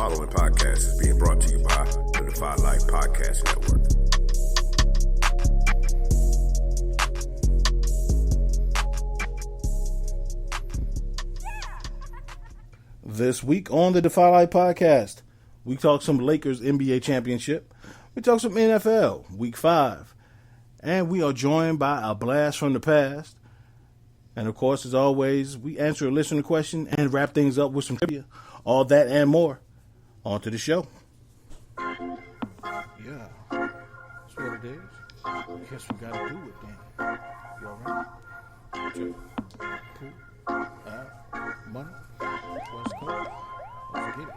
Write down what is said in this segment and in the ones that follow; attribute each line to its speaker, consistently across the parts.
Speaker 1: following podcast is being brought to you by the Defy Life Podcast Network.
Speaker 2: This week on the Defy Life Podcast, we talk some Lakers NBA championship. We talk some NFL, week 5. And we are joined by a blast from the past. And of course, as always, we answer a listener question and wrap things up with some trivia. All that and more. On to the show. Yeah, that's what it is. I guess we gotta do it then. You alright? Check. Cool. Money. West Coast. Don't forget it.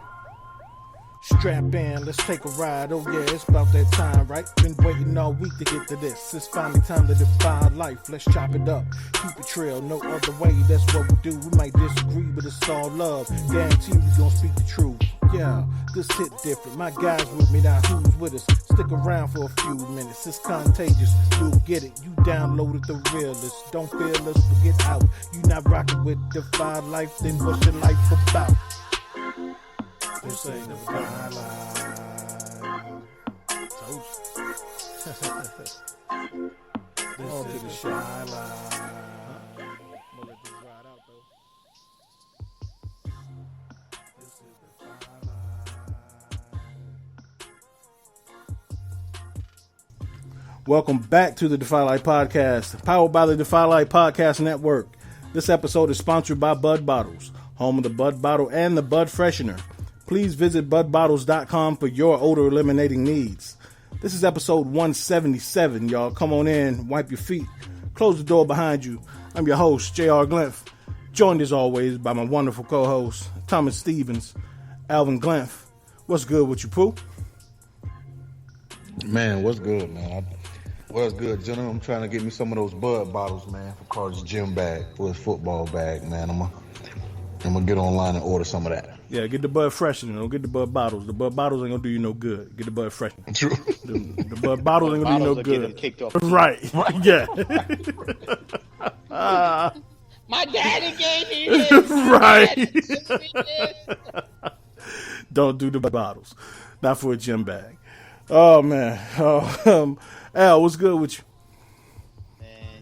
Speaker 2: Strap in, let's take a ride. Oh yeah, it's about that time, right? Been waiting all week to get to this. It's finally time to defy life. Let's chop it up, keep it trail, no other way. That's what we do. We might disagree, but it's all love. Guarantee we gon' speak the truth. Yeah, this hit different. My guys with me now. Who's with us? Stick around for a few minutes. It's contagious. You'll get it. You downloaded the realest. Don't feel us, but get out. You not rocking with Defy Life, then what's your life about? This ain't the Defy Life. Told you. This on to the Shy Life. I'm gonna let this ride out though. This is the Defy Life. Welcome back to the Defy Life Podcast, powered by the Defy Life Podcast Network. This episode is sponsored by Bud Bottles, home of the Bud Bottle and the Bud Freshener. Please visit budbottles.com for your odor eliminating needs. This is episode 177, y'all. Come on in, wipe your feet, close the door behind you. I'm your host, J.R. Glenf, joined as always by my wonderful co-host, Thomas Stevens, Alvin Glenf. What's good with you, Pooh?
Speaker 3: Man, what's good, man? What's good, gentlemen? I'm trying to get me some of those Bud bottles, man, for Carter's gym bag, for his football bag, man. I'm gonna get online and order some of that.
Speaker 2: Yeah, get the Bud Freshener. Don't get the Bud Bottles. The Bud Bottles ain't gonna do you no good. Get the Bud Freshener.
Speaker 3: True.
Speaker 2: The Bud Bottles ain't gonna do you no good.
Speaker 4: Kicked off.
Speaker 2: Right. Yeah.
Speaker 4: My daddy gave me this.
Speaker 2: Right. Don't do the bottles. Not for a gym bag. Oh man. Al, what's good with you?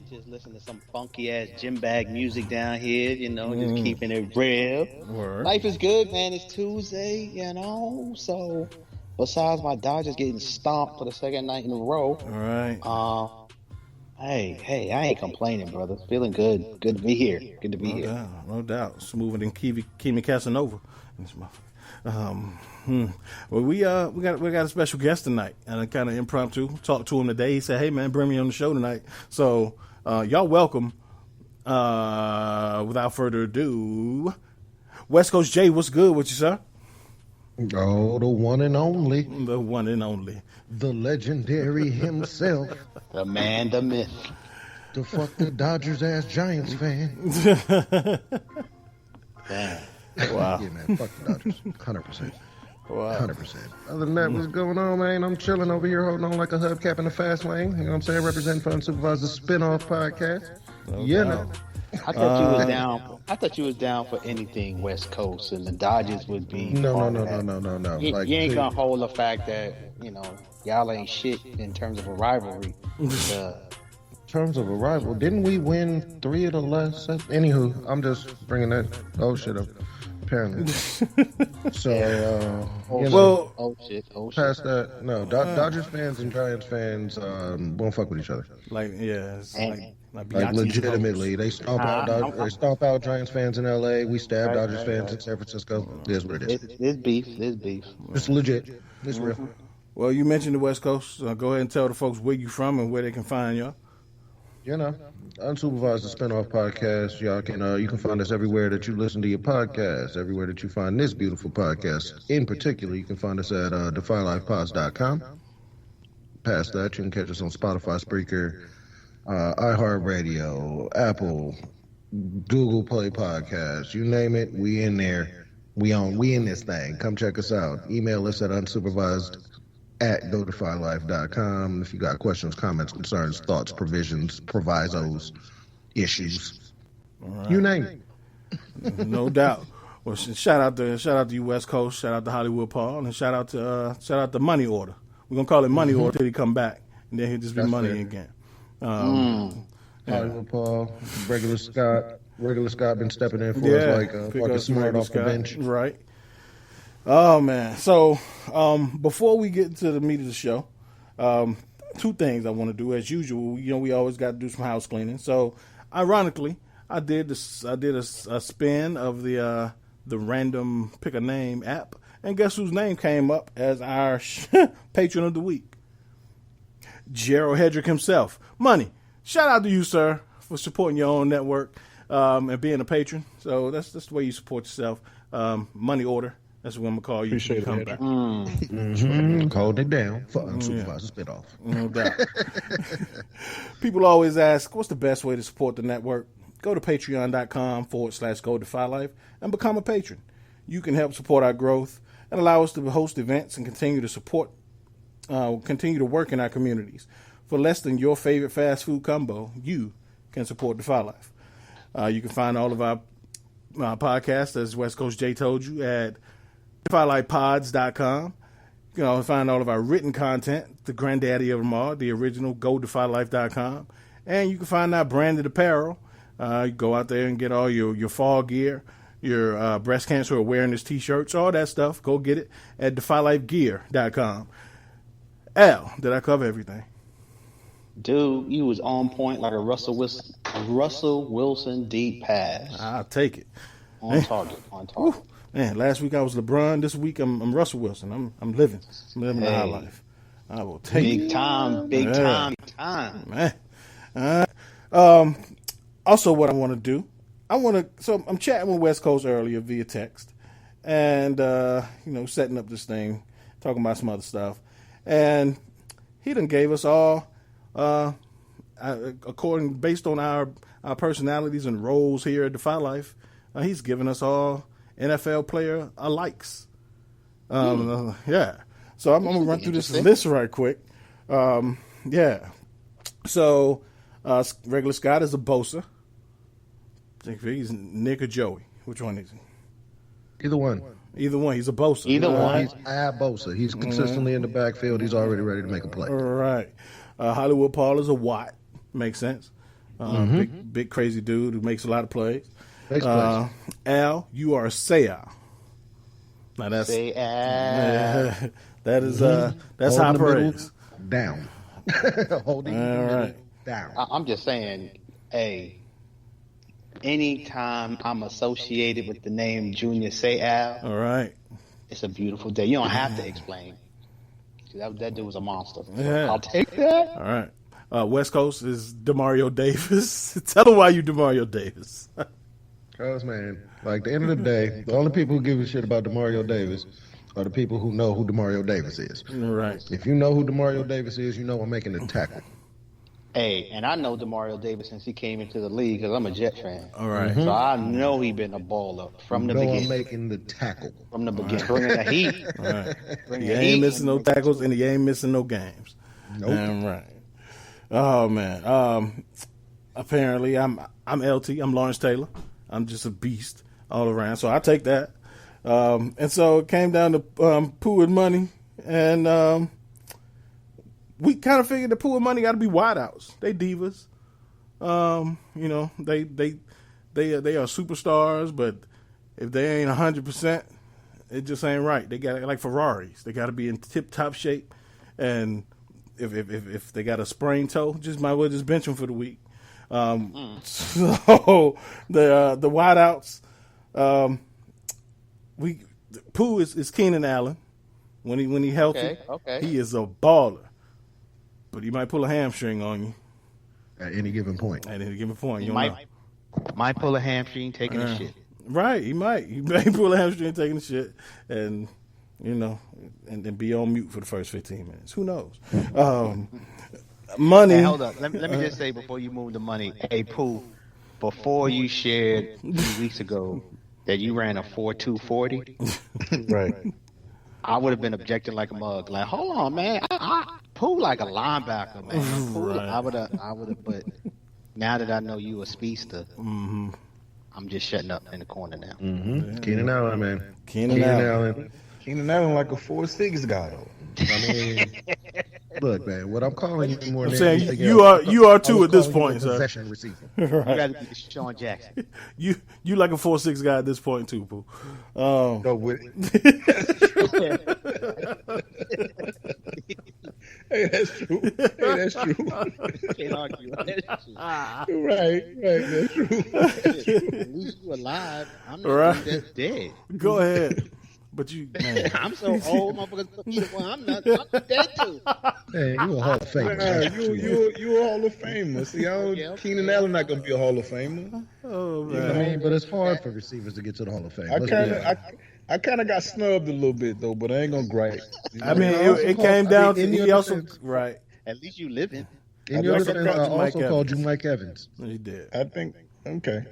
Speaker 4: Just listen to some funky ass gym bag music down here, just keeping it real.
Speaker 2: Word.
Speaker 4: Life is good, man. It's Tuesday, so besides my Dodgers getting stomped for the second night in a row.
Speaker 2: All right.
Speaker 4: Hey, I ain't complaining, brother. Feeling good. Good to be here. Good to be here.
Speaker 2: No doubt. Smoother than Kimi Casanova. Well, we got a special guest tonight, and I kind of impromptu talked to him today. He said, "Hey man, bring me on the show tonight." So y'all welcome. Without further ado, West Coast Jay, what's good with you, sir?
Speaker 5: Oh, the one and only.
Speaker 2: The one and only.
Speaker 5: The legendary himself.
Speaker 4: The man, the myth.
Speaker 5: The fuck the Dodgers ass Giants fan.
Speaker 4: Damn.
Speaker 2: Wow.
Speaker 5: Yeah, man, fuck the Dodgers. 100%.
Speaker 2: Wow.
Speaker 5: 100%. Other than that, what's going on, man? I'm chilling over here holding on like a hubcap in the fast lane. You know what I'm saying? Representing for Unsupervised spin-off podcast.
Speaker 2: No.
Speaker 4: I thought you was down. I thought you was down for anything West Coast, and the Dodgers would be.
Speaker 5: No.
Speaker 4: You ain't gonna hold the fact that y'all ain't shit in terms of a rivalry.
Speaker 5: In terms of a rival, didn't we win 3 of the last? Anywho, I'm just bringing that old shit up. Apparently. So,
Speaker 4: Oh shit.
Speaker 5: Past that, no. Dodgers fans and Giants fans won't fuck with each other.
Speaker 2: Like
Speaker 5: Legitimately, they stomp out Giants fans in LA. We stab Dodgers fans in San Francisco. It is what it is.
Speaker 4: It's beef.
Speaker 5: It's legit. It's real.
Speaker 2: Well, you mentioned the West Coast. Go ahead and tell the folks where you from and where they can find y'all.
Speaker 5: Unsupervised, the spin-off podcast. Y'all can you can find us everywhere that you listen to your podcast, everywhere that you find this beautiful podcast. In particular, you can find us at defylifepods.com. Past that, you can catch us on Spotify, Spreaker, iHeartRadio, Apple, Google Play Podcasts. You name it, we in there. We in this thing. Come check us out. Email us at unsupervised@godefylife.com. If you got questions, comments, concerns, thoughts, provisions, provisos, issues, right. You name it.
Speaker 2: No doubt. Well, shout out to you West Coast, shout out to Hollywood Paul, and shout out to Money Order. We're gonna call it Money Order till he come back, and then he'll just be
Speaker 5: That's
Speaker 2: money
Speaker 5: fair.
Speaker 2: again.
Speaker 5: Hollywood Paul, regular Scott been stepping in for
Speaker 2: Yeah,
Speaker 5: us like fucking smart off the bench.
Speaker 2: Right. Oh man. So before we get to the meat of the show, two things I want to do as usual. We always got to do some house cleaning. So ironically, I did a spin of the random pick a name app, and guess whose name came up as our patron of the week? Gerald Hedrick himself. Money. Shout out to you, sir, for supporting your own network and being a patron. So that's the way you support yourself. Money Order. That's what I'm gonna call you.
Speaker 3: Appreciate it,
Speaker 2: Come
Speaker 3: Hedrick.
Speaker 2: back.
Speaker 5: Hold it down for unsupervised spit-off.
Speaker 2: No doubt. People always ask, what's the best way to support the network? Go to patreon.com/GoDefyLife and become a patron. You can help support our growth and allow us to host events and continue to work in our communities. For less than your favorite fast food combo, you can support Defy Life. You can find all of our podcasts, as West Coast Jay told you, at DefyLifePods.com. You can find all of our written content, the granddaddy of them all, the original GoDefyLife.com. And you can find our branded apparel. You go out there and get all your fall gear, your breast cancer awareness T-shirts, all that stuff. Go get it at DefyLifeGear.com. Al, did I cover everything?
Speaker 4: Dude, you was on point like a Russell Wilson deep pass.
Speaker 2: I'll take it.
Speaker 4: On target.
Speaker 2: Whew. Man, last week I was LeBron. This week I'm Russell Wilson. I'm living the high life. I will take
Speaker 4: Big
Speaker 2: it.
Speaker 4: time.
Speaker 2: Man. Also, what I want to do, so I'm chatting with West Coast earlier via text, and setting up this thing, talking about some other stuff, and he done gave us all, based on our personalities and roles here at Defy Life, he's given us all NFL player alikes. Yeah. So I'm gonna run through this list right quick. Yeah. So regular Scott is a Bosa. I think he's Nick or Joey. Which one is he?
Speaker 5: Either one.
Speaker 2: He's a Bosa.
Speaker 4: Either one.
Speaker 5: He's Bosa. He's consistently in the backfield. He's already ready to make a play.
Speaker 2: All right. Hollywood Paul is a Watt. Makes sense. Big crazy dude who makes a lot of plays. Al, you are a Sayal. Now that's that is that's high praise.
Speaker 5: Down. Holding the middle down.
Speaker 4: I'm just saying, hey, anytime I'm associated with the name Junior Seau,
Speaker 2: All right.
Speaker 4: it's a beautiful day. You don't have to explain. That dude was a monster.
Speaker 2: Yeah.
Speaker 4: I'll take that.
Speaker 2: All right. West Coast is DeMario Davis. Tell them why you DeMario Davis.
Speaker 5: Because, man, like, at the end of the day, the only people who give a shit about DeMario Davis are the people who know who DeMario Davis is.
Speaker 2: Right.
Speaker 5: If you know who DeMario Davis is, you know I'm making a tackle.
Speaker 4: Hey, and I know DeMario Davis since he came into the league because I'm a Jet fan.
Speaker 2: All right.
Speaker 4: So I know he been a baller from the beginning.
Speaker 5: I'm making the tackle.
Speaker 4: From the beginning. Bringing the heat.
Speaker 2: All right.
Speaker 4: Bringing
Speaker 2: He
Speaker 4: the
Speaker 2: ain't
Speaker 4: heat.
Speaker 2: missing no tackles and he ain't missing no games.
Speaker 5: Nope.
Speaker 2: Damn right. Oh man. Apparently I'm LT. I'm Lawrence Taylor. I'm just a beast all around. So I take that. And so it came down to Pooh and Money, and we kind of figured the Pooh and Money got to be wideouts. They divas. They are superstars, but if they ain't 100%, it just ain't right. They got like Ferraris. They got to be in tip top shape, and if they got a sprained toe, just might as well just bench them for the week. So the wideouts, Pooh is Keenan Allen when he healthy.
Speaker 4: Okay.
Speaker 2: He is a baller, but he might pull a hamstring on you
Speaker 5: At any given point.
Speaker 2: at any given point.
Speaker 4: He
Speaker 2: You don't know.
Speaker 4: might pull a hamstring taking a shit.
Speaker 2: Right, he might pull a hamstring taking the shit, and and then be on mute for the first 15 minutes. Who knows? Money.
Speaker 4: Hey, hold up. Let me just say before you move the money, hey Pooh, before you shared 2 weeks ago that you ran a 4.240,
Speaker 3: Right.
Speaker 4: I would have been objecting like a mug. Like, hold on, man. I Pooh like a linebacker, man. Pooh,
Speaker 2: Right.
Speaker 4: I would have. But now that I know you a speedster, I'm just shutting up in the corner now.
Speaker 5: Mm-hmm. Keenan Allen, man.
Speaker 2: Keenan Allen.
Speaker 3: Keenan Allen like a 4'6" guy though.
Speaker 5: I mean, look, man. What I'm calling you more
Speaker 2: I'm
Speaker 5: than
Speaker 2: saying
Speaker 5: anything
Speaker 2: you
Speaker 5: else,
Speaker 2: are too
Speaker 5: I was
Speaker 2: at this
Speaker 5: calling you a
Speaker 2: point, sir.
Speaker 5: possession receiver.
Speaker 4: You got to be Sean Jackson.
Speaker 2: You like a 4'6" guy at this point too, Pooh.
Speaker 3: No, with Hey, that's true.
Speaker 4: Can't argue. That's true.
Speaker 3: Right. That's true.
Speaker 4: At least you alive. I'm not
Speaker 2: Right.
Speaker 4: that's dead.
Speaker 2: Go ahead. But you, man.
Speaker 4: I'm so old, motherfuckers. I'm dead too.
Speaker 5: Hey, you a Hall of Famer.
Speaker 3: You a Hall of Famer. See,
Speaker 4: Okay.
Speaker 3: Keenan Allen not gonna be a Hall of Famer.
Speaker 2: Oh
Speaker 5: I
Speaker 2: man.
Speaker 5: mean, but it's hard for receivers to get to the Hall of Fame. Let's be honest.
Speaker 3: I kind of got snubbed a little bit though, but I ain't gonna gripe.
Speaker 2: I mean,
Speaker 5: I also
Speaker 2: it
Speaker 5: called-
Speaker 2: came
Speaker 5: I
Speaker 2: down
Speaker 5: mean, in
Speaker 2: to
Speaker 5: your
Speaker 2: he also
Speaker 5: defense-
Speaker 2: right.
Speaker 4: At least you living.
Speaker 5: In your
Speaker 3: also
Speaker 5: defense, I
Speaker 2: called you Mike
Speaker 5: also called you
Speaker 2: Evans.
Speaker 5: Mike Evans.
Speaker 2: He did.
Speaker 3: I think okay.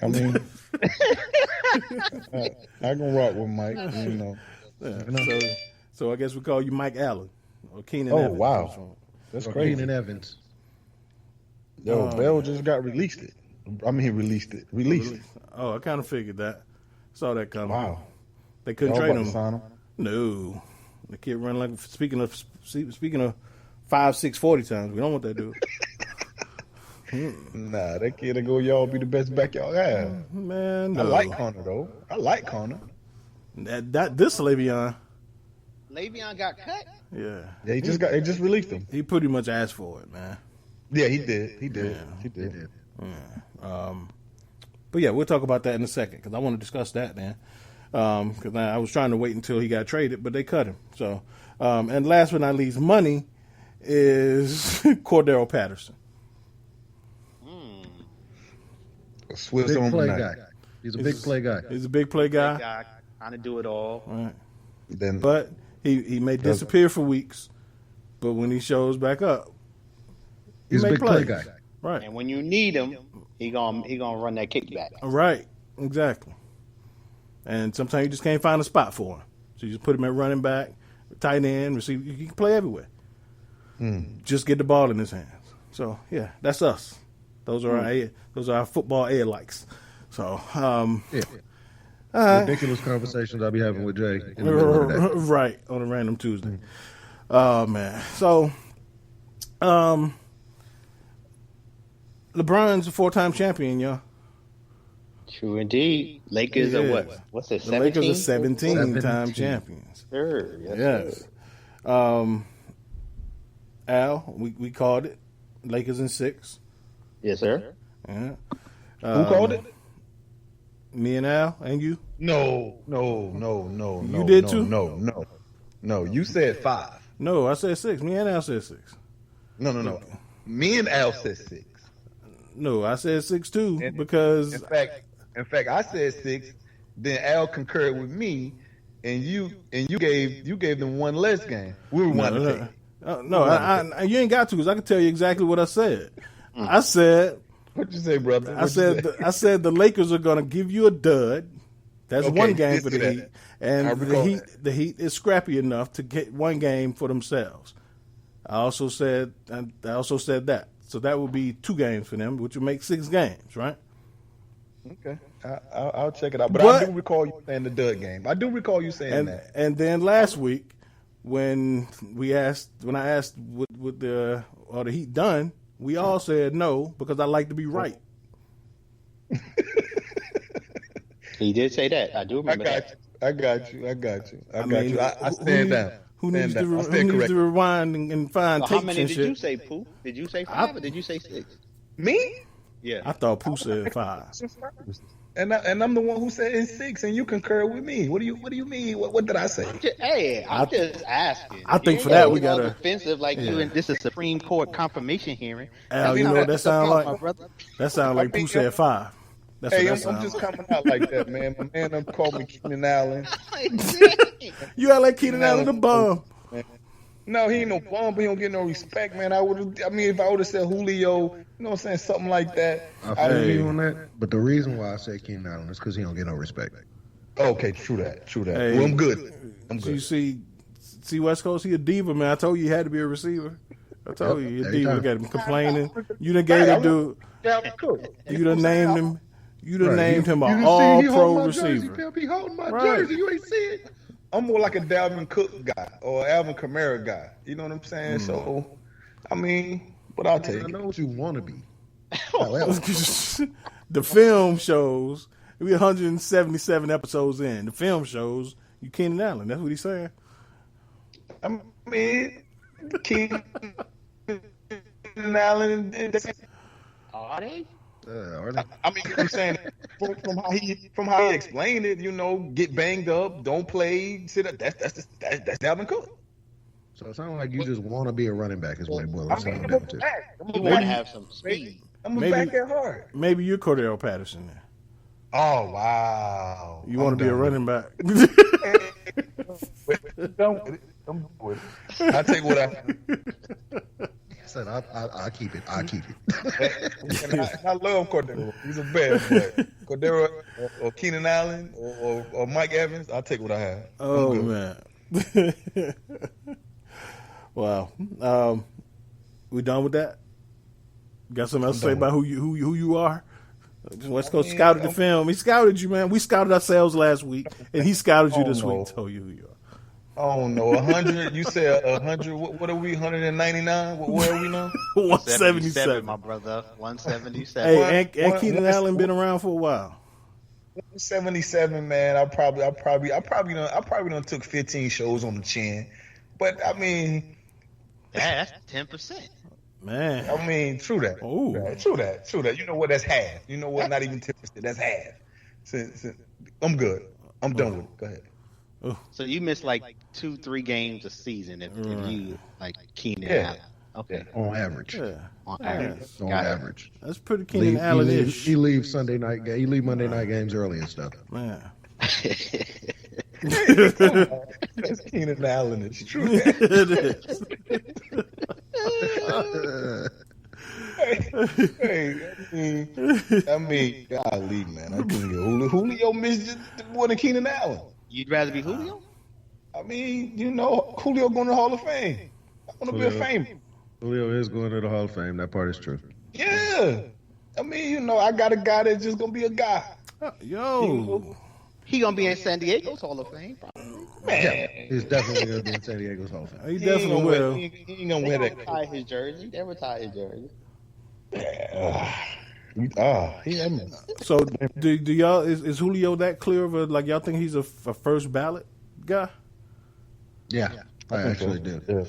Speaker 3: I mean, I can rock with Mike. You know.
Speaker 2: Yeah. So I guess we call you Mike Allen or Keenan
Speaker 3: Oh,
Speaker 2: Allen.
Speaker 3: wow. That's
Speaker 5: Or
Speaker 3: crazy.
Speaker 5: Keenan Evans.
Speaker 3: Yo, Bell just got released it. I mean, he released it.
Speaker 2: Oh, I kind of figured that. Saw that coming.
Speaker 3: Wow.
Speaker 2: They couldn't
Speaker 3: Y'all
Speaker 2: trade
Speaker 3: about to
Speaker 2: him.
Speaker 3: sign him?
Speaker 2: No, the kid run like speaking of 5, 6, 40 times. We don't want that dude.
Speaker 3: Nah, that kid will go. Y'all be the best back y'all have.
Speaker 2: Man, no.
Speaker 3: I like Connor though. I like Connor.
Speaker 2: This Le'Veon.
Speaker 4: Le'Veon got cut.
Speaker 2: Yeah,
Speaker 3: Yeah, they just released him.
Speaker 2: he pretty much asked for it, man.
Speaker 3: Yeah, he did. He did.
Speaker 2: But yeah, we'll talk about that in a second because I want to discuss that, man. Because I was trying to wait until he got traded, but they cut him. So, and last but not least, money is Cordero Patterson.
Speaker 3: Swiss
Speaker 5: Big
Speaker 3: on
Speaker 5: play
Speaker 3: tonight.
Speaker 5: guy. He's a big play guy.
Speaker 2: He's a big play guy.
Speaker 4: Guy trying to do it all.
Speaker 2: Right.
Speaker 3: Then,
Speaker 2: But he may disappear for weeks, but when he shows back up, he
Speaker 5: He's a
Speaker 2: make
Speaker 5: big play
Speaker 2: plays.
Speaker 5: guy.
Speaker 2: Right.
Speaker 4: And when you need him, he gonna run that kickback.
Speaker 2: Right. Exactly. And sometimes you just can't find a spot for him. So you just put him at running back, tight end, receiver. He can play everywhere. Just get the ball in his hands. So yeah, that's us. Those are our football air likes. So
Speaker 5: Yeah. Ridiculous conversations I'll be having with Jay in the middle of the day.
Speaker 2: right on a random Tuesday. Oh man. So LeBron's a 4-time champion, y'all.
Speaker 4: True indeed. Lakers are what? What's it?
Speaker 2: The Lakers are
Speaker 4: 17?
Speaker 2: 17-time champions.
Speaker 4: Sure.
Speaker 2: Yes. Al, we called it Lakers in 6.
Speaker 4: Yes, sir.
Speaker 2: Yeah.
Speaker 3: who called it?
Speaker 2: Me and Al and you.
Speaker 3: No.
Speaker 2: You did too?
Speaker 3: No. You said 5.
Speaker 2: No, I said 6. Me and Al said 6.
Speaker 3: No. Me and Al said 6.
Speaker 2: No, I said 6 too because
Speaker 3: In fact, I said 6. Then Al concurred with me, and you gave them one less game. We were one to take.
Speaker 2: I you ain't got to because I can tell you exactly what I said. I said
Speaker 3: What you say, brother?
Speaker 2: I said the Lakers are going to give you a dud. That's
Speaker 3: Okay,
Speaker 2: one game
Speaker 3: did
Speaker 2: for
Speaker 3: say
Speaker 2: the
Speaker 3: that.
Speaker 2: Heat,
Speaker 3: I
Speaker 2: and
Speaker 3: recall
Speaker 2: the Heat is scrappy enough to get one game for themselves. I also said that, so that would be 2 games for them, which would make 6 games, right?
Speaker 3: Okay, I'll check it out. But I do recall you saying the dud game. I do recall you saying that.
Speaker 2: And then last week, when I asked with the Heat done, we all said no because I like to be right.
Speaker 4: He did say that. I do remember that.
Speaker 3: I got you. I
Speaker 2: who
Speaker 3: stand down.
Speaker 2: Who needs to
Speaker 3: correct.
Speaker 2: rewind and find
Speaker 4: So
Speaker 2: tapes
Speaker 4: how many
Speaker 2: and
Speaker 4: did
Speaker 2: shit?
Speaker 4: you say, Pooh? Did you say 5 or did you say 6?
Speaker 3: Me?
Speaker 4: Yeah.
Speaker 2: I thought Pooh said 5.
Speaker 3: And I'm the one who said in 6, and you concur with me. What do you mean? What did I say?
Speaker 4: I'm just asking.
Speaker 2: I think
Speaker 4: You
Speaker 2: for
Speaker 4: ain't
Speaker 2: that
Speaker 4: gotta
Speaker 2: we
Speaker 4: get all
Speaker 2: gotta-
Speaker 4: defensive like you. And this is Supreme Court confirmation hearing.
Speaker 2: Al, you know what that sound
Speaker 4: my
Speaker 2: like?
Speaker 4: brother.
Speaker 2: That sound like Pooh said 5. That's
Speaker 3: Hey,
Speaker 2: what
Speaker 3: I'm
Speaker 2: that sound
Speaker 3: just
Speaker 2: like.
Speaker 3: coming out like that, man. My man done called me Keenan Allen.
Speaker 2: You act like Keenan Allen the bum.
Speaker 3: No, he ain't no bum, but he don't get no respect, man. If I would have said Julio, you know what I'm saying, something like that.
Speaker 5: I feel you on that. But the reason why I say Keenan Allen is because he don't get no respect.
Speaker 3: Okay, true that.
Speaker 2: Hey.
Speaker 3: Well, I'm good.
Speaker 2: You see West Coast, he a diva, man. I told you he had to be a receiver. I told you, he a
Speaker 5: every
Speaker 2: diva.
Speaker 5: time.
Speaker 2: Look at him complaining. You done gave the dude.
Speaker 3: Yeah, cool.
Speaker 2: You done named him. You done
Speaker 5: Right.
Speaker 2: named him
Speaker 5: You
Speaker 2: an
Speaker 5: didn't see he holding
Speaker 2: all-pro
Speaker 5: my jersey,
Speaker 2: receiver.
Speaker 5: Pimp. He holding my
Speaker 2: Right.
Speaker 5: jersey. You ain't see it.
Speaker 3: I'm more like a Dalvin Cook guy or Alvin Kamara guy. You know what I'm saying? So, I mean, but I'll take
Speaker 5: I
Speaker 3: it.
Speaker 5: know what you want to be. However,
Speaker 2: The film shows we 177 episodes in. The film shows you Keenan Allen. That's what he's saying.
Speaker 3: I mean, Keenan Allen.
Speaker 4: Are they?
Speaker 5: are they?
Speaker 3: I mean, you know what I'm saying, from how he explained it, get banged up, don't play, sit up. That's Dalvin Cook.
Speaker 5: So it sounds like you just want to be a running back is what it boils
Speaker 3: I mean,
Speaker 5: down to.
Speaker 4: You want to have some speed.
Speaker 3: I'm a
Speaker 2: Maybe-
Speaker 3: back at heart.
Speaker 2: Maybe you're Cordell Patterson then.
Speaker 3: Oh wow!
Speaker 2: You want to be a running back.
Speaker 3: I'm done with it. I'm done with it. I take what I.
Speaker 5: I said, I keep it. I keep it.
Speaker 3: And I love Cordero. He's a best, but Cordero or Keenan Allen or Mike Evans, I'll take what I have.
Speaker 2: Oh man! Wow. We done with that? Got something else to say about who you are? West Coast scouted the film. He scouted you, man. We scouted ourselves last week, and he scouted you this week. And told you who you are.
Speaker 3: Oh no, 100. You said 100. What are we? 199. Where are we now?
Speaker 2: 177,
Speaker 4: my brother. 177.
Speaker 2: Hey, and Keenan Allen been around for a while.
Speaker 3: 177, man. I probably done took 15 shows on the chin, but I mean,
Speaker 4: That's 10%.
Speaker 2: Man,
Speaker 3: I mean, true that.
Speaker 2: Ooh.
Speaker 3: True that. You know what? That's half. You know what? Not even 10%. That's half. I'm good. I'm done with it. Go ahead.
Speaker 4: So you missed like 2-3 games a season if you like Keenan
Speaker 3: Yeah.
Speaker 4: Allen. Okay.
Speaker 5: On average.
Speaker 2: yeah,
Speaker 4: On average.
Speaker 5: On
Speaker 4: Got it.
Speaker 5: average.
Speaker 2: that's pretty Keenan Allen-ish.
Speaker 5: He leaves Sunday night. He leave Monday night games early and stuff.
Speaker 2: Man,
Speaker 3: That's Keenan Allen. It's true.
Speaker 2: it is.
Speaker 3: I mean, golly, man. I couldn't get Julio missed just more than Keenan Allen.
Speaker 4: You'd rather be Julio?
Speaker 3: I mean, Julio going to the Hall of Fame. I want to be a famer.
Speaker 5: Julio is going to the Hall of Fame. That part is true.
Speaker 3: Yeah. I mean, I got a guy that's just going to be a guy.
Speaker 2: Yo,
Speaker 4: He gonna be in San Diego's Hall of Fame. Probably.
Speaker 3: Man.
Speaker 5: He's definitely going to be in San Diego's Hall of Fame.
Speaker 2: he definitely will.
Speaker 3: He ain't going to wear that.
Speaker 4: Retire his jersey. They retire his jersey.
Speaker 2: So, do y'all is Julio that clear of a y'all think he's a first ballot guy?
Speaker 5: Yeah, I actually do.
Speaker 3: Yeah.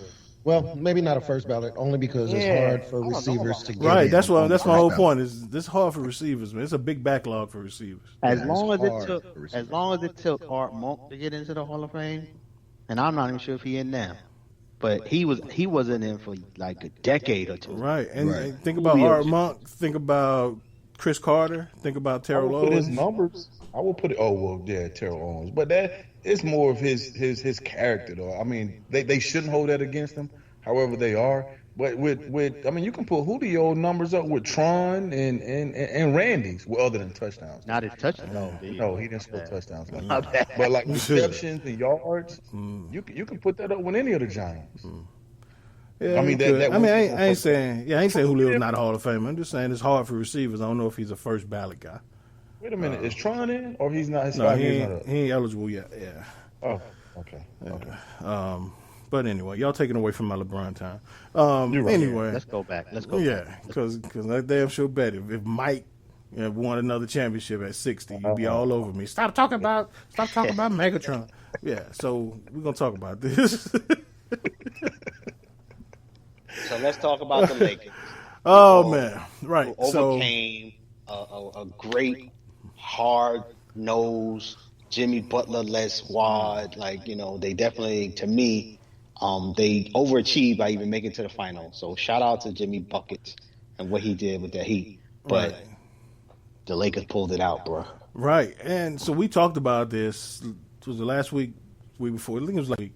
Speaker 5: Well, maybe not a first ballot, only because it's hard for receivers to get
Speaker 2: Right.
Speaker 5: in
Speaker 2: That's
Speaker 5: on
Speaker 2: that's
Speaker 5: the
Speaker 2: my
Speaker 5: first
Speaker 2: whole
Speaker 5: ballot.
Speaker 2: point. Is this hard for receivers, man? It's a big backlog for receivers.
Speaker 4: As
Speaker 5: Yeah,
Speaker 4: long
Speaker 5: it's
Speaker 4: as
Speaker 5: hard for receivers.
Speaker 4: as long as it took Art Monk to get into the Hall of Fame, and I'm not even sure if he in now, but he wasn't in for like a decade or two.
Speaker 2: Right. And,
Speaker 5: Right.
Speaker 2: and think about Art Monk. Think about Chris Carter. Think about
Speaker 3: I
Speaker 2: Terrell
Speaker 3: will put his
Speaker 2: Owens.
Speaker 3: numbers. I will put it. Oh well, yeah, Terrell Owens. But that it's more of his character, though. I mean, they shouldn't hold that against him. However, they are. But with I mean, you can put Julio numbers up with Tron and Randy's, well, other than touchdowns.
Speaker 4: Not his touchdown.
Speaker 3: No, he didn't score touchdowns like
Speaker 4: My
Speaker 3: that.
Speaker 4: bad.
Speaker 3: But like receptions and yards, you can put that up with any of the Giants.
Speaker 2: Yeah,
Speaker 3: I mean,
Speaker 2: he could.
Speaker 3: that
Speaker 2: I mean,
Speaker 3: was-
Speaker 2: I ain't saying Julio's not a Hall of Famer. I'm just saying it's hard for receivers. I don't know if he's a first ballot guy.
Speaker 3: Wait a minute, is Tron in or he's not? His
Speaker 2: No,
Speaker 3: 5
Speaker 2: he
Speaker 3: years not
Speaker 2: ain't,
Speaker 3: up.
Speaker 2: he ain't eligible yet. Yeah.
Speaker 3: Oh, okay.
Speaker 2: But anyway, y'all taking away from my LeBron time.
Speaker 3: You're right.
Speaker 2: Anyway,
Speaker 4: Let's go back. Let's go.
Speaker 2: yeah,
Speaker 4: back.
Speaker 2: because I damn sure bet if Mike won another championship at 60, you'd be all over me. Stop talking about Megatron. Yeah, so we're gonna talk about this.
Speaker 4: So let's talk about the Lakers.
Speaker 2: Oh man, right?
Speaker 4: Who
Speaker 2: So
Speaker 4: overcame a great hard-nosed Jimmy Butler-led squad. Like, they definitely, to me, they overachieved by even making it to the final. So shout out to Jimmy Buckets and what he did with the Heat. But
Speaker 2: Right.
Speaker 4: the Lakers pulled it out, bro.
Speaker 2: right, and so we talked about this. Was the last week before? I think it was like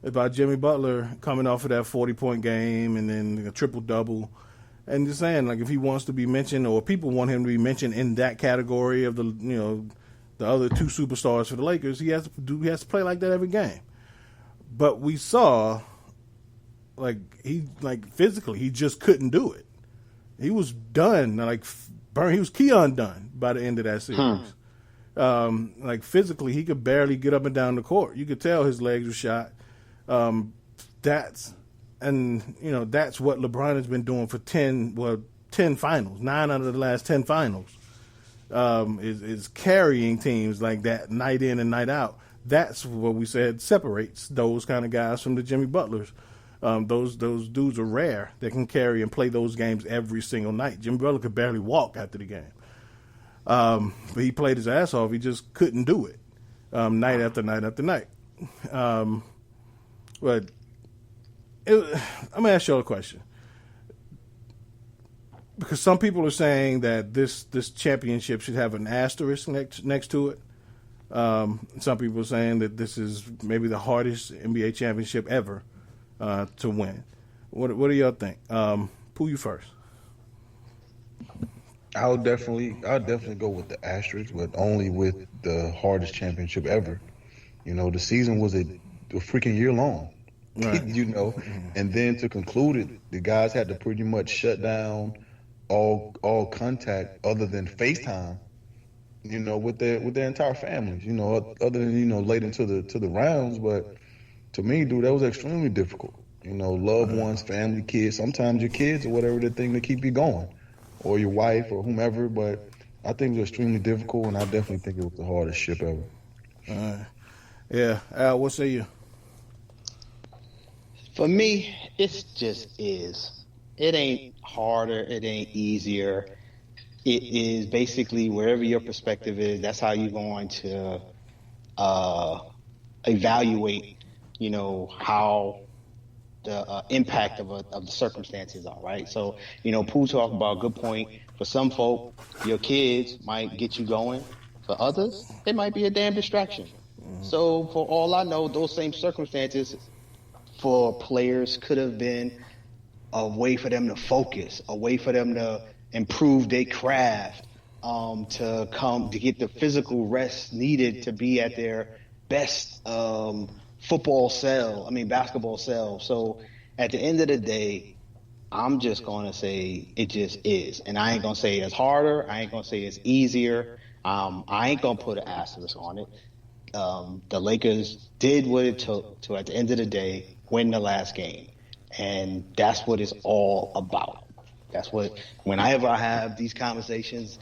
Speaker 2: about Jimmy Butler coming off of that 40-point game and then a triple-double. And just saying, like, if he wants to be mentioned, or people want him to be mentioned in that category of the other two superstars for the Lakers, he has to play like that every game. But we saw, physically, he just couldn't do it. He was done, He was Keon Dunn by the end of that series. Like physically, he could barely get up and down the court. You could tell his legs were shot. That's what LeBron has been doing for 10 finals, 9 out of the last 10 finals. Is carrying teams like that night in and night out. That's what we said separates those kind of guys from the Jimmy Butlers. Those dudes are rare that can carry and play those games every single night. Jimmy Butler could barely walk after the game. But he played his ass off. He just couldn't do it night after night after night. I'm going to ask you all a question. Because some people are saying that this championship should have an asterisk next to it. Some people are saying that this is maybe the hardest NBA championship ever to win. What do y'all think? Pooh, you first.
Speaker 3: I'll definitely go with the asterisk, but only with the hardest championship ever. The season was a freaking year long. Right. And then to conclude it, the guys had to pretty much shut down all contact other than FaceTime, with their entire families, other than, late into the rounds. But to me, dude, that was extremely difficult. Loved ones, family, kids, sometimes your kids or whatever, the thing to keep you going, or your wife or whomever. But I think it was extremely difficult, and I definitely think it was the hardest ship ever.
Speaker 2: Yeah. Al, what say you?
Speaker 4: For me, it just is. It ain't harder. It ain't easier. It is basically wherever your perspective is, that's how you're going to evaluate, how the impact of the circumstances are, right? So, Pooh talked about a good point. For some folk, your kids might get you going. For others, it might be a damn distraction. So for all I know, those same circumstances for players could have been a way for them to focus, a way for them to improve their craft, to get the physical rest needed to be at their best basketball self. So at the end of the day, I'm just going to say it just is. And I ain't going to say it's harder. I ain't going to say it's easier. I ain't going to put an asterisk on it. The Lakers did what it took to, at the end of the day, win the last game. And that's what it's all about. That's what, whenever I have these conversations,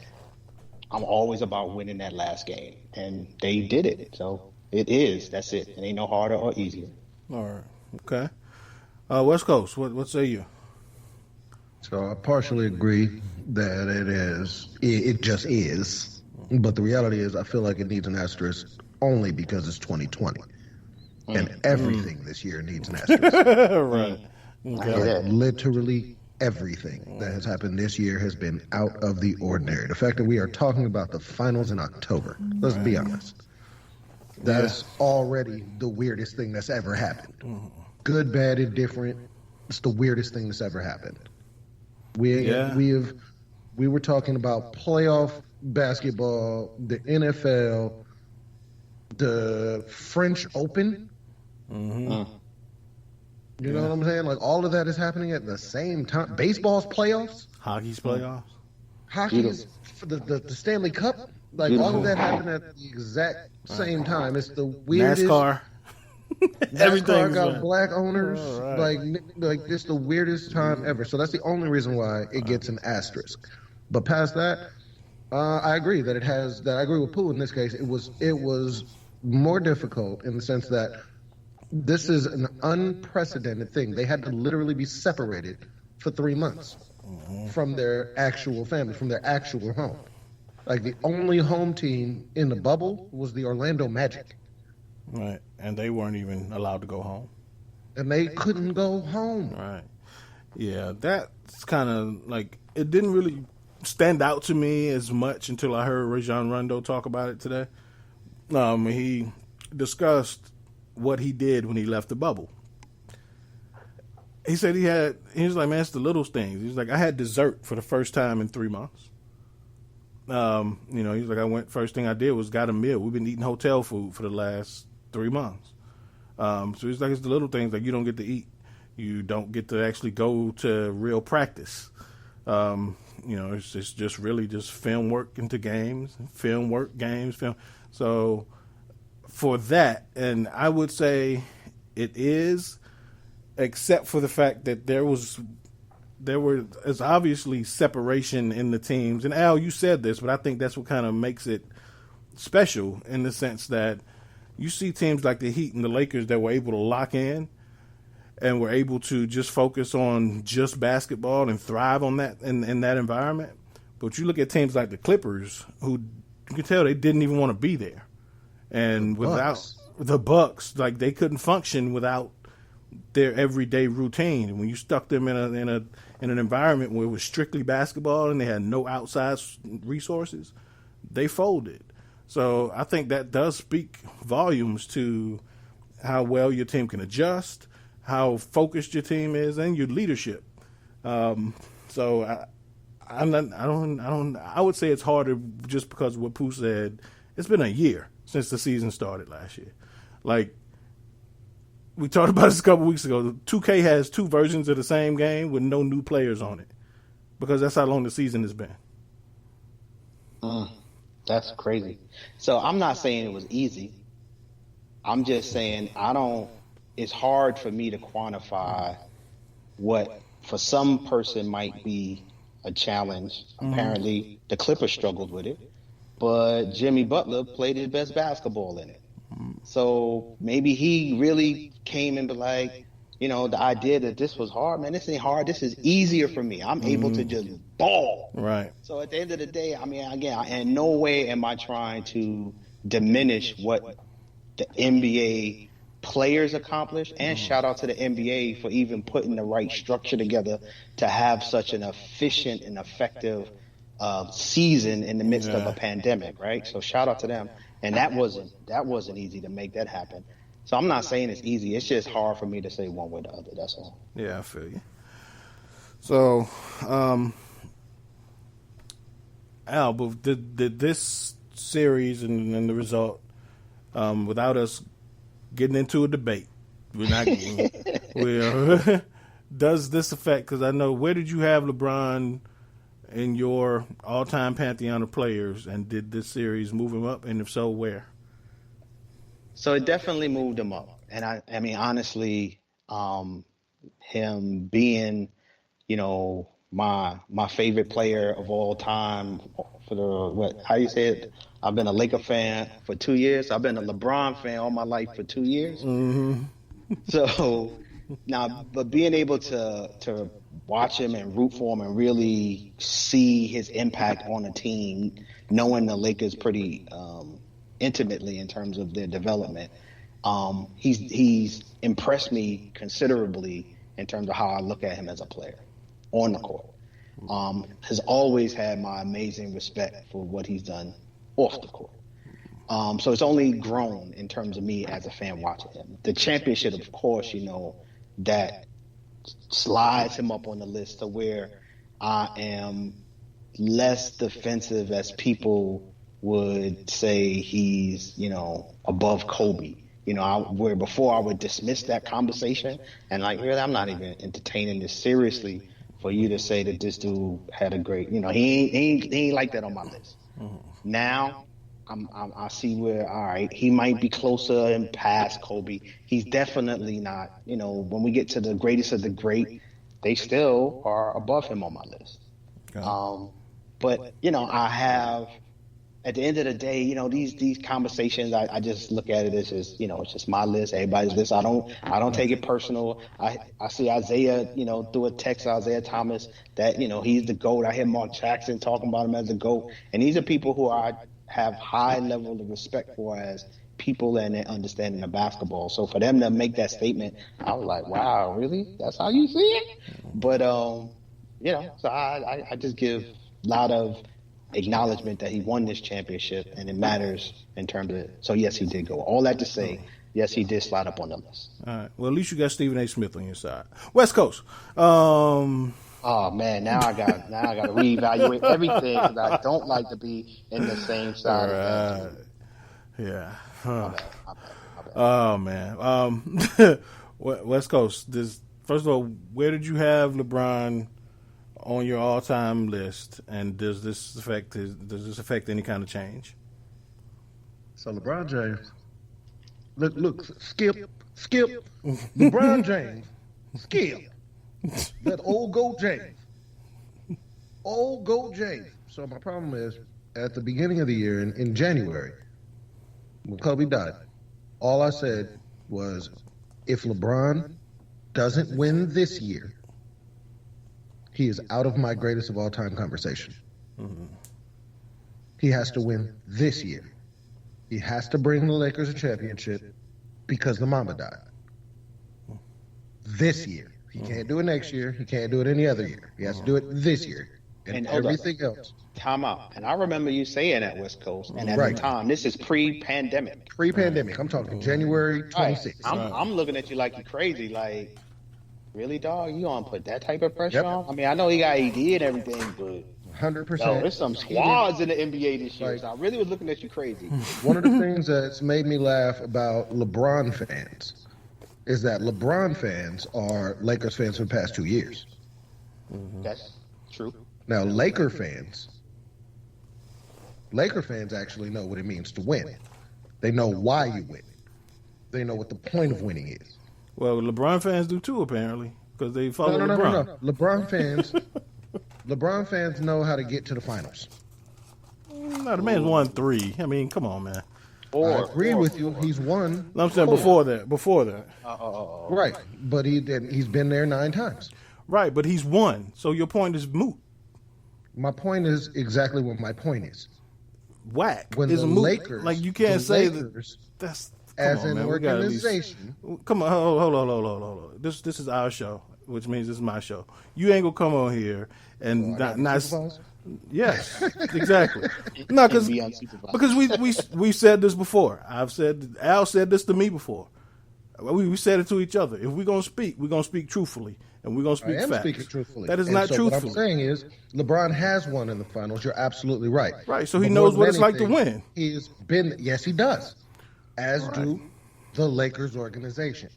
Speaker 4: I'm always about winning that last game. And they did it. So it is. That's it. It ain't no harder or easier.
Speaker 2: All right. Okay. West Coast, what say you?
Speaker 5: So I partially agree that it is. It just is. But the reality is I feel like it needs an asterisk only because it's 2020. And everything this year needs an asterisk.
Speaker 2: Right. Okay.
Speaker 5: Like, literally everything that has happened this year has been out of the ordinary. The fact that we are talking about the finals in October, let's be honest. That's already the weirdest thing that's ever happened. Good, bad, indifferent. It's the weirdest thing that's ever happened. We were talking about playoff basketball, the NFL, the French Open. You know what I'm saying? Like, all of that is happening at the same time. Baseball's playoffs.
Speaker 2: Hockey's playoffs.
Speaker 5: Hockey's for the Stanley Cup. Like, all of that happened at the exact same time. It's the weirdest.
Speaker 2: NASCAR.
Speaker 5: NASCAR got black owners. Right. Like it's the weirdest time ever. So that's the only reason why it gets an asterisk. But past that, I agree that it has. That I agree with Pooh in this case. It was more difficult in the sense that this is an unprecedented thing. They had to literally be separated for 3 months from their actual family, from their actual home. Like, the only home team in the bubble was the Orlando Magic.
Speaker 2: Right. And they weren't even allowed to go home.
Speaker 5: And they couldn't go home.
Speaker 2: Right. Yeah, that's kind of like, it didn't really stand out to me as much until I heard Rajon Rondo talk about it today. He discussed what he did when he left the bubble. He said he was like, man, it's the little things. He was like, I had dessert for the first time in 3 months. He was like, first thing I did was got a meal. We've been eating hotel food for the last 3 months. So he's like, it's the little things, like you don't get to eat. You don't get to actually go to real practice. It's just really just film work into games, film work, games, film. So for that, and I would say it is, except for the fact that there was obviously separation in the teams. And Al, you said this, but I think that's what kind of makes it special in the sense that you see teams like the Heat and the Lakers that were able to lock in and were able to just focus on just basketball and thrive on that in that environment. But you look at teams like the Clippers, who you can tell they didn't even want to be there. And without the Bucks, like they couldn't function without their everyday routine. And when you stuck them in an environment where it was strictly basketball and they had no outside resources, they folded. So I think that does speak volumes to how well your team can adjust, how focused your team is, and your leadership. So I would say it's harder just because of what Pooh said. It's been a year since the season started last year. Like, we talked about this a couple weeks ago. 2K has two versions of the same game with no new players on it because that's how long the season has been.
Speaker 4: That's crazy. So I'm not saying it was easy. I'm just saying it's hard for me to quantify what for some person might be a challenge. Apparently the Clippers struggled with it, but Jimmy Butler played his best basketball in it. So maybe he really came and be like, the idea that this was hard, man, this ain't hard. This is easier for me. I'm able to just ball.
Speaker 2: Right.
Speaker 4: So at the end of the day, I mean, again, in no way am I trying to diminish what the NBA players accomplished, and shout out to the NBA for even putting the right structure together to have such an efficient and effective season in the midst of a pandemic, right? So shout out to them. And that wasn't easy to make that happen. So I'm not saying it's easy. It's just hard for me to say one way or the other. That's all.
Speaker 2: Yeah, I feel you. So, Al, but did this series and the result, without us getting into a debate, we're not. Does this affect? Because I know, where did you have LeBron in your all-time pantheon of players, and did this series move him up? And if so, where?
Speaker 4: So it definitely moved him up. And I mean, honestly, him being, my favorite player of all time for how you say it? I've been a Laker fan for 2 years. I've been a LeBron fan all my life for 2 years. Mm-hmm. So now, but being able to watch him and root for him and really see his impact on the team, knowing the Lakers pretty intimately in terms of their development, he's impressed me considerably in terms of how I look at him as a player on the court. Has always had my amazing respect for what he's done off the court. So it's only grown in terms of me as a fan watching him. The championship, of course, that slides him up on the list to where I am less defensive as people would say he's, above Kobe. Where before I would dismiss that conversation and like, really, I'm not even entertaining this seriously for you to say that this dude had a great, he ain't like that on my list. Mm-hmm. Now I see where, all right, he might be closer and past Kobe. He's definitely not, when we get to the greatest of the great, they still are above him on my list. Okay. But, I have, at the end of the day, these conversations, I just look at it as just, it's just my list, everybody's list. I don't take it personal. I see Isaiah, through a text, Isaiah Thomas, that, he's the GOAT. I hear Mark Jackson talking about him as the GOAT. And these are people who I have high level of respect for as people and their understanding of basketball. So for them to make that statement, I was like, wow, really? That's how you see it? But, so I just give a lot of acknowledgement that he won this championship, and it matters in terms of it. So yes, he did go. All that to say, yes, he did slide up on the list.
Speaker 2: All right. Well, at least you got Stephen A. Smith on your side. West Coast.
Speaker 4: Oh man, now I got to reevaluate everything because I don't like to be in the same side of that.
Speaker 2: Yeah.
Speaker 4: My bad.
Speaker 2: Oh man. West Coast. First of all, where did you have LeBron on your all-time list, and does this affect any kind of change?
Speaker 5: So LeBron James, look, skip, LeBron James, skip, that old GOAT James. So my problem is, at the beginning of the year, in January, when Kobe died, all I said was, if LeBron doesn't win this year, he is out of my greatest of all time conversation. Mm-hmm. He has to win this year. He has to bring the Lakers a championship because the Mamba died. This year. He can't do it next year. He can't do it any other year. He has to do it this year. And everything else.
Speaker 4: Time out. And I remember you saying at West Coast, and at the time, this is pre-pandemic.
Speaker 5: Pre-pandemic. I'm talking January 26th.
Speaker 4: Right. I'm looking at you like you're crazy. Like, really, dog? You gonna put that type of pressure on? I mean, I know he got AD and everything, but
Speaker 5: 100%.
Speaker 4: Yo, there's some squads in the NBA this year. So I really was looking at you crazy.
Speaker 5: One of the things that's made me laugh about LeBron fans is that LeBron fans are Lakers fans for the past 2 years.
Speaker 4: Mm-hmm. That's true.
Speaker 5: Now, Laker fans actually know what it means to win. They know why you win. They know what the point of winning is.
Speaker 2: Well, LeBron fans do too, apparently, because they follow LeBron.
Speaker 5: No. LeBron fans know how to get to the finals.
Speaker 2: No, the man's won 3. I mean, come on, man.
Speaker 5: I agree with you. He's won.
Speaker 2: No, I'm saying before that.
Speaker 5: Right, but he's been there 9 times.
Speaker 2: Right, but he's won. So your point is moot.
Speaker 5: My point is exactly what my point is.
Speaker 2: Whack
Speaker 5: when
Speaker 2: is
Speaker 5: the
Speaker 2: moot.
Speaker 5: Lakers,
Speaker 2: like you can't say
Speaker 5: Lakers,
Speaker 2: that's
Speaker 5: as
Speaker 2: on,
Speaker 5: an
Speaker 2: man.
Speaker 5: organization.
Speaker 2: Come on, hold on. This is our show, which means this is my show. You ain't gonna come on here and not. Yes, exactly. No, because we said this before. Al said this to me before. We said it to each other. If we're gonna speak truthfully, and we're gonna speak facts. I am speaking truthfully. That is not truthful.
Speaker 5: What I'm saying is, LeBron has won in the finals. You're absolutely right.
Speaker 2: Right. So he knows what it's like to win.
Speaker 5: He's been. Yes, he does. As do the Lakers organization.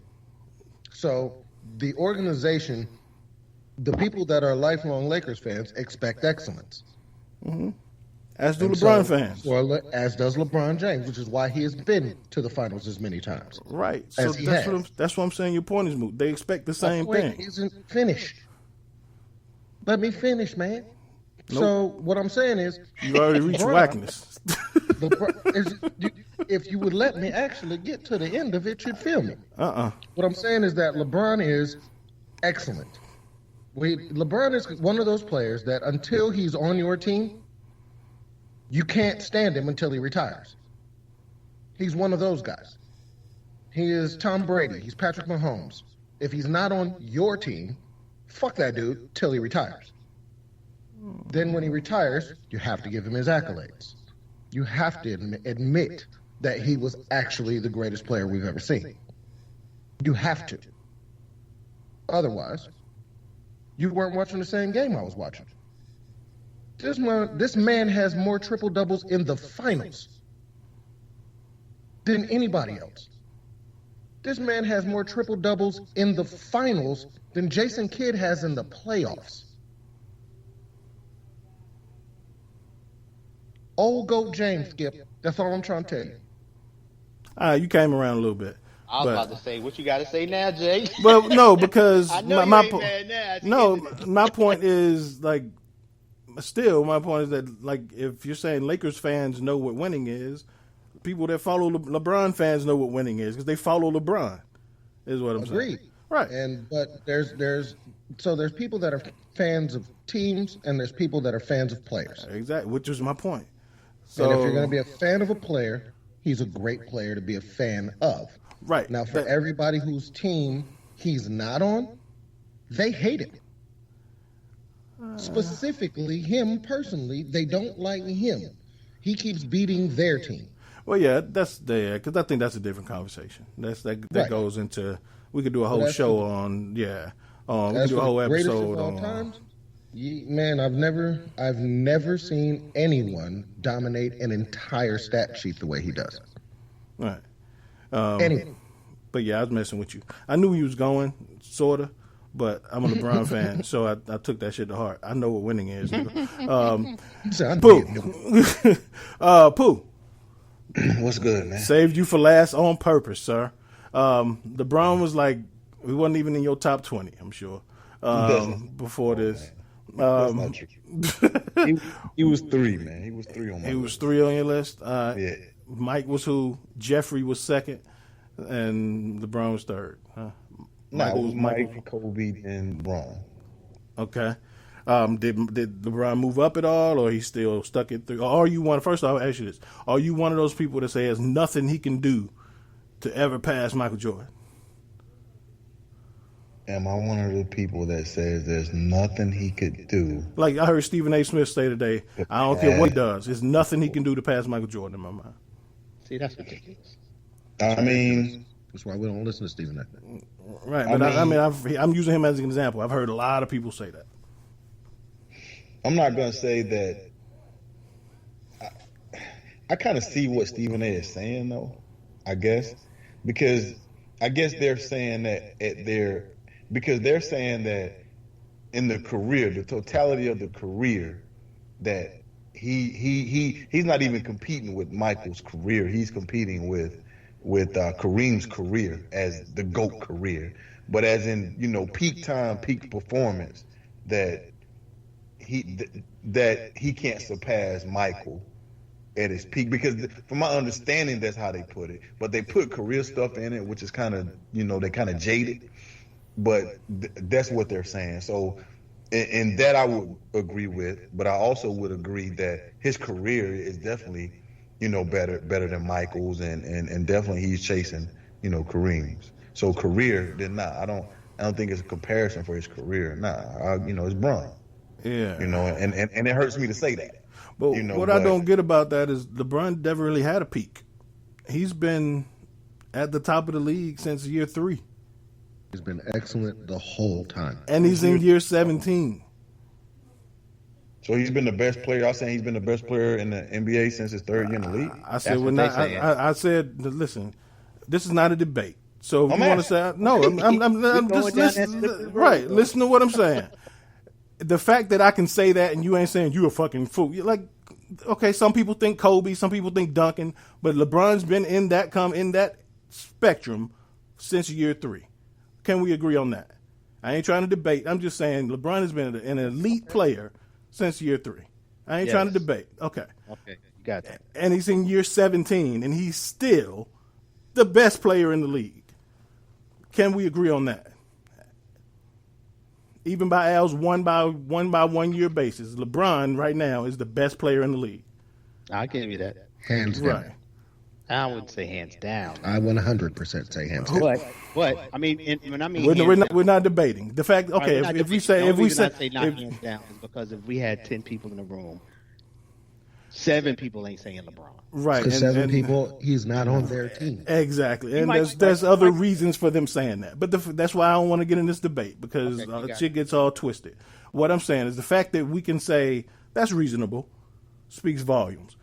Speaker 5: So the organization, the people that are lifelong Lakers fans expect excellence.
Speaker 2: Mm-hmm. As do LeBron fans.
Speaker 5: Well, as does LeBron James, which is why he has been to the finals as many times.
Speaker 2: Right. So that's what I'm saying. Your point is moot. They expect the same thing.
Speaker 5: My point isn't finished. Let me finish, man.
Speaker 2: Nope.
Speaker 5: So what I'm saying is,
Speaker 2: you already reached whackness.
Speaker 5: If you would let me actually get to the end of it, you'd feel me.
Speaker 2: What
Speaker 5: I'm saying is that LeBron is excellent. LeBron is one of those players that until he's on your team, you can't stand him until he retires. He's one of those guys. He is Tom Brady. He's Patrick Mahomes. If he's not on your team, fuck that dude till he retires. Then when he retires, you have to give him his accolades. You have to admit that he was actually the greatest player we've ever seen. You have to. Otherwise, you weren't watching the same game I was watching. This man has more triple doubles in the finals than anybody else. This man has more triple doubles in the finals than Jason Kidd has in the playoffs. Old GOAT James, Skip. That's all I'm trying to tell you.
Speaker 2: You came around a little bit.
Speaker 4: I was about to say, what you got to say now, Jay?
Speaker 2: Well, no, because
Speaker 4: my
Speaker 2: point is like. Still, my point is that, like, if you're saying Lakers fans know what winning is, people that follow LeBron fans know what winning is because they follow LeBron. Is what I'm saying. Right.
Speaker 5: But there's people that are fans of teams and there's people that are fans of players.
Speaker 2: Exactly, which is my point. So,
Speaker 5: and if you're going to be a fan of a player, he's a great player to be a fan of.
Speaker 2: Right.
Speaker 5: Now, for everybody whose team he's not on, they hate him. Specifically, him personally, they don't like him. He keeps beating their team.
Speaker 2: Well, yeah, that's there because I think that's a different conversation. That goes into. We could do a whole show on. Yeah, we could do a whole episode on.
Speaker 5: Times, man, I've never seen anyone dominate an entire stat sheet the way he does.
Speaker 2: Right.
Speaker 5: Anyone.
Speaker 2: But yeah, I was messing with you. I knew he was going, sorta, but I'm a LeBron fan, so I took that shit to heart. I know what winning is. Pooh.
Speaker 3: What's good, man?
Speaker 2: Saved you for last on purpose, sir. LeBron was like, we wasn't even in your top 20, I'm sure, before this.
Speaker 3: That's not true. He was 3, man. He was 3 on my list.
Speaker 2: He was 3 on your list?
Speaker 3: Yeah.
Speaker 2: Mike was who? Jeffrey was 2nd, and LeBron was 3rd.
Speaker 3: No, it was Mike, Kobe, and Bron.
Speaker 2: Okay. Did LeBron move up at all, or he still stuck at 3? Or are you one? First off, I'll ask you this: are you one of those people that say there's nothing he can do to ever pass Michael Jordan?
Speaker 3: Am I one of the people that says there's nothing he could do?
Speaker 2: Like I heard Stephen A. Smith say today, I don't care what he does, there's nothing he can do to pass Michael Jordan in my mind.
Speaker 4: See, that's ridiculous.
Speaker 3: I mean,
Speaker 5: that's why we don't listen to Stephen A.
Speaker 2: Right, but I'm using him as an example. I've heard a lot of people say that.
Speaker 3: I'm not going to say that. I kind of see what Stephen A. is saying, though, I guess. Because I guess they're saying that they're saying that in the career, the totality of the career, that he's not even competing with Michael's career. He's competing with Kareem's career as the GOAT career. But as in, peak time, peak performance, that he can't surpass Michael at his peak, because from my understanding, that's how they put it. But they put career stuff in it, which is kind of, they kind of jaded. But that's what they're saying. So, and that I would agree with. But I also would agree that his career is definitely, better than Michael's, and definitely he's chasing, Kareem's. So career, then I don't think it's a comparison for his career. It's Bron.
Speaker 2: Yeah.
Speaker 3: And it hurts me to say that.
Speaker 2: But what I don't get about that is LeBron never really had a peak. He's been at the top of the league since year 3.
Speaker 5: He's been excellent the whole time.
Speaker 2: And he's in year 17.
Speaker 3: So he's been the best player. I'm saying he's been the best player in the NBA since his 3rd year in the league.
Speaker 2: I said, listen, this is not a debate. So if you want to say, no, I'm just listening. Right, listen to what I'm saying. The fact that I can say that and you ain't saying you a fucking fool. You're like, okay, some people think Kobe, some people think Duncan, but LeBron's been in that spectrum since year 3. Can we agree on that? I ain't trying to debate. I'm just saying LeBron has been an elite player since year 3. I ain't trying to debate. Okay.
Speaker 4: Okay, you got that.
Speaker 2: And he's in year 17, and he's still the best player in the league. Can we agree on that? Even by Al's one by 1 year basis, LeBron right now is the best player in the league.
Speaker 4: I'll give you that.
Speaker 5: Hands down.
Speaker 2: Right.
Speaker 4: I wouldn't say hands down.
Speaker 5: I 100% say hands down.
Speaker 4: But I mean,
Speaker 2: we're not debating the fact. Okay, if we say
Speaker 4: not hands down is because if we had 10 people in the room, 7 people ain't saying LeBron.
Speaker 2: Right,
Speaker 5: because 7 people, he's not on their team.
Speaker 2: Exactly, and there's other reasons for them saying that. But that's why I don't want to get in this debate, because shit gets all twisted. What I'm saying is the fact that we can say that's reasonable speaks volumes.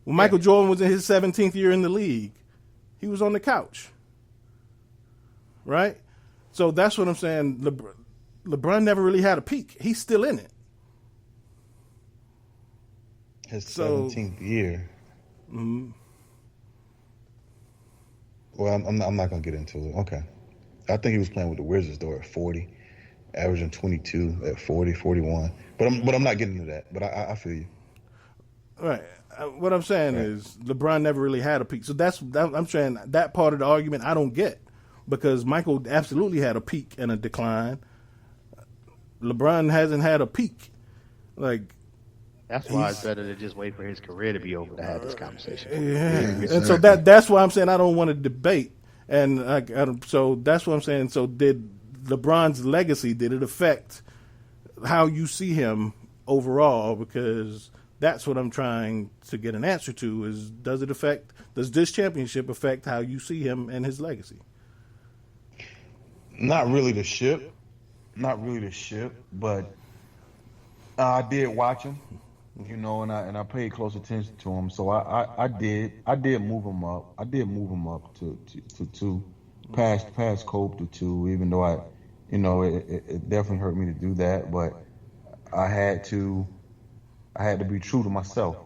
Speaker 2: When Michael Jordan was in his 17th year in the league, he was on the couch. Right? So that's what I'm saying. LeBron never really had a peak. He's still in it.
Speaker 3: His 17th year.
Speaker 2: Mm-hmm.
Speaker 3: Well, I'm not going to get into it. Okay. I think he was playing with the Wizards, though, at 40, averaging 22 at 40, 41. But I'm not getting into that. But I feel you.
Speaker 2: Right. What I'm saying is LeBron never really had a peak. So I'm saying that part of the argument I don't get, because Michael absolutely had a peak and a decline. LeBron hasn't had a peak.
Speaker 4: That's why it's better to just wait for his career to be over to have this conversation.
Speaker 2: Yeah. And so that's why I'm saying I don't want to debate. And so that's what I'm saying. So did LeBron's legacy, did it affect how you see him overall? Because that's what I'm trying to get an answer to, is does this championship affect how you see him and his legacy?
Speaker 3: Not really the ship, but I did watch him, and I paid close attention to him. So I did move him up. I did move him up to 2, past Kobe to 2, even though it definitely hurt me to do that, but I had to be true to myself,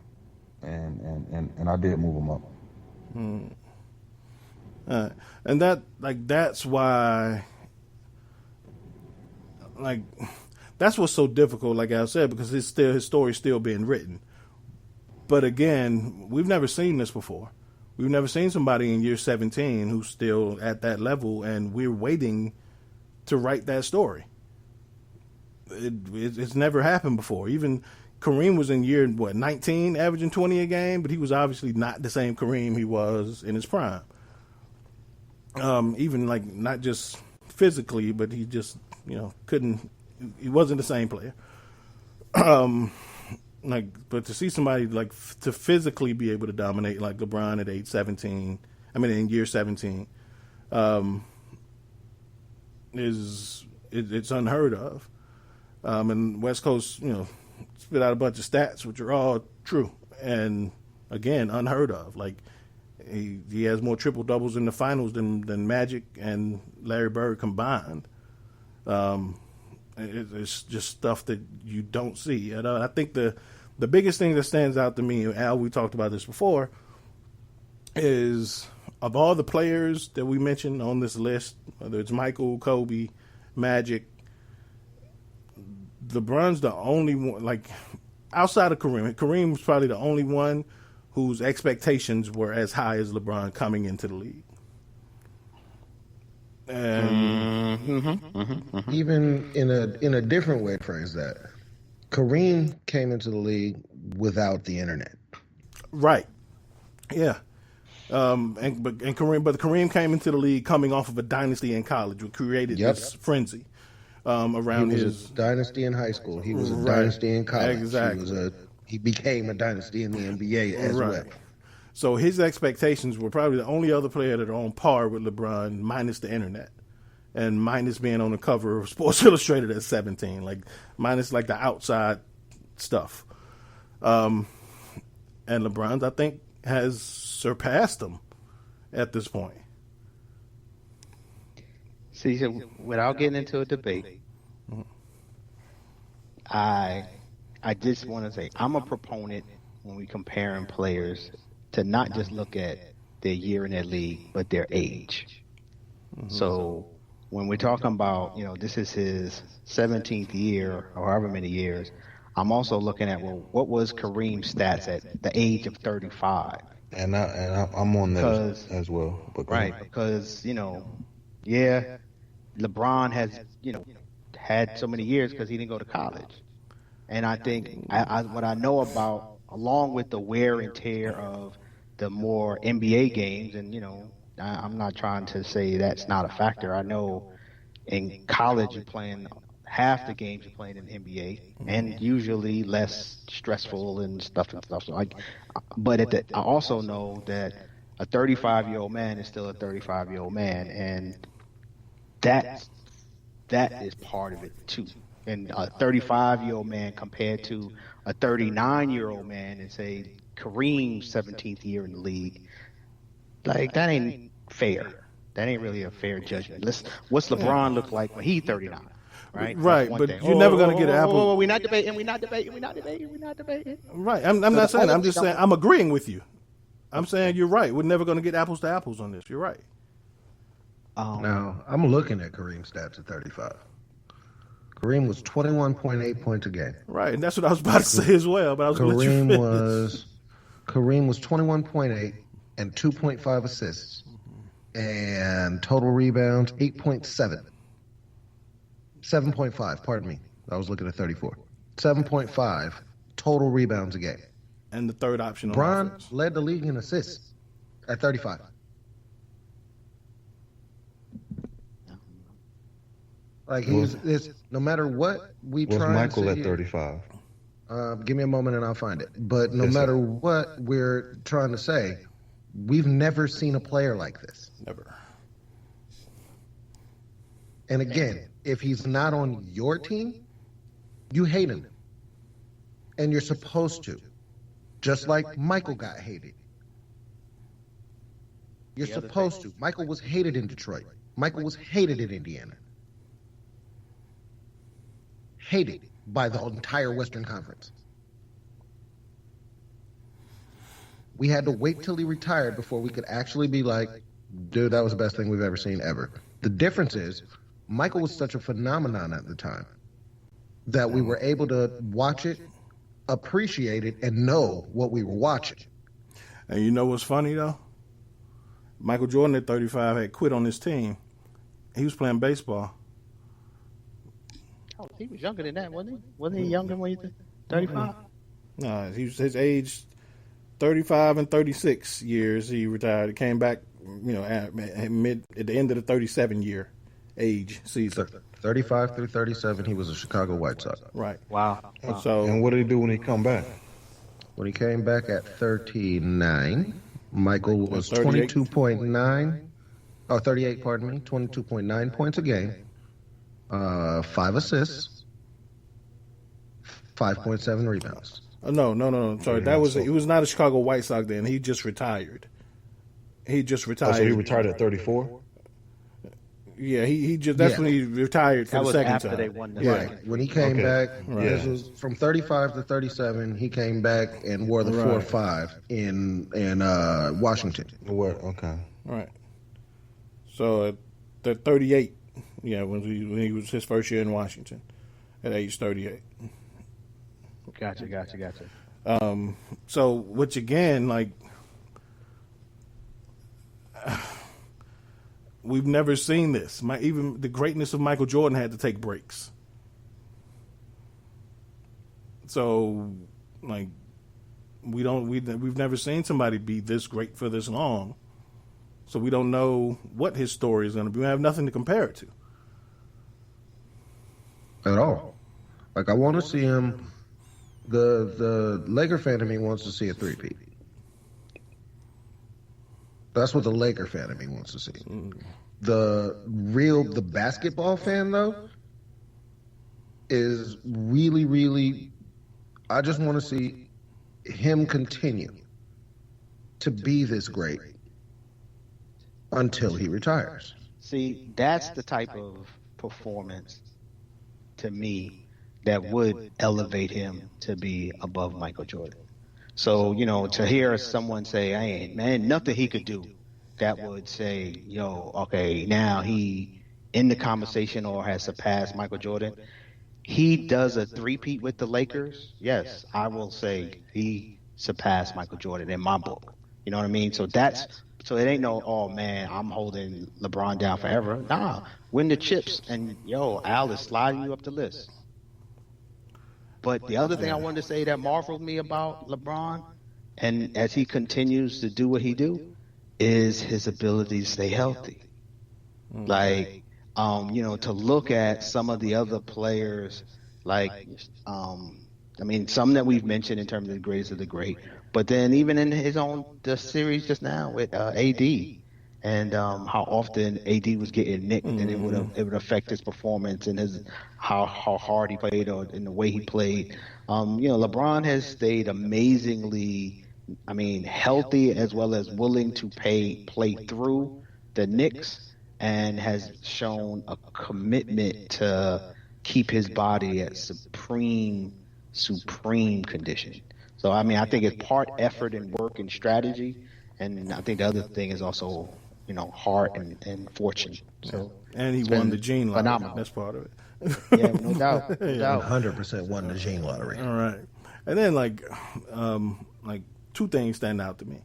Speaker 3: and I did move him up.
Speaker 2: And that's why, like, that's what's so difficult, like I said, because his story's still being written. But again, we've never seen this before. We've never seen somebody in year 17 who's still at that level, and we're waiting to write that story. It's never happened before. Even Kareem was in year 19, averaging 20 a game, but he was obviously not the same Kareem he was in his prime. Even like not just physically, but he just couldn't. He wasn't the same player. But to see somebody to physically be able to dominate like LeBron at age 17, in year 17, it's unheard of. And West Coast, spit out a bunch of stats, which are all true. And again, unheard of. Like, he has more triple doubles in the finals than Magic and Larry Bird combined. It's just stuff that you don't see. And I think the biggest thing that stands out to me, Al, we talked about this before, is of all the players that we mentioned on this list, whether it's Michael, Kobe, Magic, LeBron's the only one, like, outside of Kareem. Kareem was probably the only one whose expectations were as high as LeBron coming into the league. And
Speaker 5: even in a different way to phrase that, Kareem came into the league without the internet.
Speaker 2: Right. Yeah. Kareem came into the league coming off of a dynasty in college, which created this frenzy around
Speaker 5: he was
Speaker 2: his
Speaker 5: a dynasty in high school. He was a dynasty in college.
Speaker 2: Exactly.
Speaker 5: He became a dynasty in the NBA as well.
Speaker 2: So his expectations were probably the only other player that are on par with LeBron, minus the internet, and minus being on the cover of Sports Illustrated at 17, like minus like the outside stuff. And LeBron, I think, has surpassed him at this point.
Speaker 4: See, so without getting into a debate, I just want to say I'm a proponent when we comparing players to not just look at their year in their league, but their age. So when we're talking about, this is his 17th year or however many years, I'm also looking at, what was Kareem's stats at the age of 35?
Speaker 3: And I'm on that as well. But
Speaker 4: because, LeBron has, had so many years because he didn't go to college. And I think what I know about, along with the wear and tear of the more NBA games, and, I'm not trying to say that's not a factor. I know in college you're playing half the games you're playing in the NBA, and usually less stressful and stuff. So I also know that a 35-year-old man is still a 35-year-old man, and that is part of it too. And a 35-year-old man compared to a 39-year-old man, and say Kareem's 17th year in the league, like, that ain't fair. That ain't really a fair judgment. What's LeBron look like when he's 39? Right,
Speaker 2: but you're never going to get an apple.
Speaker 4: We're not debating.
Speaker 2: Right, I'm not saying. I'm just saying I'm agreeing with you. I'm saying you're right. We're never going to get apples to apples on this. You're right.
Speaker 5: Now, I'm looking at Kareem's stats at 35. Kareem was 21.8 points a game.
Speaker 2: Right, and that's what I was about to say as well. But I was
Speaker 5: Kareem was 21.8 and 2.5 assists, and total rebounds 8.7. 7.5, pardon me. I was looking at 34. 7.5 total rebounds a game.
Speaker 2: And the third option on
Speaker 5: LeBron
Speaker 2: offense
Speaker 5: led the league in assists at 35. Like, no matter what we try
Speaker 3: Michael
Speaker 5: and
Speaker 3: at 35.
Speaker 5: Give me a moment and I'll find it. But no matter what we're trying to say, we've never seen a player like this.
Speaker 2: Never.
Speaker 5: And again, if he's not on your team, you hate him. And you're supposed to. Just like Michael got hated. You're supposed to. Michael was hated in Detroit. Michael was hated in Indiana. hated by the entire Western Conference. We had to wait till he retired before we could actually be like, dude, that was the best thing we've ever seen ever. The difference is Michael was such a phenomenon at the time that we were able to watch it, appreciate it, and know what we were watching.
Speaker 2: And you know what's funny, though? Michael Jordan at 35 had quit on his team. He was playing baseball.
Speaker 4: Oh, he was younger than that, wasn't he? Wasn't he younger when he was 35?
Speaker 2: No, he was his age, 35 and 36 years. He retired. He came back, at the end of the 37 year age season.
Speaker 5: 35 through 37, he was a Chicago White Sox.
Speaker 2: Right.
Speaker 4: Wow.
Speaker 2: So,
Speaker 3: And what did he do when he come back?
Speaker 5: When he came back at 39, Michael was
Speaker 2: 38.
Speaker 5: 22.9, 38, pardon me, 22.9 points a game, 5 assists, 5.7 rebounds.
Speaker 2: No. Sorry, he was not a Chicago White Sox then. He just retired.
Speaker 3: Oh, so he retired at 34?
Speaker 2: Yeah, he just that's when he retired for
Speaker 4: That
Speaker 2: the
Speaker 4: was
Speaker 2: second
Speaker 4: after
Speaker 2: time.
Speaker 4: they won the
Speaker 5: Right.
Speaker 4: second.
Speaker 5: When he came back,
Speaker 3: Right.
Speaker 5: this was from 35 to 37. He came back and wore the 4-5 in Washington.
Speaker 3: What? Okay.
Speaker 2: Right. So at the 38, when he was his first year in Washington, at age 38.
Speaker 4: Gotcha.
Speaker 2: So which again, like, we've never seen this. Even the greatness of Michael Jordan had to take breaks. So, like, we've never seen somebody be this great for this long. So we don't know what his story is going to be. We have nothing to compare it to.
Speaker 5: At all. Like, I want to see him. The Laker fan in me wants to see a three-peat. That's what the Laker fan in me wants to see. The basketball fan, though, is really, really, I just want to see him continue to be this great until he retires.
Speaker 4: See, that's the type of performance, to me, that would elevate him to be above Michael Jordan. So, to hear someone say, hey, man, nothing he could do, that would say, okay, now he in the conversation or has surpassed Michael Jordan. He does a three-peat with the Lakers. Yes, I will say he surpassed Michael Jordan in my book. You know what I mean? So so it ain't no, oh man, I'm holding LeBron down forever. Nah, win the chips and Al is sliding you up the list. But the other thing I wanted to say that marveled me about LeBron, and as he continues to do what he do, is his ability to stay healthy. Like, to look at some of the other players, like, some that we've mentioned in terms of the greatest of the great, but then even in the series just now with AD, and how often AD was getting nicked, and it would affect his performance and how hard he played or in the way he played. LeBron has stayed amazingly, healthy as well as willing to play through the nicks, and has shown a commitment to keep his body at supreme condition. So I think it's part effort and work and strategy, and I think the other thing is also heart and fortune. So
Speaker 2: and he won the gene lottery.
Speaker 4: Phenomenal.
Speaker 2: That's part of it.
Speaker 4: Yeah, no doubt.
Speaker 5: 100% won the gene lottery.
Speaker 2: All right. And then like two things stand out to me.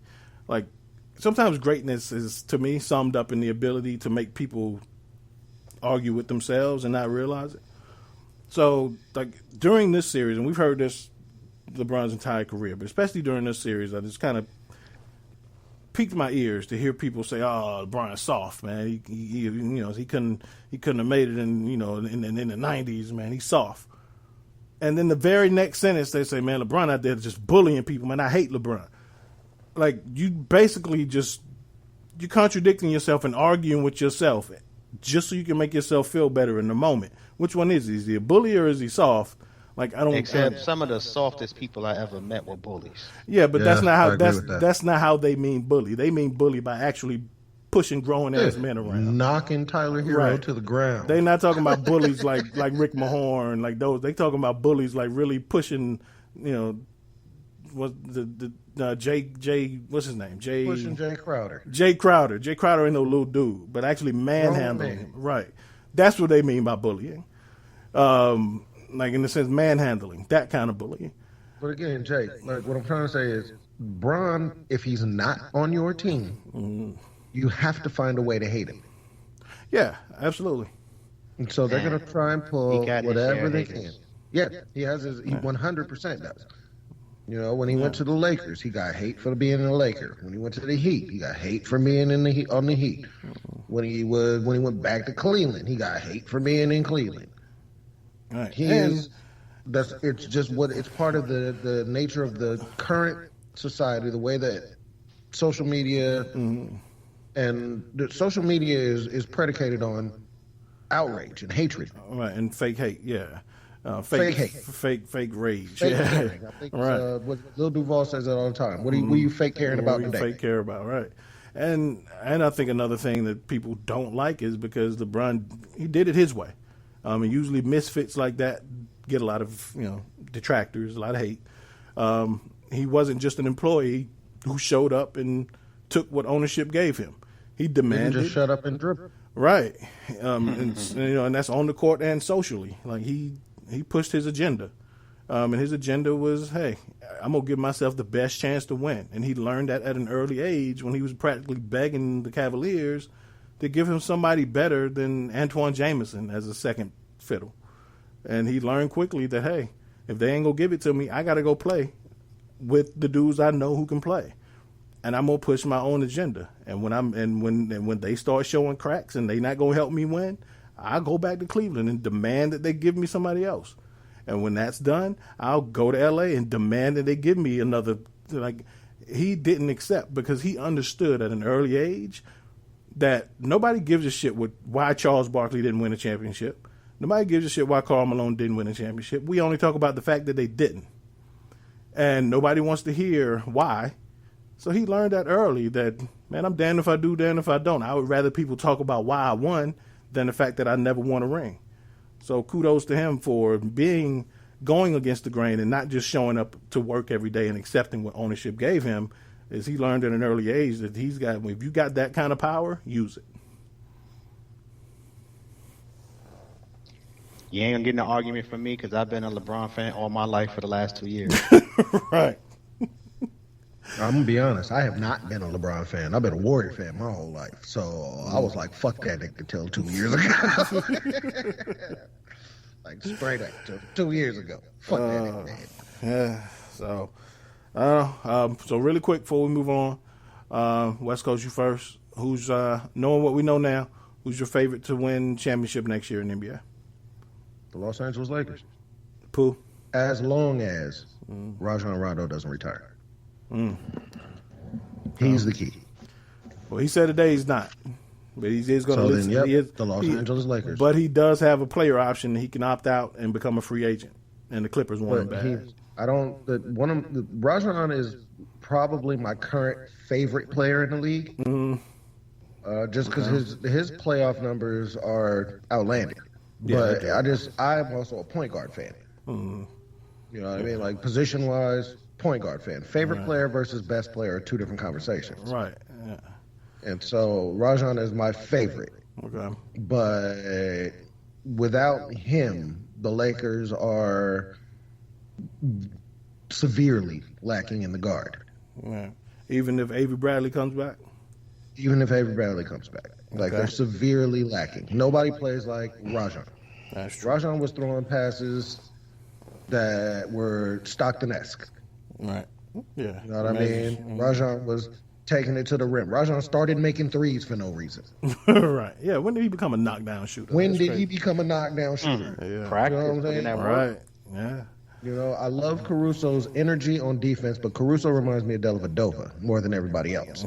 Speaker 2: Like, sometimes greatness is, to me, summed up in the ability to make people argue with themselves and not realize it. So, like, during this series, and we've heard this LeBron's entire career, but especially during this series, I just kind of piqued my ears to hear people say, "Oh, LeBron's soft, man. He couldn't have made it in the 90s, man. He's soft." And then the very next sentence they say, "Man, LeBron out there just bullying people, man. I hate LeBron." Like, you basically you're contradicting yourself and arguing with yourself just so you can make yourself feel better in the moment. Which one is he? Is he a bully or is he soft? Like, I don't.
Speaker 4: Except some of the softest people I ever met were bullies.
Speaker 2: Yeah, but that's not how
Speaker 5: I agree with that.
Speaker 2: that's not how they mean bully. They mean bully by actually pushing grown-ass men around.
Speaker 5: Knocking Tyler Hero to the ground.
Speaker 2: They not talking about bullies like Rick Mahorn, like those. They talking about bullies like really pushing, what Jay what's his name?
Speaker 5: Pushing Jay Crowder.
Speaker 2: Jay Crowder ain't no little dude, but actually manhandling him. Right. That's what they mean by bullying. Like in the sense manhandling, that kind of bullying.
Speaker 5: But again, Jay, like what I'm trying to say is, Bron, if he's not on your team, you have to find a way to hate him.
Speaker 2: Yeah, absolutely.
Speaker 5: And so they're going to try and pull whatever they can. Yeah, he has he 100% does. When he went to the Lakers, he got hate for being a Laker. When he went to the Heat, he got hate for being on the Heat. When he went back to Cleveland, he got hate for being in Cleveland.
Speaker 2: Right.
Speaker 5: It's part of the nature of the current society, the way that social media and the social media is predicated on outrage and hatred.
Speaker 2: Right, and fake hate, yeah.
Speaker 5: Fake hate.
Speaker 2: Fake rage.
Speaker 5: Fake
Speaker 2: yeah.
Speaker 5: caring. I think
Speaker 2: right.
Speaker 5: What Lil Duval says that all the time. What are you fake caring about today?
Speaker 2: Fake care about, right. And I think another thing that people don't like is because LeBron, he did it his way. And usually misfits like that get a lot of, detractors, a lot of hate. He wasn't just an employee who showed up and took what ownership gave him. He demanded.
Speaker 5: He just shut up and dribble.
Speaker 2: Right. And that's on the court and socially. Like he pushed his agenda. And his agenda was, hey, I'm going to give myself the best chance to win. And he learned that at an early age when he was practically begging the Cavaliers to give him somebody better than Antoine Jameson as a second fiddle. And he learned quickly that, hey, if they ain't going to give it to me, I got to go play with the dudes I know who can play. And I'm going to push my own agenda. And when they start showing cracks and they not going to help me win, I'll go back to Cleveland and demand that they give me somebody else. And when that's done, I'll go to L.A. and demand that they give me another. Like, he didn't accept because he understood at an early age that nobody gives a shit why Charles Barkley didn't win a championship. Nobody gives a shit why Karl Malone didn't win a championship. We only talk about the fact that they didn't. And nobody wants to hear why. So he learned that early that, man, I'm damned if I do, damned if I don't. I would rather people talk about why I won than the fact that I never won a ring. So kudos to him for going against the grain and not just showing up to work every day and accepting what ownership gave him. Is he learned at an early age that if you got that kind of power, use it.
Speaker 4: You ain't gonna get an argument from me because I've been a LeBron fan all my life for the last 2 years.
Speaker 2: Right.
Speaker 5: I'm gonna be honest. I have not been a LeBron fan. I've been a Warrior fan my whole life. So I was like, "Fuck that nigga" until 2 years ago. Like straight up, 2 years ago. Fuck that nigga, man.
Speaker 2: Yeah. So, so really quick before we move on, West Coast, you first. Who's knowing what we know now? Who's your favorite to win championship next year in the NBA?
Speaker 5: The Los Angeles Lakers.
Speaker 2: Pooh.
Speaker 5: As long as Rajon Rondo doesn't retire. He's the key.
Speaker 2: Well, he said today he's not, but he is going to listen.
Speaker 5: The Los Angeles Lakers.
Speaker 2: But he does have a player option. He can opt out and become a free agent, and the Clippers want him bad.
Speaker 5: Rajon is probably my current favorite player in the league. Just because his playoff numbers are outlandish. But I'm also a point guard fan. You know what I mean? Like position wise, point guard fan. Favorite player versus best player are two different conversations.
Speaker 2: Right. Yeah.
Speaker 5: And so Rajon is my favorite.
Speaker 2: Okay.
Speaker 5: But without him, the Lakers are severely lacking in the guard.
Speaker 2: Yeah. Even if Avery Bradley comes back?
Speaker 5: Even if Avery Bradley comes back. Like, they're severely lacking. Nobody plays like Rajon.
Speaker 2: That's true.
Speaker 5: Rajon was throwing passes that were Stockton-esque.
Speaker 2: Right. Yeah.
Speaker 5: You know what I mean? Rajon was taking it to the rim. Rajon started making threes for no reason.
Speaker 2: Right. Yeah. When did he become a knockdown shooter?
Speaker 5: When did he become a knockdown shooter?
Speaker 2: Yeah.
Speaker 4: Practice.
Speaker 5: You know what I'm saying?
Speaker 2: Right. Yeah.
Speaker 5: You know, I love Caruso's energy on defense, but Caruso reminds me of Dellavedova more than everybody else.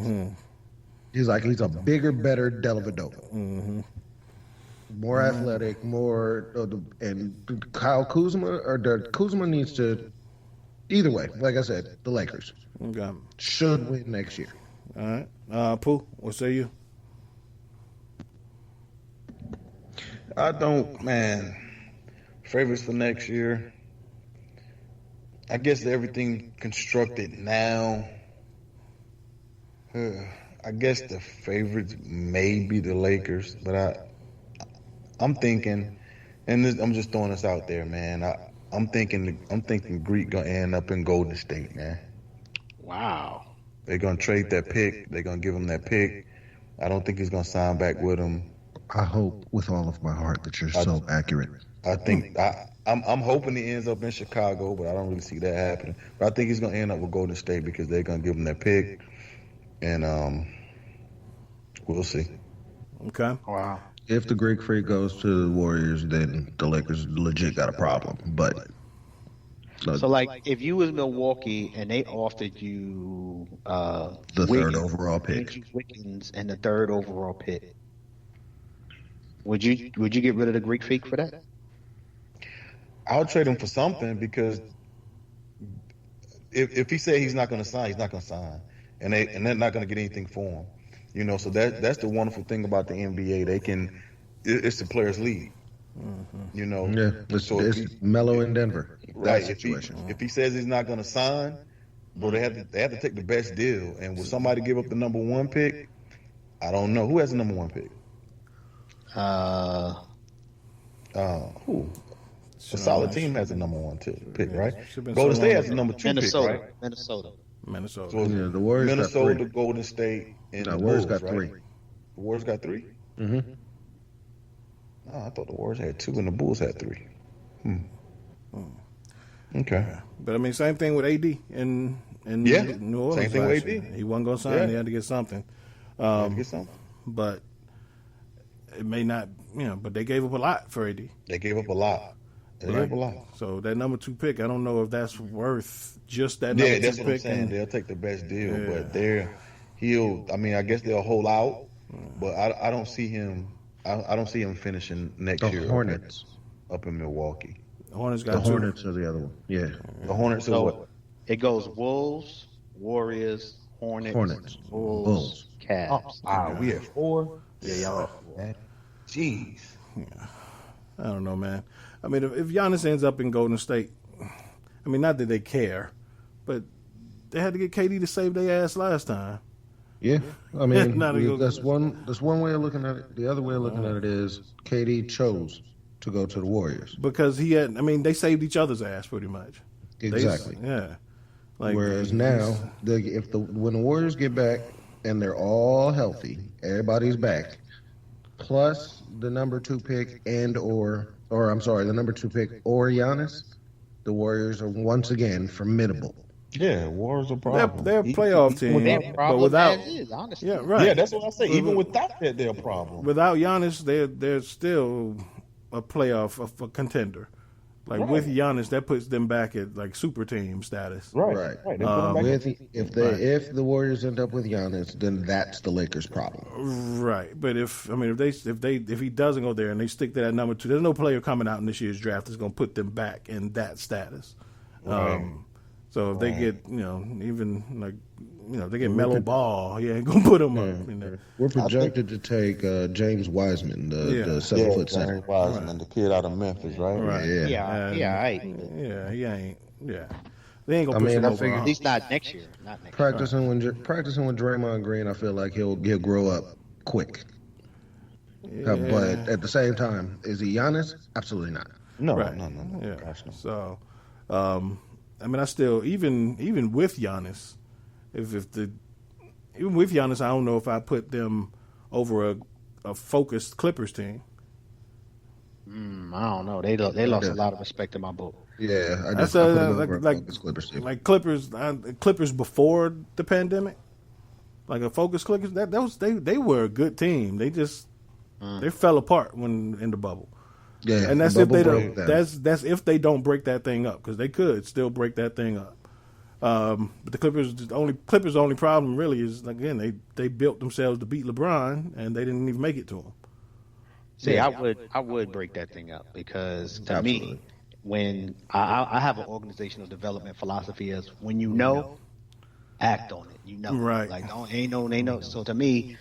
Speaker 5: He's a bigger, better Dellavedova. More athletic, and Kyle Kuzma needs to, either way, like I said, the Lakers should win next year.
Speaker 2: All right. Pooh, what say you?
Speaker 3: I don't, man. Favorites for next year. I guess everything constructed now. I guess the favorites may be the Lakers, but I'm thinking, and I'm just throwing this out there, man. I'm thinking Greek gonna end up in Golden State, man.
Speaker 4: Wow.
Speaker 3: They're gonna trade that pick. They're gonna give him that pick. I don't think he's gonna sign back with him.
Speaker 5: I hope with all of my heart that you're so accurate.
Speaker 3: I think I'm hoping he ends up in Chicago, but I don't really see that happening. But I think he's gonna end up with Golden State because they're gonna give him that pick, and we'll see.
Speaker 2: Okay.
Speaker 4: Wow.
Speaker 5: If the Greek Freak goes to the Warriors, then the Lakers legit got a problem. But
Speaker 4: So, like, if you was Milwaukee and they offered you
Speaker 5: the
Speaker 4: Wiggins,
Speaker 5: third overall pick,
Speaker 4: Andrew Wiggins and the third overall pick, would you get rid of the Greek Freak for that?
Speaker 3: I'll trade him for something because if he said he's not going to sign, he's not going to sign, and they're not going to get anything for him. You know, so that's the wonderful thing about the NBA. It's the players' league. You know,
Speaker 5: yeah,
Speaker 3: so
Speaker 5: it's Melo in Denver.
Speaker 3: right.
Speaker 5: That situation.
Speaker 3: If he says he's not going to sign, bro, they have to take the best deal. And will somebody give up the number one pick? I don't know. Who has the number one pick? Who? A solid team has the number one pick, right? Golden State has the number two
Speaker 4: Minnesota.
Speaker 3: pick, right?
Speaker 2: Minnesota.
Speaker 3: So it's
Speaker 5: Yeah, the Warriors got
Speaker 3: Minnesota,
Speaker 5: three.
Speaker 3: Golden State, and
Speaker 5: No,
Speaker 3: the
Speaker 5: Warriors
Speaker 3: Bulls,
Speaker 5: got
Speaker 3: right?
Speaker 5: three.
Speaker 3: The Warriors got three?
Speaker 5: Mm-hmm.
Speaker 3: Oh, I thought the Warriors had two and the Bulls had three. Okay.
Speaker 2: But I mean, same thing with AD in
Speaker 3: Yeah,
Speaker 2: New Orleans.
Speaker 3: same thing with
Speaker 2: last
Speaker 3: AD.
Speaker 2: year. He wasn't going to sign.
Speaker 3: Yeah.
Speaker 2: He had to get something.
Speaker 3: Had to get something.
Speaker 2: But it may not, but they gave up a lot for AD.
Speaker 3: They gave up a lot. They gave up a lot.
Speaker 2: So that number two pick, I don't know if that's worth just that
Speaker 3: Yeah,
Speaker 2: number
Speaker 3: that's
Speaker 2: two
Speaker 3: what I'm
Speaker 2: pick.
Speaker 3: saying. They'll take the best deal, but I guess they'll hold out, but I don't see him. I don't see him finishing next
Speaker 5: The
Speaker 3: year.
Speaker 5: Hornets.
Speaker 3: up in Milwaukee.
Speaker 2: The Hornets
Speaker 5: The
Speaker 2: got two.
Speaker 5: Hornets are the other one. Yeah.
Speaker 3: The Hornets are
Speaker 4: So
Speaker 3: what?
Speaker 4: it goes Wolves, Warriors, Hornets,
Speaker 5: Bulls.
Speaker 4: Bulls, Cavs.
Speaker 3: We at 4? Yeah, y'all at 4. Jeez.
Speaker 2: I don't know, man. I mean, if Giannis ends up in Golden State, I mean, not that they care, but they had to get KD to save their ass last time.
Speaker 5: Yeah, I mean
Speaker 2: Not a good-
Speaker 5: that's one way of looking at it. The other way of looking at it is KD chose to go to the Warriors.
Speaker 2: Because they saved each other's ass pretty much.
Speaker 5: Exactly.
Speaker 2: Yeah. Like,
Speaker 5: Whereas now, when the Warriors get back and they're all healthy, everybody's back, plus the number 2 pick the number 2 pick or Giannis, the Warriors are once again formidable.
Speaker 3: Yeah, Warriors are problem.
Speaker 2: they're a playoff team,
Speaker 4: Their
Speaker 2: but
Speaker 4: problem
Speaker 2: without
Speaker 4: as is, honestly.
Speaker 2: yeah, right.
Speaker 3: Yeah, that's what I say. Even without that, they're a problem.
Speaker 2: Without Giannis, they're still a playoff a contender. Like with Giannis, that puts them back at like super team status.
Speaker 5: Right.
Speaker 3: They put them back
Speaker 5: If the Warriors end up with Giannis, then that's the Lakers' problem.
Speaker 2: Right, but if he doesn't go there and they stick to that number 2, there's no player coming out in this year's draft that's going to put them back in that status. So if they get they get Melo Ball, he ain't gonna put them up.
Speaker 5: We're projected to take James Wiseman, the 7 foot center.
Speaker 3: Wiseman, the kid out of Memphis, right?
Speaker 2: Right.
Speaker 5: Yeah.
Speaker 2: He ain't. Yeah, they ain't gonna push him
Speaker 5: I
Speaker 2: over.
Speaker 5: figure-
Speaker 4: At least not next year.
Speaker 5: Practicing with Draymond Green, I feel like he'll grow up quick. But at the same time, is he Giannis? Absolutely not.
Speaker 3: No,
Speaker 2: Right.
Speaker 3: no.
Speaker 2: Yeah.
Speaker 3: Gosh, no.
Speaker 2: So, I still even with Giannis, even with Giannis, I don't know if I put them over a focused Clippers team.
Speaker 4: I don't know. They lost a lot of respect in my book.
Speaker 5: Yeah, I
Speaker 2: That's
Speaker 5: just put him over a
Speaker 2: like
Speaker 5: focused Clippers team.
Speaker 2: like Clippers before the pandemic, like a focused Clippers. They were a good team. They just they fell apart when in the bubble.
Speaker 5: Yeah,
Speaker 2: And that's
Speaker 5: the
Speaker 2: if they
Speaker 5: bubble
Speaker 2: don't.
Speaker 5: broke them.
Speaker 2: That's if they don't break that thing up, because they could still break that thing up. But the Clippers' only problem really is, again, they built themselves to beat LeBron, and they didn't even make it to him.
Speaker 4: See, I would break that thing up because to
Speaker 5: Absolutely.
Speaker 4: me, when I have an organizational development philosophy is when you know, act on it.
Speaker 2: Right.
Speaker 4: Like ain't no. So to me,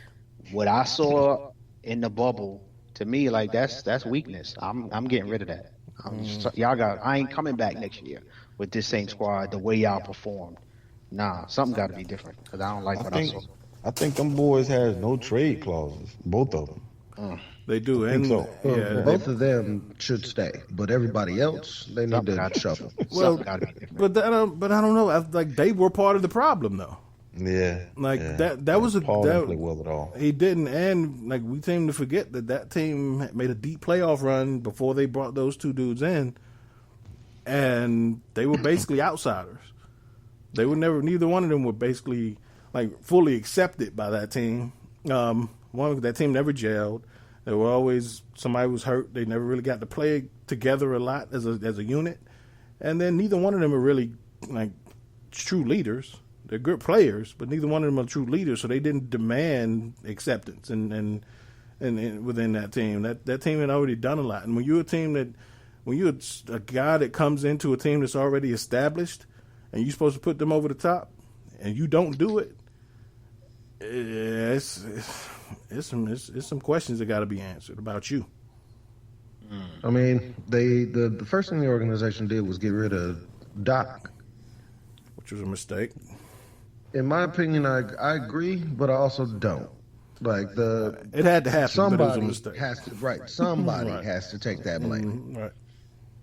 Speaker 4: what I saw in the bubble to me, like that's weakness. I'm getting rid of that. I ain't coming back next year with this same squad the way y'all performed. Nah, something got to be different because I don't like what I saw.
Speaker 3: I think them boys has no trade clauses, both of them.
Speaker 2: They do,
Speaker 3: I think so.
Speaker 5: Both of them should stay, but everybody else they need to shuffle.
Speaker 2: Well, but I don't know. Like they were part of the problem, though.
Speaker 3: Yeah,
Speaker 2: Like
Speaker 3: yeah.
Speaker 2: that was
Speaker 3: Paul didn't play well at all.
Speaker 2: He didn't, and like we seem to forget that team made a deep playoff run before they brought those two dudes in, and they were basically outsiders. They were neither one of them were basically like fully accepted by that team. That team never gelled. There were always somebody was hurt. They never really got to play together a lot as a unit, and then neither one of them are really like true leaders. They're good players, but neither one of them are true leaders, so they didn't demand acceptance and within that team. That team had already done a lot. And when you're a guy that comes into a team that's already established and you're supposed to put them over the top and you don't do it, it's some questions that got to be answered about you.
Speaker 5: I mean, the first thing the organization did was get rid of Doc,
Speaker 2: which was a mistake.
Speaker 5: In my opinion, I agree, but I also don't. Like
Speaker 2: it had to happen.
Speaker 5: Somebody
Speaker 2: but it was a mistake.
Speaker 5: Somebody has to take that blame.
Speaker 2: Right.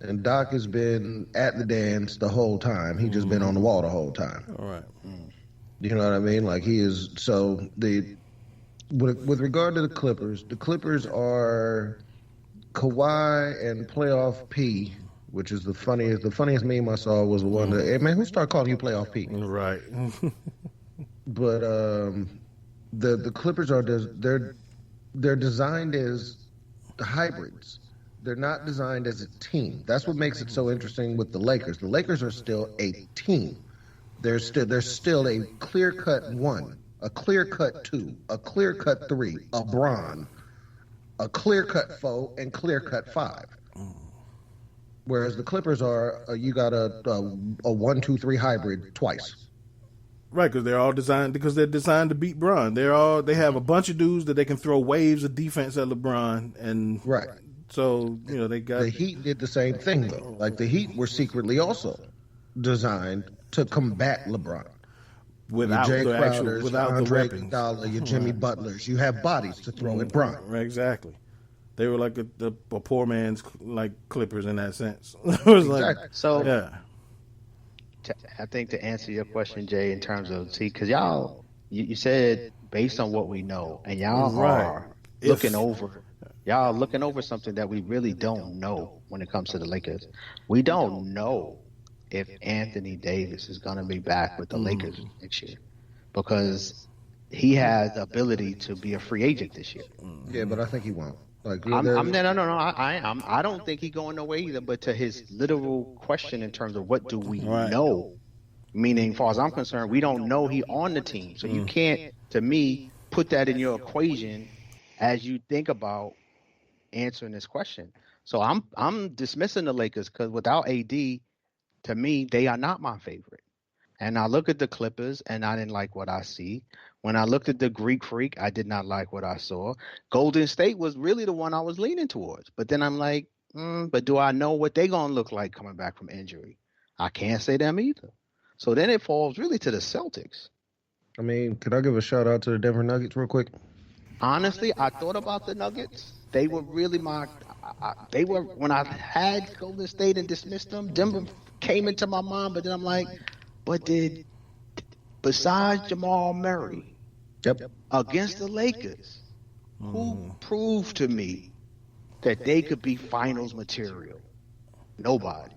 Speaker 5: And Doc has been at the dance the whole time. He just been on the wall the whole time.
Speaker 2: All right.
Speaker 5: You know what I mean? Like he is. So with regard to the Clippers are Kawhi and playoff P, which is the funniest meme I saw was the one that, hey man, who started calling you playoff P?
Speaker 2: Right.
Speaker 5: But the Clippers are they're designed as hybrids. They're not designed as a team. That's what makes it so interesting with the Lakers. The Lakers are still a team. There's still a clear-cut 1, a clear-cut 2, a clear-cut 3, a Bron, a clear-cut 4, and clear-cut 5. Whereas the Clippers are, you got a 1, 2, 3 hybrid twice.
Speaker 2: Right, because they're designed to beat Bron. They have a bunch of dudes that they can throw waves of defense at LeBron, and
Speaker 5: right.
Speaker 2: So they got
Speaker 5: the Heat did the same thing though. Like the Heat were secretly also designed to combat LeBron.
Speaker 2: Without
Speaker 5: your Jay Crowders,
Speaker 2: without
Speaker 5: Andre
Speaker 2: the weapons.
Speaker 5: Iguodala, your Jimmy Butlers. You have bodies to throw at Bron.
Speaker 2: Right, exactly. They were like a poor man's like Clippers in that sense. It was
Speaker 5: exactly.
Speaker 2: Like,
Speaker 4: so
Speaker 2: yeah.
Speaker 4: I think to answer your question, Jay, in terms of because y'all, you said based on what we know, and y'all are looking over something that we really don't know when it comes to the Lakers. We don't know if Anthony Davis is going to be back with the Lakers next year because he has the ability to be a free agent this year.
Speaker 5: Yeah, but I think he won't. Like,
Speaker 4: no. I don't think he's going nowhere either. But to his literal question in terms of what do we know, meaning, as far as I'm concerned, we don't know he on the team. So you can't, to me, put that in your equation as you think about answering this question. So I'm dismissing the Lakers because without AD, to me, they are not my favorite. And I look at the Clippers, and I didn't like what I see. When I looked at the Greek Freak, I did not like what I saw. Golden State was really the one I was leaning towards. But then I'm like, but do I know what they're going to look like coming back from injury? I can't say them either. So then it falls really to the Celtics.
Speaker 5: I mean, could I give a shout out to the Denver Nuggets real quick?
Speaker 4: Honestly, I thought about the Nuggets. They were really they were, when I had Golden State and dismissed them, Denver came into my mind, but then I'm like, besides Jamal Murray, against the Lakers, who proved to me that they could be finals material? Nobody.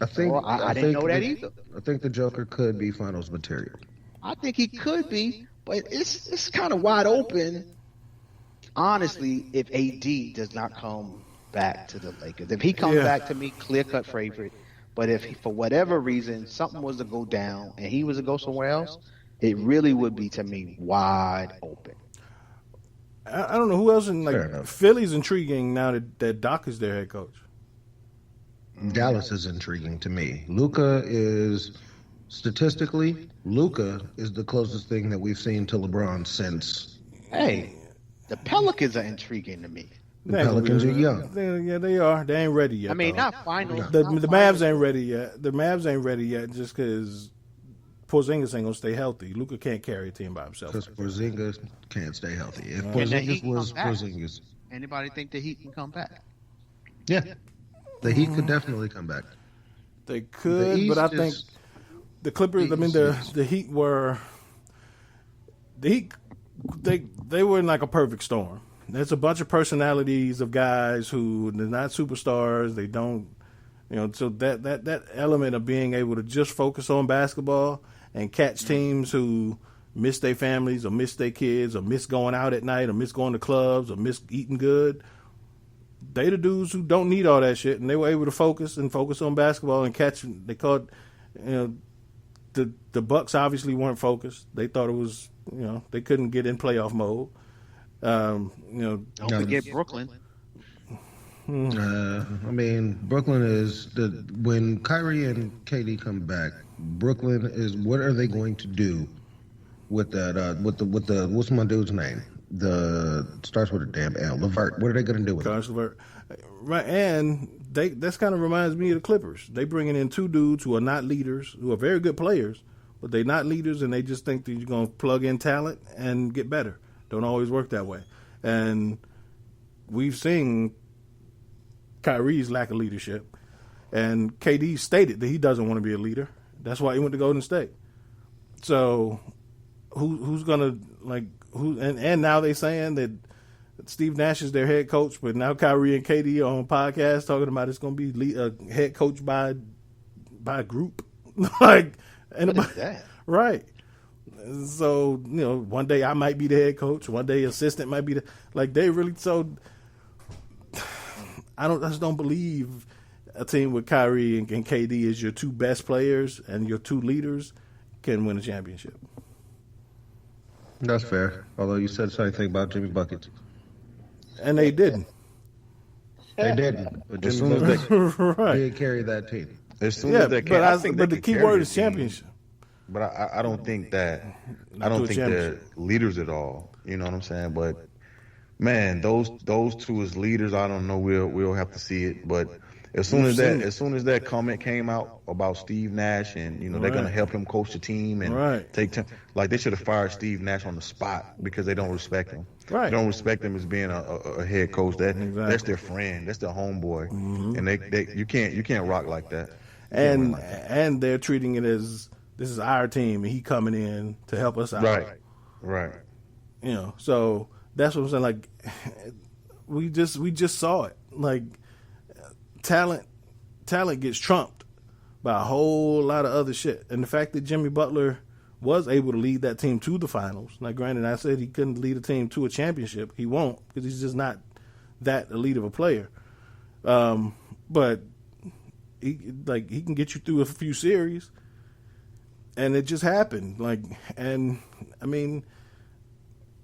Speaker 5: I
Speaker 4: didn't know that either.
Speaker 5: I think the Joker could be finals material.
Speaker 4: I think he could be, but it's kind of wide open. Honestly, if AD does not come back to the Lakers, if he comes back to me, clear-cut favorite. But if for whatever reason something was to go down and he was to go somewhere else, it really would be to me wide open.
Speaker 2: I don't know who else in Philly's intriguing now that Doc is their head coach.
Speaker 5: Dallas is intriguing to me. Luka is statistically the closest thing that we've seen to LeBron since.
Speaker 4: Hey, the Pelicans are intriguing to me.
Speaker 5: The Pelicans are young.
Speaker 2: They are. They ain't ready yet.
Speaker 6: I mean,
Speaker 2: though.
Speaker 6: not finals.
Speaker 2: The
Speaker 6: not
Speaker 2: Mavs
Speaker 6: finals.
Speaker 2: ain't ready yet. The Mavs ain't ready yet just because Porzingis ain't gonna stay healthy. Luka can't carry a team by himself.
Speaker 5: Because Porzingis can't stay healthy. If
Speaker 6: Can the Heat
Speaker 5: Porzingis was
Speaker 6: come back?
Speaker 5: Porzingis,
Speaker 6: Anybody think the Heat can come back?
Speaker 5: yeah, the Heat could definitely come back.
Speaker 2: They could,
Speaker 5: East
Speaker 2: but I
Speaker 5: is-
Speaker 2: think the Clippers. I mean, the Heat were the Heat. They were in like a perfect storm. There's a bunch of personalities of guys who they're not superstars. They don't, so that element of being able to just focus on basketball and catch teams who miss their families or miss their kids or miss going out at night or miss going to clubs or miss eating good. They the dudes who don't need all that shit, and they were able to focus on basketball and catch. They caught, the Bucks obviously weren't focused. They thought it was, they couldn't get in playoff mode.
Speaker 6: Don't forget Brooklyn.
Speaker 5: I mean, Brooklyn is when Kyrie and KD come back. Brooklyn is what are they going to do with that? With the what's my dude's name? The starts with a damn L. LeVert. What are they going to do with
Speaker 2: Caris
Speaker 5: it?
Speaker 2: LeVert. Right, and that's kind of reminds me of the Clippers. They bringing in two dudes who are not leaders, who are very good players, but they're not leaders, and they just think that you're going to plug in talent and get better. Don't always work that way. And we've seen Kyrie's lack of leadership, and KD stated that he doesn't want to be a leader. That's why he went to Golden State. So who's going to, and now they saying that Steve Nash is their head coach, but now Kyrie and KD are on podcasts talking about it's going to be a head coach by a group.
Speaker 6: What is that?
Speaker 2: Right. So, one day I might be the head coach, one day assistant might be they really, so I just don't believe a team with Kyrie and KD as your two best players and your two leaders can win a championship.
Speaker 5: That's fair. Although you said the same thing about Jimmy Buckets.
Speaker 2: And they didn't.
Speaker 5: They didn't. But
Speaker 3: As
Speaker 5: Jimmy
Speaker 3: soon as
Speaker 5: Buckets
Speaker 2: Right.
Speaker 5: did carry that team.
Speaker 3: As soon
Speaker 2: Yeah,
Speaker 3: as they can,
Speaker 2: but,
Speaker 3: I think they
Speaker 2: the
Speaker 3: can
Speaker 2: key
Speaker 3: carry
Speaker 2: word
Speaker 3: the
Speaker 2: is
Speaker 3: team.
Speaker 2: championship.
Speaker 3: But I don't think that
Speaker 2: Not
Speaker 3: I don't
Speaker 2: to a
Speaker 3: think they're
Speaker 2: championship.
Speaker 3: leaders at all. You know what I'm saying? But man, those two as leaders, I don't know. We'll have to see it. But as soon as that comment came out about Steve Nash and they're gonna help him coach the team and take time, like they should have fired Steve Nash on the spot because they don't respect him.
Speaker 2: Right.
Speaker 3: They don't respect him as being a head coach. That's their friend. That's their homeboy. And they you can't rock like that. You can't run like that.
Speaker 2: And they're treating it as this is our team and he coming in to help us out.
Speaker 3: Right.
Speaker 2: So that's what I'm saying. Like we just saw it. Like talent gets trumped by a whole lot of other shit. And the fact that Jimmy Butler was able to lead that team to the finals. Now, granted, I said he couldn't lead a team to a championship. He won't because he's just not that elite of a player. But he can get you through a few series, and it just happened. And I mean,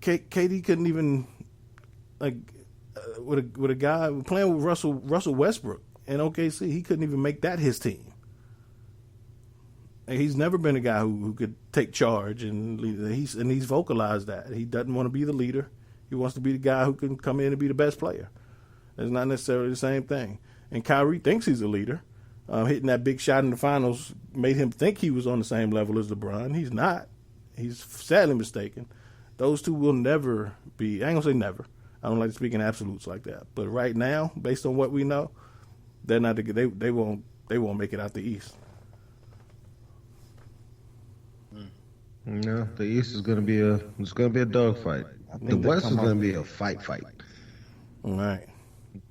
Speaker 2: KD couldn't even with a guy playing with Russell Westbrook in OKC. He couldn't even make that his team. He's never been a guy who could take charge and lead. He's vocalized that he doesn't want to be the leader. He wants to be the guy who can come in and be the best player. It's not necessarily the same thing. And Kyrie thinks he's a leader. Hitting that big shot in the finals made him think he was on the same level as LeBron. He's not. He's sadly mistaken. Those two will never be. I ain't gonna say never. I don't like to speak in absolutes like that. But right now, based on what we know, they're not. They won't make it out the East.
Speaker 5: No, the East is going to be a dogfight. The West is going to be a fight.
Speaker 2: All right.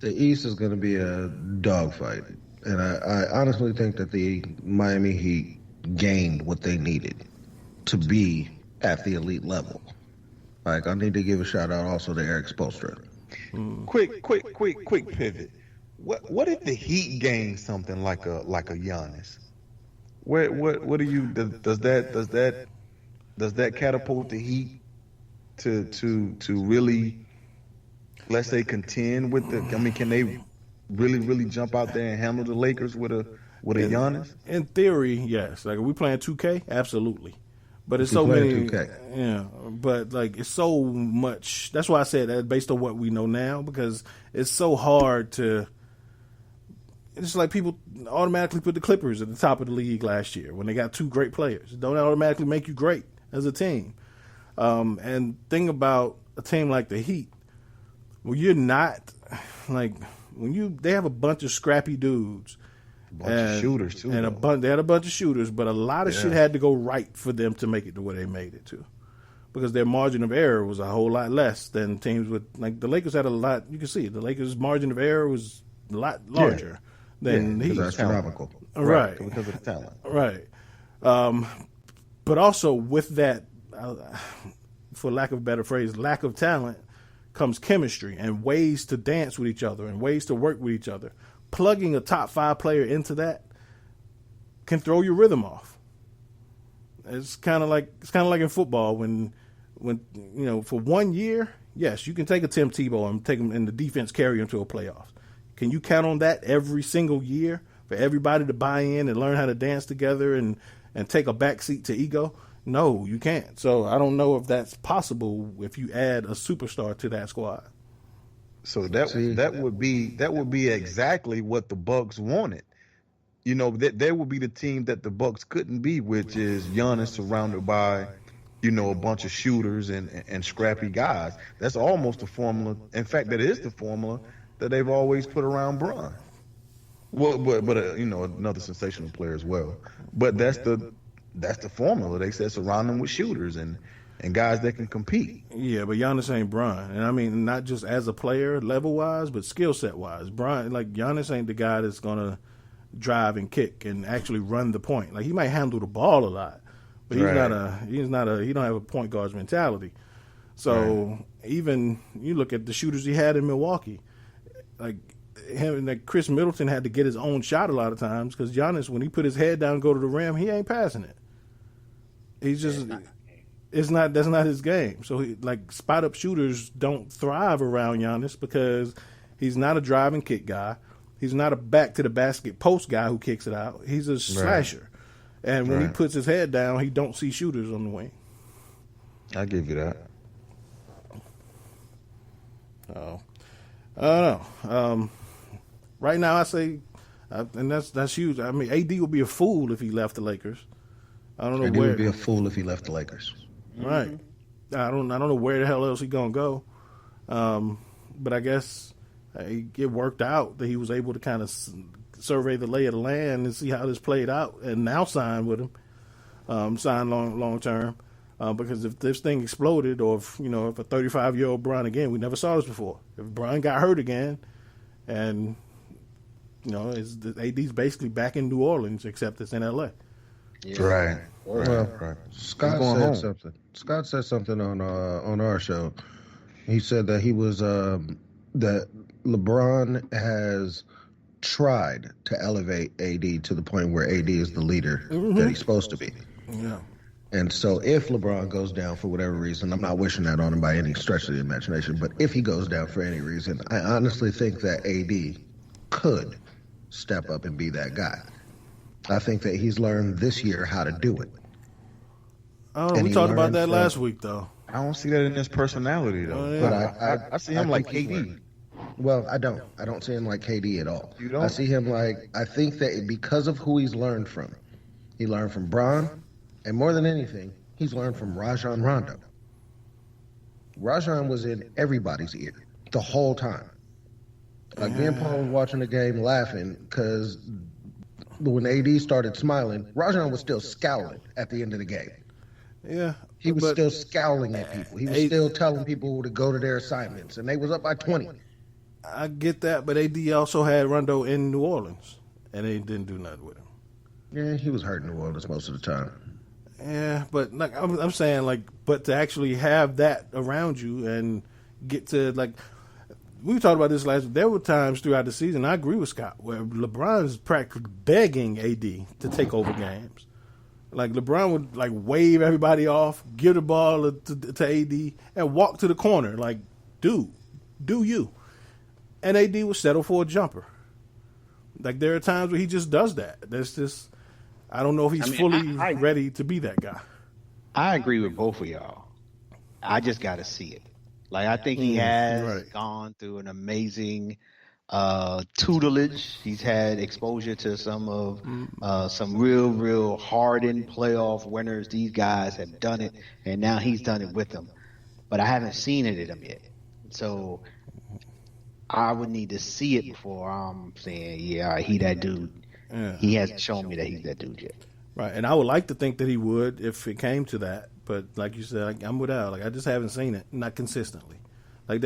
Speaker 5: The East is going to be a dogfight, and I honestly think that the Miami Heat gained what they needed to be at the elite level. Like I need to give a shout out also to Eric Spoelstra.
Speaker 3: Quick pivot. What if the Heat gain something like a Giannis? What do you does that catapult the Heat to really, let's say, contend with the? I mean, can they really jump out there and handle the Lakers with a Giannis?
Speaker 2: In theory, yes. Like, are we playing 2K? Absolutely. But it's so many, yeah. But like it's so much. That's why I said that based on what we know now, because it's so hard to. It's like people automatically put the Clippers at the top of the league last year when they got two great players. Don't automatically make you great as a team. And thing about a team like the Heat, well, you're not like they have a bunch of scrappy dudes.
Speaker 3: A bunch of shooters too,
Speaker 2: and they had a bunch of shooters, but a lot of shit had to go right for them to make it to where they made it to, because their margin of error was a whole lot less than teams with like the Lakers had a lot. You can see it. The Lakers' margin of error was a lot larger than the Heat.
Speaker 5: Astronomical,
Speaker 2: right?
Speaker 3: Because of the talent,
Speaker 2: right? But also with that, for lack of a better phrase, lack of talent comes chemistry and ways to dance with each other and ways to work with each other. Plugging a top 5 player into that can throw your rhythm off. It's kind of like in football when for 1 year, yes, you can take a Tim Tebow and take him in the defense, carry him to a playoff. Can you count on that every single year for everybody to buy in and learn how to dance together and take a backseat to ego? No, you can't. So I don't know if that's possible if you add a superstar to that squad.
Speaker 3: So that would be exactly what the Bucks wanted. That would be the team that the Bucks couldn't be, which is Giannis surrounded by, a bunch of shooters and scrappy guys. That's almost the formula. In fact, that is the formula that they've always put around Bron. Well, but another sensational player as well. But that's the formula. They said surround them with shooters and guys that can compete.
Speaker 2: Yeah, but Giannis ain't Bron. And I mean, not just as a player, level-wise, but skill set-wise. Bron, like, Giannis ain't the guy that's going to drive and kick and actually run the point. Like, he might handle the ball a lot, but he don't have a point guard's mentality. So even you look at the shooters he had in Milwaukee, like him and like Chris Middleton had to get his own shot a lot of times because Giannis, when he put his head down and go to the rim, he ain't passing it. He's just that's not his game. So spot up shooters don't thrive around Giannis because he's not a drive and kick guy. He's not a back to the basket post guy who kicks it out. He's a slasher. And when he puts his head down, he don't see shooters on the wing.
Speaker 3: I give you that.
Speaker 2: Oh, I don't know. Right now, I say, and that's huge. I mean, AD would be a fool if he left the Lakers. I don't know where.
Speaker 5: He would be a fool if he left the Lakers.
Speaker 2: Right. I don't know where the hell else he gonna go. But I guess it worked out that he was able to kind of survey the lay of the land and see how this played out, and now sign with him, sign long term. Because if this thing exploded, or if a 35-year-old Bron again, we never saw this before. If Bron got hurt again, and AD's basically back in New Orleans, except it's in LA.
Speaker 3: Yeah. Right.
Speaker 5: Well, Scott said something. Scott said something on our show. He said that he was that LeBron has tried to elevate AD to the point where AD is the leader that he's supposed to be.
Speaker 2: Yeah.
Speaker 5: And so if LeBron goes down for whatever reason, I'm not wishing that on him by any stretch of the imagination, but if he goes down for any reason, I honestly think that AD could step up and be that guy. I think that he's learned this year how to do it.
Speaker 2: Oh, we talked about that last week, though.
Speaker 3: I don't see that in his personality, though.
Speaker 2: Oh, yeah.
Speaker 3: But I see him like KD.
Speaker 5: Well, I don't. I don't see him like KD at all.
Speaker 3: You don't?
Speaker 5: I see him like, I think that because of who he's learned from. He learned from Bron, and more than anything, he's learned from Rajon Rondo. Rajon was in everybody's ear the whole time. Like, me and Paul was watching the game laughing because when AD started smiling, Rajon was still scowling at the end of the game.
Speaker 2: Yeah.
Speaker 5: He was still scowling at people. He was still telling people to go to their assignments, and they was up by 20.
Speaker 2: I get that, but AD also had Rondo in New Orleans, and they didn't do nothing with him.
Speaker 5: Yeah, he was hurt in New Orleans most of the time.
Speaker 2: Yeah, but like I'm saying, but to actually have that around you and get to we talked about this last week. There were times throughout the season, I agree with Scott, where LeBron is practically begging AD to take over games. Like, LeBron would wave everybody off, give the ball to AD, and walk to the corner. Like, dude, do you? And AD would settle for a jumper. Like, there are times where he just does that. That's just, I don't know if he's fully ready to be that guy.
Speaker 4: I agree with both of y'all. I just got to see it. Like, I think he has gone through an amazing tutelage. He's had exposure to some real hardened playoff winners. These guys have done it, and now he's done it with them. But I haven't seen it in him yet. So I would need to see it before I'm saying, yeah, all right, he that dude. Yeah. He hasn't shown me that he's that dude yet.
Speaker 2: Right, and I would like to think that he would if it came to that. But like you said, I'm with Al. Like, I just haven't seen it, not consistently. Like,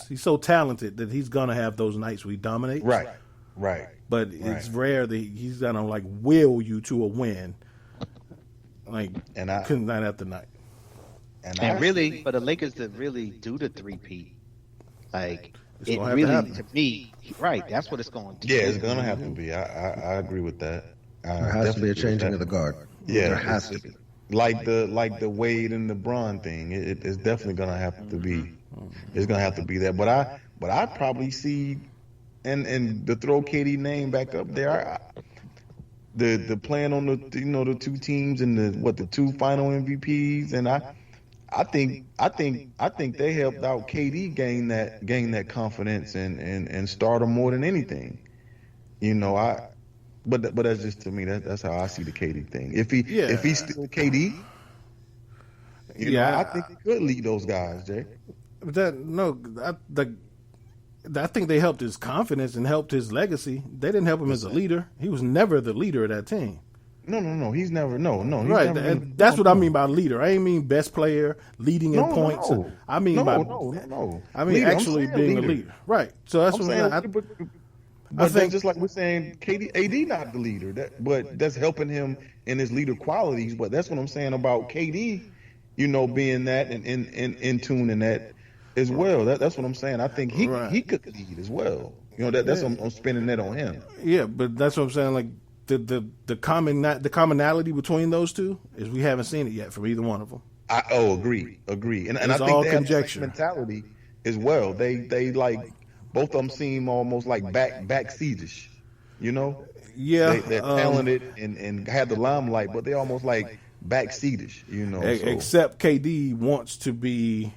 Speaker 2: he's so talented that he's gonna have those nights where he dominates.
Speaker 3: Right.
Speaker 2: But it's rare that he's gonna like will you to a win, like night after night.
Speaker 4: And really, for the Lakers to really do the three-peat, like it really to me, right? That's what it's going to.
Speaker 3: Yeah, it's gonna have to be. I agree with that.
Speaker 5: There has to be a changing of the guard.
Speaker 3: Yeah,
Speaker 5: there has to be.
Speaker 3: Like the Wade and LeBron thing, it's definitely gonna have to be. It's gonna have to be that. But I probably see, and to throw KD name back up there, the playing on the two teams and the two final MVPs, and I think they helped out KD gain that confidence and stardom more than anything. But that's just, to me, that's how I see the KD thing. If he's still KD, I think he could lead those guys, Jay.
Speaker 2: I think they helped his confidence and helped his legacy. They didn't help him as a leader. He was never the leader of that team.
Speaker 3: No. He's never. No. He's
Speaker 2: right,
Speaker 3: never
Speaker 2: and that's what I mean by leader. I ain't mean best player, leading in points.
Speaker 3: No.
Speaker 2: I mean I mean leader, actually being a leader. Right. So that's what I'm saying.
Speaker 3: But I think just like we're saying, AD not the leader, but that's helping him in his leader qualities. But that's what I'm saying about KD, being that and in tune in that as well. That's what I'm saying. I think he could lead as well. That's I'm spinning that on him.
Speaker 2: Yeah, but that's what I'm saying. Like the commonality between those two is we haven't seen it yet from either one of them.
Speaker 3: Agree, and I think
Speaker 2: all
Speaker 3: they
Speaker 2: conjecture.
Speaker 3: have the same mentality as well. They like. Both of them seem almost like backseatish,
Speaker 2: Yeah,
Speaker 3: they're talented and have the limelight, but they're almost like backseatish,
Speaker 2: Except KD wants to be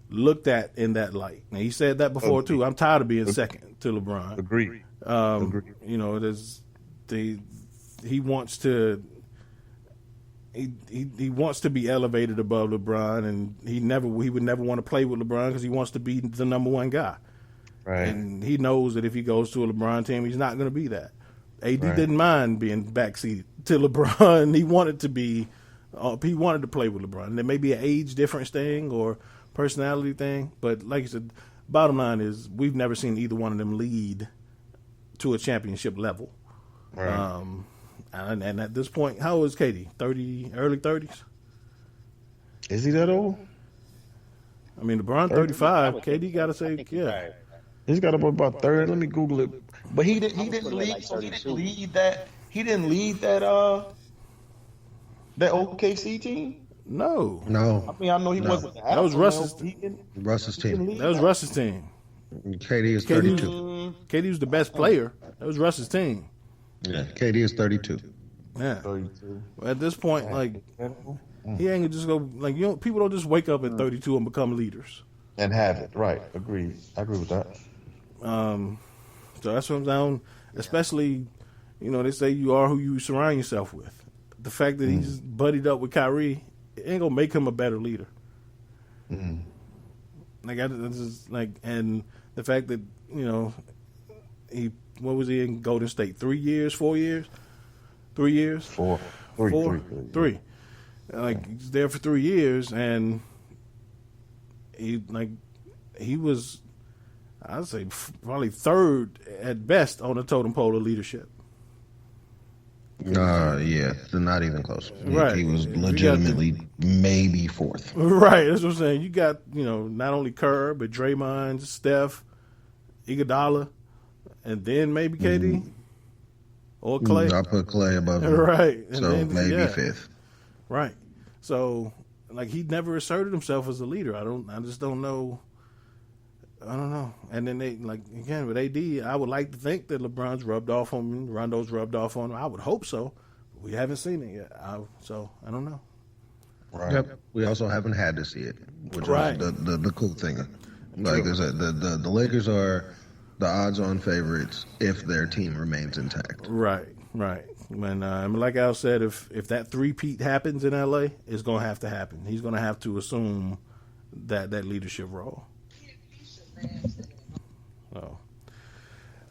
Speaker 2: looked at in that light. Now, he said that before too. I'm tired of being second to LeBron.
Speaker 3: Agree.
Speaker 2: He wants to. He wants to be elevated above LeBron, and he would never want to play with LeBron because he wants to be the number one guy.
Speaker 3: Right.
Speaker 2: And he knows that if he goes to a LeBron team, he's not going to be that. AD didn't mind being backseat to LeBron. He wanted to be. He wanted to play with LeBron. There may be an age difference thing or personality thing, but like you said, bottom line is we've never seen either one of them lead to a championship level.
Speaker 3: Right.
Speaker 2: And at this point, how old is KD? 30, early 30s?
Speaker 3: Is he that old?
Speaker 2: I mean, LeBron 35. KD got to say, yeah.
Speaker 3: He's got about 30. Let me Google it. But he didn't lead. So he didn't lead that. He didn't lead that OKC team.
Speaker 5: No.
Speaker 3: I mean, I know he wasn't.
Speaker 2: That was Russ's
Speaker 5: team.
Speaker 2: That was Russ's team.
Speaker 5: KD is 32.
Speaker 2: KD was the best player. That was Russ's team.
Speaker 5: Yeah, KD is 32.
Speaker 2: Yeah. 32. At this point, like, he ain't gonna just go like people don't just wake up at 32 and become leaders.
Speaker 3: And have it. Right. Agreed. I agree with that.
Speaker 2: So that's what I'm down. Especially, they say you are who you surround yourself with. The fact that he's buddied up with Kyrie, it ain't gonna make him a better leader. And the fact that what was he in Golden State? 3 years, 4 years, 3 years, three. Like he's there for 3 years, and he was, I'd say probably third at best on the totem pole of leadership.
Speaker 5: Yeah, not even close.
Speaker 2: Right.
Speaker 5: He was legitimately maybe fourth.
Speaker 2: Right, that's what I'm saying. You got, not only Kerr, but Draymond, Steph, Iguodala, and then maybe KD or Clay.
Speaker 5: I put Clay above him.
Speaker 2: Right. And
Speaker 5: so
Speaker 2: then,
Speaker 5: maybe fifth.
Speaker 2: Right. So, he never asserted himself as a leader. I just don't know. I don't know. And then again, with AD, I would like to think that LeBron's rubbed off on him, Rondo's rubbed off on him. I would hope so. We haven't seen it yet. So, I don't know.
Speaker 3: Right.
Speaker 5: Yep. We also haven't had to see it, which
Speaker 2: Right.
Speaker 5: is the cool thing. Like I said, the Lakers are the odds-on favorites if their team remains intact.
Speaker 2: Right. When like Al said, if that three-peat happens in LA, it's gonna have to happen. He's gonna have to assume that leadership role. So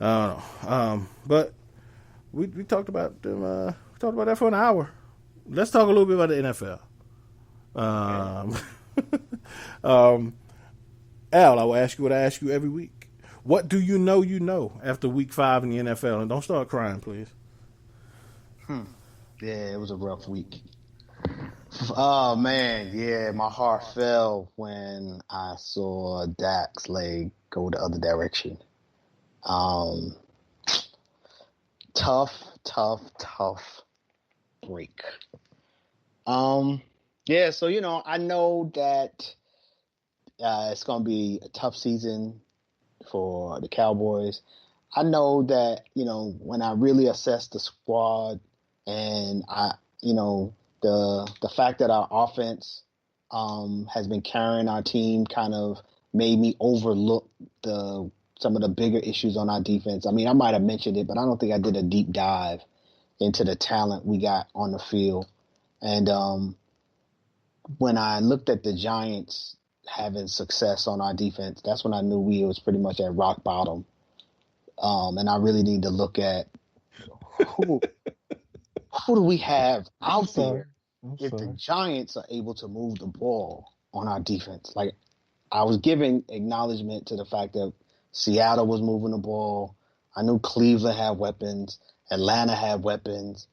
Speaker 2: I don't know. But we talked about them. We talked about that for an hour. Let's talk a little bit about the NFL. Al, I will ask you what I ask you every week. What do you know after week 5 in the NFL? And don't start crying, please.
Speaker 4: Yeah, it was a rough week. Oh man, yeah, my heart fell when I saw Dak's leg go the other direction. Um, tough break. Yeah, so I know that it's gonna be a tough season for the Cowboys. I know that when I really assess the squad, and the fact that our offense has been carrying our team kind of made me overlook some of the bigger issues on our defense. I mean, I might have mentioned it, but I don't think I did a deep dive into the talent we got on the field. And when I looked at the Giants having success on our defense, that's when I knew we was pretty much at rock bottom. And I really need to look at who do we have out there if the Giants are able to move the ball on our defense. Like, I was giving acknowledgement to the fact that Seattle was moving the ball. I knew Cleveland had weapons. Atlanta had weapons.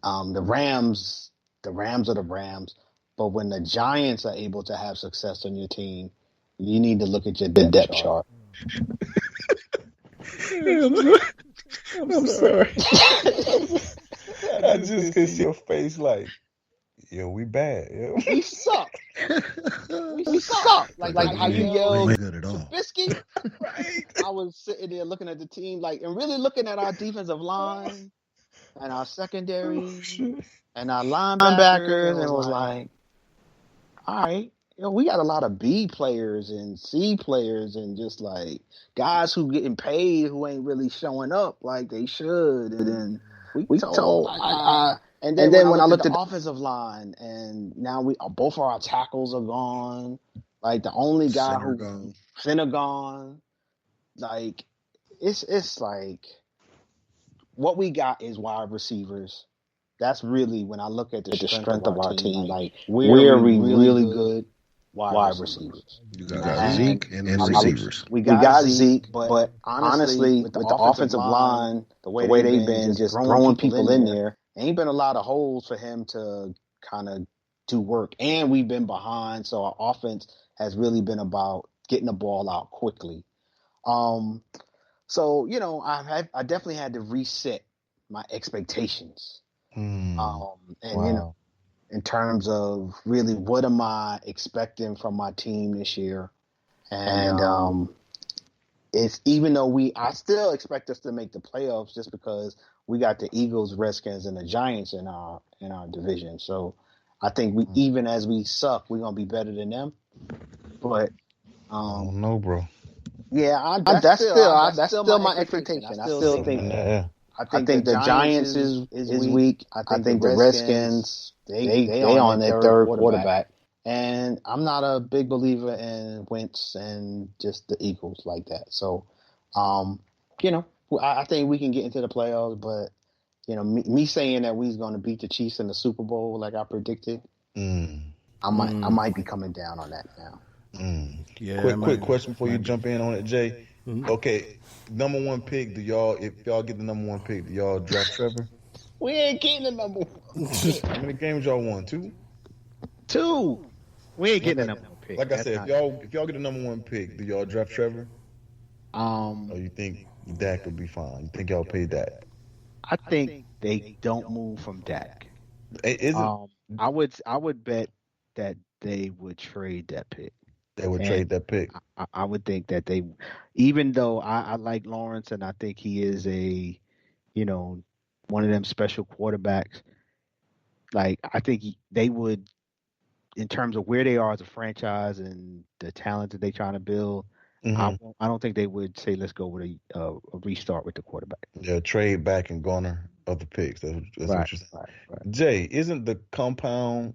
Speaker 4: The Rams are the Rams. But when the Giants are able to have success on your team, you need to look at your depth chart.
Speaker 3: I'm sorry. I just could see your face like, yo, we bad. Yo.
Speaker 4: We suck. We suck. Like how you yelled Trubisky. Right. I was sitting there looking at the team, and really looking at our defensive line and our secondary and our linebackers, and was like, all right, we got a lot of B players and C players and just guys who getting paid who ain't really showing up like they should. And then we told and then when I looked at the offensive line, and now both of our tackles are gone. Like, the only guy center gone. Like, it's like what we got is wide receivers. That's really, when I look at the strength of our team, like, where are we really good wide receivers?
Speaker 5: You got Zeke and receivers.
Speaker 4: We got Zeke, but honestly, with the offensive line, the way they've been just throwing people in there, ain't been a lot of holes for him to kind of do work. And we've been behind, so our offense has really been about getting the ball out quickly. So I definitely had to reset my expectations. In terms of really what am I expecting from my team this year. And it's, even though I still expect us to make the playoffs, just because we got the Eagles, Redskins, and the Giants in our division. So I think even as we suck, we're gonna be better than them. But
Speaker 3: I don't know, bro.
Speaker 4: Yeah, that's still my expectation. I still think I think the Giants is weak. I think the Redskins they on their third quarterback. And I'm not a big believer in Wentz and just the Eagles like that. So, I think we can get into the playoffs, but me saying that we're going to beat the Chiefs in the Super Bowl like I predicted, I might be coming down on that now.
Speaker 3: Yeah. Quick question before you jump in on it, Jay. Mm-hmm. Okay, number one pick. If y'all get the number one pick, do y'all draft Trevor?
Speaker 4: We ain't getting the number one.
Speaker 3: How many games y'all won?
Speaker 6: Two. We ain't getting the number one pick.
Speaker 3: Like I said, if y'all get the number one pick, do y'all draft Trevor? Or you think Dak will be fine? You think y'all pay Dak?
Speaker 6: I think they don't move from Dak.
Speaker 3: Is it?
Speaker 6: I would bet that they would trade that pick.
Speaker 3: They would trade that pick.
Speaker 6: I would think that they, even though I like Lawrence and I think he is a, one of them special quarterbacks. Like, I think they would in terms of where they are as a franchise and the talent that they're trying to build, I don't think they would say let's go with a restart with the quarterback.
Speaker 3: Yeah, trade back and garner other picks. That's what you're saying.
Speaker 6: Right.
Speaker 3: Jay, isn't the compound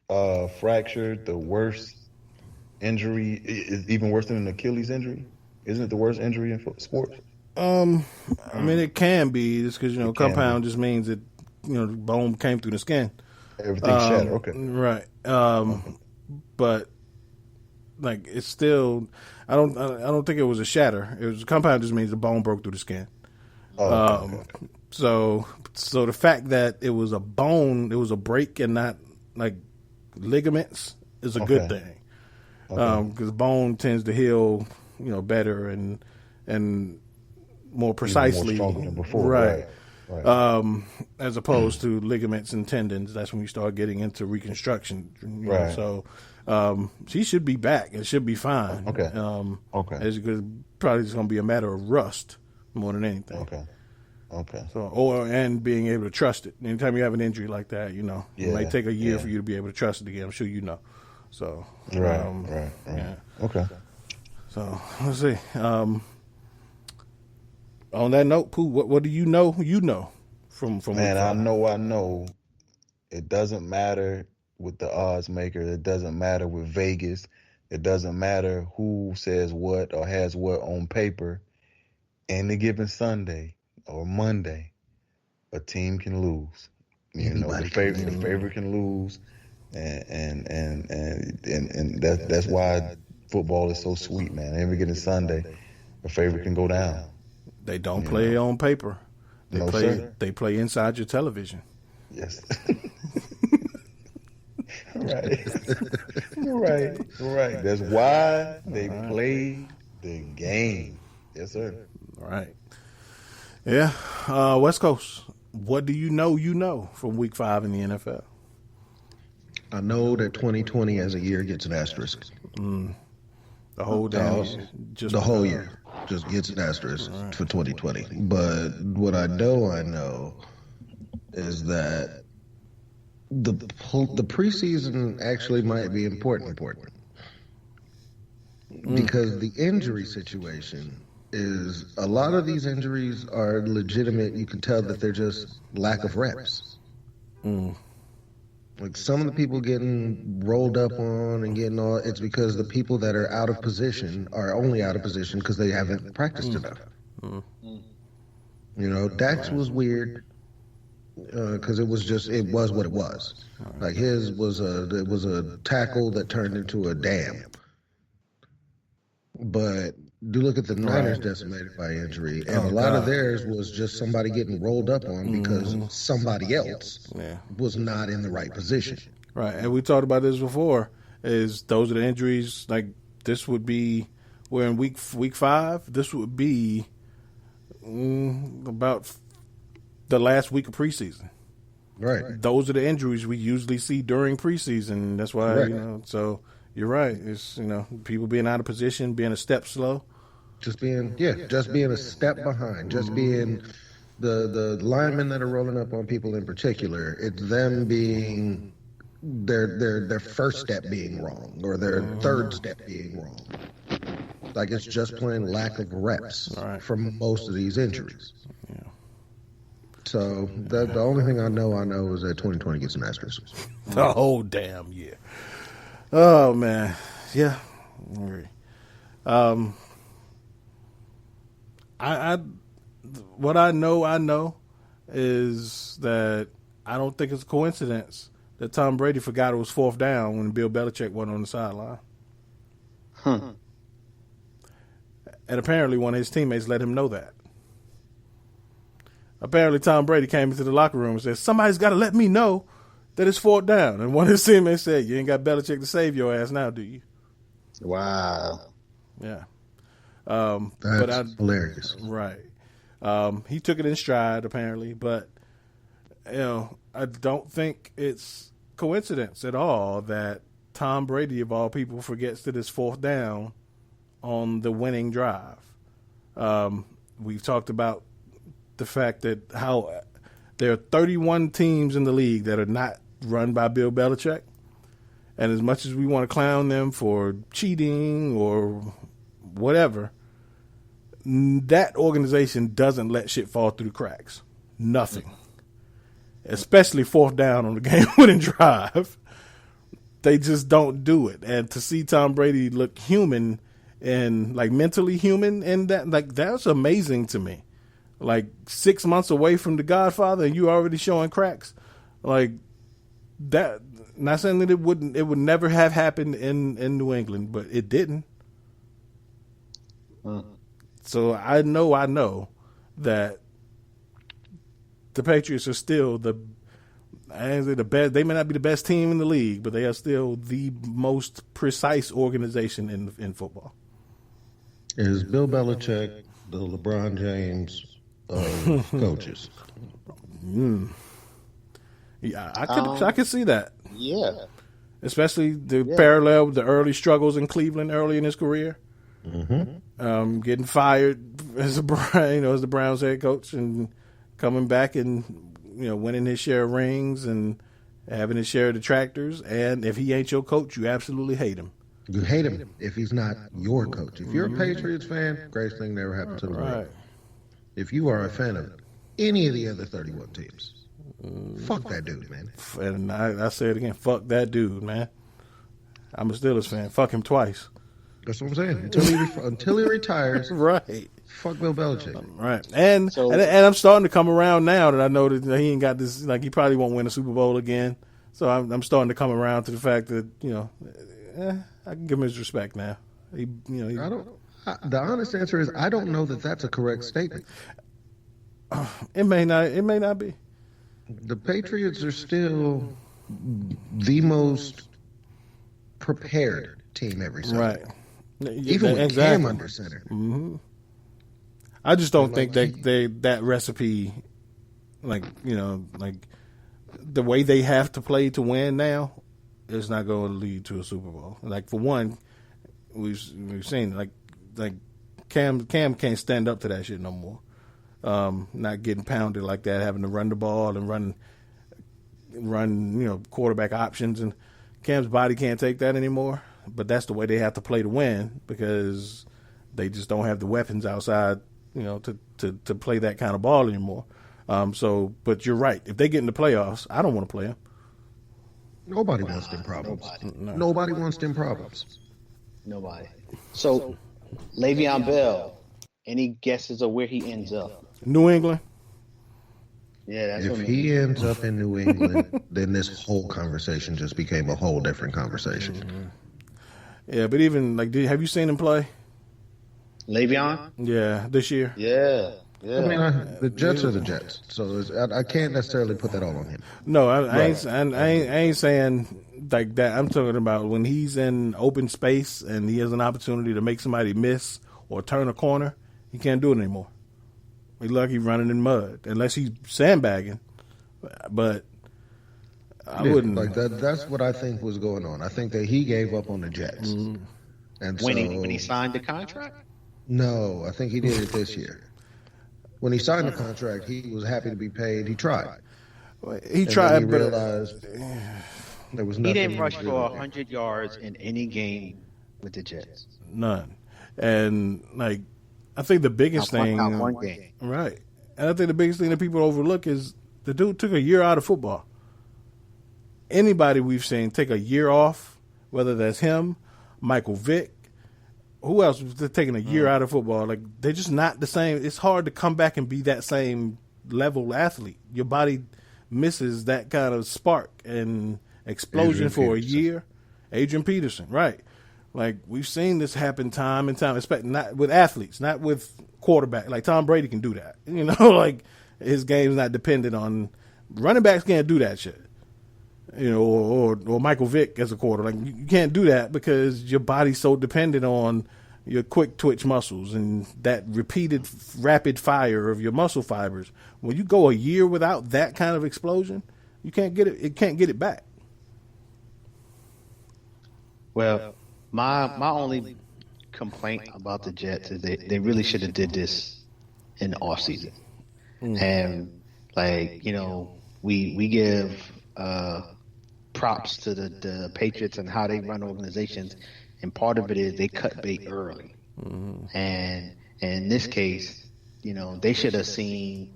Speaker 3: fracture the worst injury? Is even worse than an Achilles injury? Isn't it the worst injury in sports?
Speaker 2: I mean, it can be just because compound just means that the bone came through the skin.
Speaker 3: Everything shattered. Okay.
Speaker 2: Right. But like it's still, I don't think it was a shatter. It was compound just means the bone broke through the skin. Okay. So the fact that it was a bone, it was a break and not like ligaments is a good thing. Because bone tends to heal, better and more precisely.
Speaker 3: Even more stronger than before.
Speaker 2: Right. As opposed to ligaments and tendons, that's when you start getting into reconstruction.
Speaker 3: Right.
Speaker 2: So she should be back. It should be fine.
Speaker 3: Okay.
Speaker 2: It's probably just going to be a matter of rust more than anything.
Speaker 3: Okay.
Speaker 2: So and being able to trust it. Anytime you have an injury like that, it might take a year for you to be able to trust it again. I'm sure you know. So
Speaker 3: right.
Speaker 2: Yeah.
Speaker 3: Okay.
Speaker 2: So let's see. On that note, Pooh, what do you know? From
Speaker 3: Man, I know. It doesn't matter with the odds maker. It doesn't matter with Vegas. It doesn't matter who says what or has what on paper. Any given Sunday or Monday, a team can lose. The favorite can lose, and that's why football is so sweet, man. Every given Sunday, a favorite can go down.
Speaker 2: They don't play on paper. They play inside your television.
Speaker 3: Yes. Right. That's why they play the game. Yes, sir.
Speaker 2: All right. Yeah. West Coast. What do you know from Week 5 in the NFL?
Speaker 5: I know that 2020 as a year gets an asterisk.
Speaker 2: The whole damn
Speaker 5: the whole year just gets an asterisk for 2020. But what I know is that the preseason actually might be important because the injury situation is a lot of these injuries are legitimate. You can tell that they're just lack of reps. Like some of the people getting rolled up on and getting all, it's because the people that are out of position are only out of position because they haven't practiced enough. Dax was weird because it was what it was. Like his was a tackle that turned into a dam. But do look at the Niners decimated by injury, and a lot of theirs was just somebody getting rolled up on because somebody else was not in the right position.
Speaker 2: Right, and we talked about this before. Is those are the injuries? Like this would be we're in week 5. This would be about the last week of preseason.
Speaker 5: Right.
Speaker 2: Those are the injuries we usually see during preseason. That's why so. You're right. It's people being out of position, being a step slow,
Speaker 5: just being a step behind, just being the linemen that are rolling up on people in particular. It's them being their first step being wrong or their third step being wrong. Like it's just plain lack of reps from most of these injuries.
Speaker 2: Yeah.
Speaker 5: So the only thing I know is that 2020 gets an asterisk.
Speaker 2: The whole damn year. Oh man, yeah. I what I know is that I don't think it's a coincidence that Tom Brady forgot it was 4th down when Bill Belichick went on the sideline. And apparently one of his teammates let him know that. Apparently Tom Brady came into the locker room and said, somebody's got to let me know that it's 4th down. And one of his teammates said, you ain't got Belichick to save your ass now, do you?
Speaker 4: Wow.
Speaker 2: Yeah.
Speaker 5: That's hilarious.
Speaker 2: Right. He took it in stride, apparently. But, I don't think it's coincidence at all that Tom Brady, of all people, forgets that it's 4th down on the winning drive. We've talked about the fact that how there are 31 teams in the league that are not run by Bill Belichick. And as much as we want to clown them for cheating or whatever, that organization doesn't let shit fall through the cracks. Nothing. Especially fourth down on the game-winning drive. They just don't do it. And to see Tom Brady look human and like mentally human, and that's amazing to me. Like 6 months away from The Godfather, and you already showing cracks. Like that. Not saying that it would never have happened in New England, but it didn't. So I know that the Patriots are still the best. They may not be the best team in the league, but they are still the most precise organization in football.
Speaker 5: Is Bill Belichick the LeBron James of coaches?
Speaker 2: Yeah, I could see that.
Speaker 4: Yeah.
Speaker 2: Especially the parallel with the early struggles in Cleveland early in his career.
Speaker 5: Mm-hmm.
Speaker 2: Getting fired as the Browns head coach and coming back and winning his share of rings and having his share of detractors. And if he ain't your coach, you absolutely hate him.
Speaker 5: You hate him if he's not your coach. If you're a Patriots fan, greatest thing that ever happened to the world. If you are a fan of any of the other 31 teams, fuck that dude, man.
Speaker 2: And I say it again, fuck that dude, man. I'm a Steelers fan. Fuck him twice.
Speaker 5: That's what I'm saying. Until he retires,
Speaker 2: right?
Speaker 5: Fuck Bill Belichick,
Speaker 2: right? And I'm starting to come around now that I know that he ain't got this. Like he probably won't win a Super Bowl again. So I'm starting to come around to the fact that I can give him his respect now. The
Speaker 5: honest answer is I don't know that that's a correct statement.
Speaker 2: It may not be.
Speaker 5: The Patriots are still the most prepared team every Sunday.
Speaker 2: Right.
Speaker 5: Even with Cam under center.
Speaker 2: Mm-hmm. I just don't think that recipe, like the way they have to play to win now, is not going to lead to a Super Bowl. Like for one, we've seen like Cam can't stand up to that shit no more. Not getting pounded like that, having to run the ball and run quarterback options, and Cam's body can't take that anymore. But that's the way they have to play to win because they just don't have the weapons outside, to play that kind of ball anymore. But you're right. If they get in the playoffs, I don't want to play them.
Speaker 5: Nobody wants them problems. Nobody wants them problems.
Speaker 4: Nobody. So, Le'Veon Bell, any guesses of where he ends up?
Speaker 2: New England.
Speaker 4: Yeah, that's
Speaker 5: if he ends up in New England, then this whole conversation just became a whole different conversation.
Speaker 2: Mm-hmm. Yeah, but even have you seen him play?
Speaker 4: Le'Veon?
Speaker 2: Yeah, this year.
Speaker 4: Yeah.
Speaker 5: I mean, the Jets are the Jets, so I can't necessarily put that all on him.
Speaker 2: No, I ain't saying like that. I'm talking about when he's in open space and he has an opportunity to make somebody miss or turn a corner, he can't do it anymore. He's lucky running in mud, unless he's sandbagging. But I wouldn't
Speaker 5: like that. That's what I think was going on. I think that he gave up on the Jets, and
Speaker 4: when he signed the contract.
Speaker 5: No, I think he did it this year. When he signed the contract, he was happy to be paid. He tried.
Speaker 2: He tried,
Speaker 5: he
Speaker 2: but
Speaker 5: realized there was nothing.
Speaker 4: He didn't rush for 100 yards in any game with the Jets.
Speaker 2: None. And I think the biggest thing,
Speaker 4: one game,
Speaker 2: right? And I think the biggest thing that people overlook is the dude took a year out of football. Anybody we've seen take a year off, whether that's him, Michael Vick, who else was taking a year out of football? Like they're just not the same. It's hard to come back and be that same level athlete. Your body misses that kind of spark and explosion for a year. Adrian Peterson, right? Like we've seen this happen time and time, not with athletes, not with quarterback. Like Tom Brady can do that. Like his game's not dependent on running backs. Can't do that shit. Or Michael Vick as a quarter. Like you can't do that because your body's so dependent on your quick twitch muscles and that repeated rapid fire of your muscle fibers. When you go a year without that kind of explosion, you can't get it. It can't get it back.
Speaker 4: Well, my only complaint about the Jets is they really should have did this in the off season, and we give
Speaker 6: props to the Patriots and how they run organizations, and part of it is they cut bait early. And in this case, they should have seen,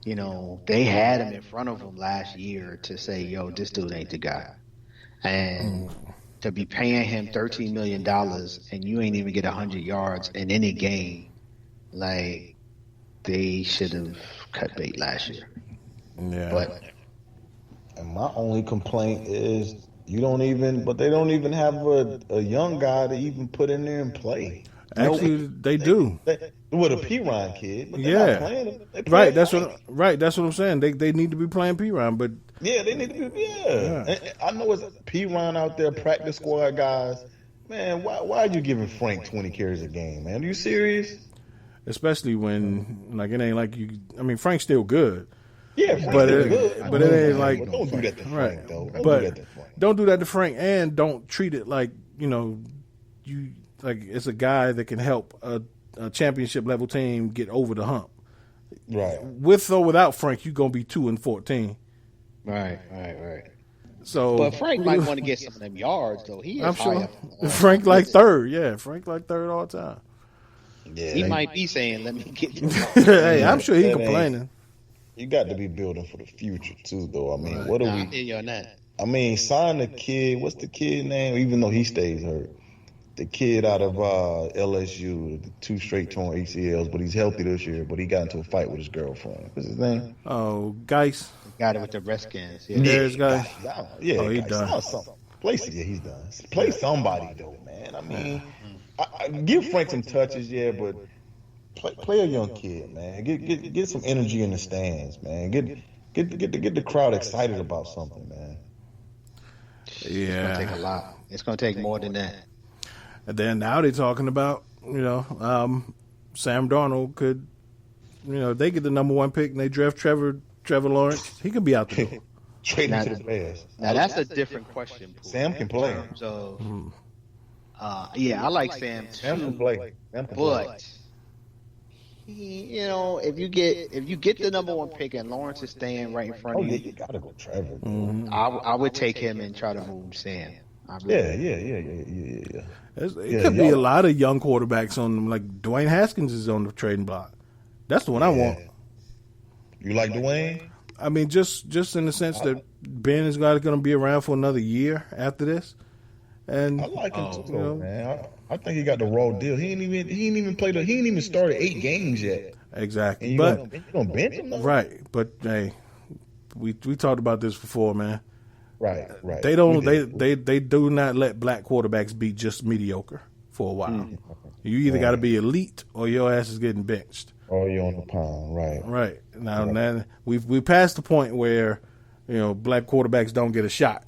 Speaker 6: they had him in front of them last year to say, yo, this dude ain't the guy. And to be paying him $13 million and you ain't even get 100 yards in any game, like, they should have cut bait last year.
Speaker 3: Yeah. And my only complaint is they don't even have a young guy to even put in there and play.
Speaker 2: Actually, they do.
Speaker 3: With a P-Ryan kid, but
Speaker 2: yeah,
Speaker 3: not playing him.
Speaker 2: Right. That's what I'm saying. They need to be playing P-Ryan, but
Speaker 3: yeah, they need to be. Yeah. And I know it's P-Ryan out there, practice squad guys. Man, why are you giving Frank 20 carries a game, man? Are you serious?
Speaker 2: Especially when it ain't like you. I mean, Frank's still good.
Speaker 3: Yeah,
Speaker 2: but it ain't like
Speaker 3: don't do that to Frank though.
Speaker 2: Don't do that to Frank, and don't treat it like you like it's a guy that can help a championship level team get over the hump.
Speaker 3: Right.
Speaker 2: With or without Frank, you're gonna be 2-14.
Speaker 6: Right.
Speaker 2: So,
Speaker 6: but Frank might want to get some of them yards though. I'm
Speaker 2: sure. Frank like third. Yeah, Frank like third all the time.
Speaker 3: Yeah,
Speaker 6: he might be saying, "Let me get you."
Speaker 2: Hey, I'm sure he complaining.
Speaker 3: You got to be building for the future too, though. I mean, what are we?
Speaker 6: I feel you on that.
Speaker 3: I mean, sign the kid. What's the kid name? Even though he stays hurt, the kid out of LSU, 2 straight torn ACLs, but he's healthy this year. But he got into a fight with his girlfriend. What's his name?
Speaker 2: Oh, Geis.
Speaker 6: Got it with the Redskins.
Speaker 2: Yeah, Geis.
Speaker 3: Yeah,
Speaker 2: oh, he's done.
Speaker 3: He's done. Play somebody though, man. I mean, I give Frank some touches, yeah, but play a young kid, man. Get some energy in the stands, man. Get the crowd excited about something, man.
Speaker 2: Yeah,
Speaker 6: it's gonna take a lot. It's gonna take more than that.
Speaker 2: And then now they're talking about, Sam Darnold could, they get the number 1 pick and they draft Trevor Lawrence. He could be out the door.
Speaker 3: Trade him to the Bears.
Speaker 6: Now that's a different question. Paul,
Speaker 3: Sam can play.
Speaker 6: So, I like Sam too.
Speaker 3: Sam can play.
Speaker 6: But if you get the number 1 pick and Lawrence is staying right in front of you,
Speaker 3: you gotta go Trevor.
Speaker 6: I would take him and try to move Sam.
Speaker 3: Yeah.
Speaker 2: It could be a lot of young quarterbacks on them. Like Dwayne Haskins is on the trading block. That's the one I want.
Speaker 3: You like Dwayne?
Speaker 2: I mean, just in the sense that Ben is going to be around for another year after this. And
Speaker 3: I like him too, man. I think he got the raw deal. He ain't even started 8 games yet.
Speaker 2: Exactly.
Speaker 3: And you gonna bench him though?
Speaker 2: Right. But hey, we talked about this before, man.
Speaker 3: Right.
Speaker 2: They don't. They do not let black quarterbacks be just mediocre for a while. You either got to be elite or your ass is getting benched.
Speaker 3: Or you're on the pound, right?
Speaker 2: Right. Now we passed the point where black quarterbacks don't get a shot.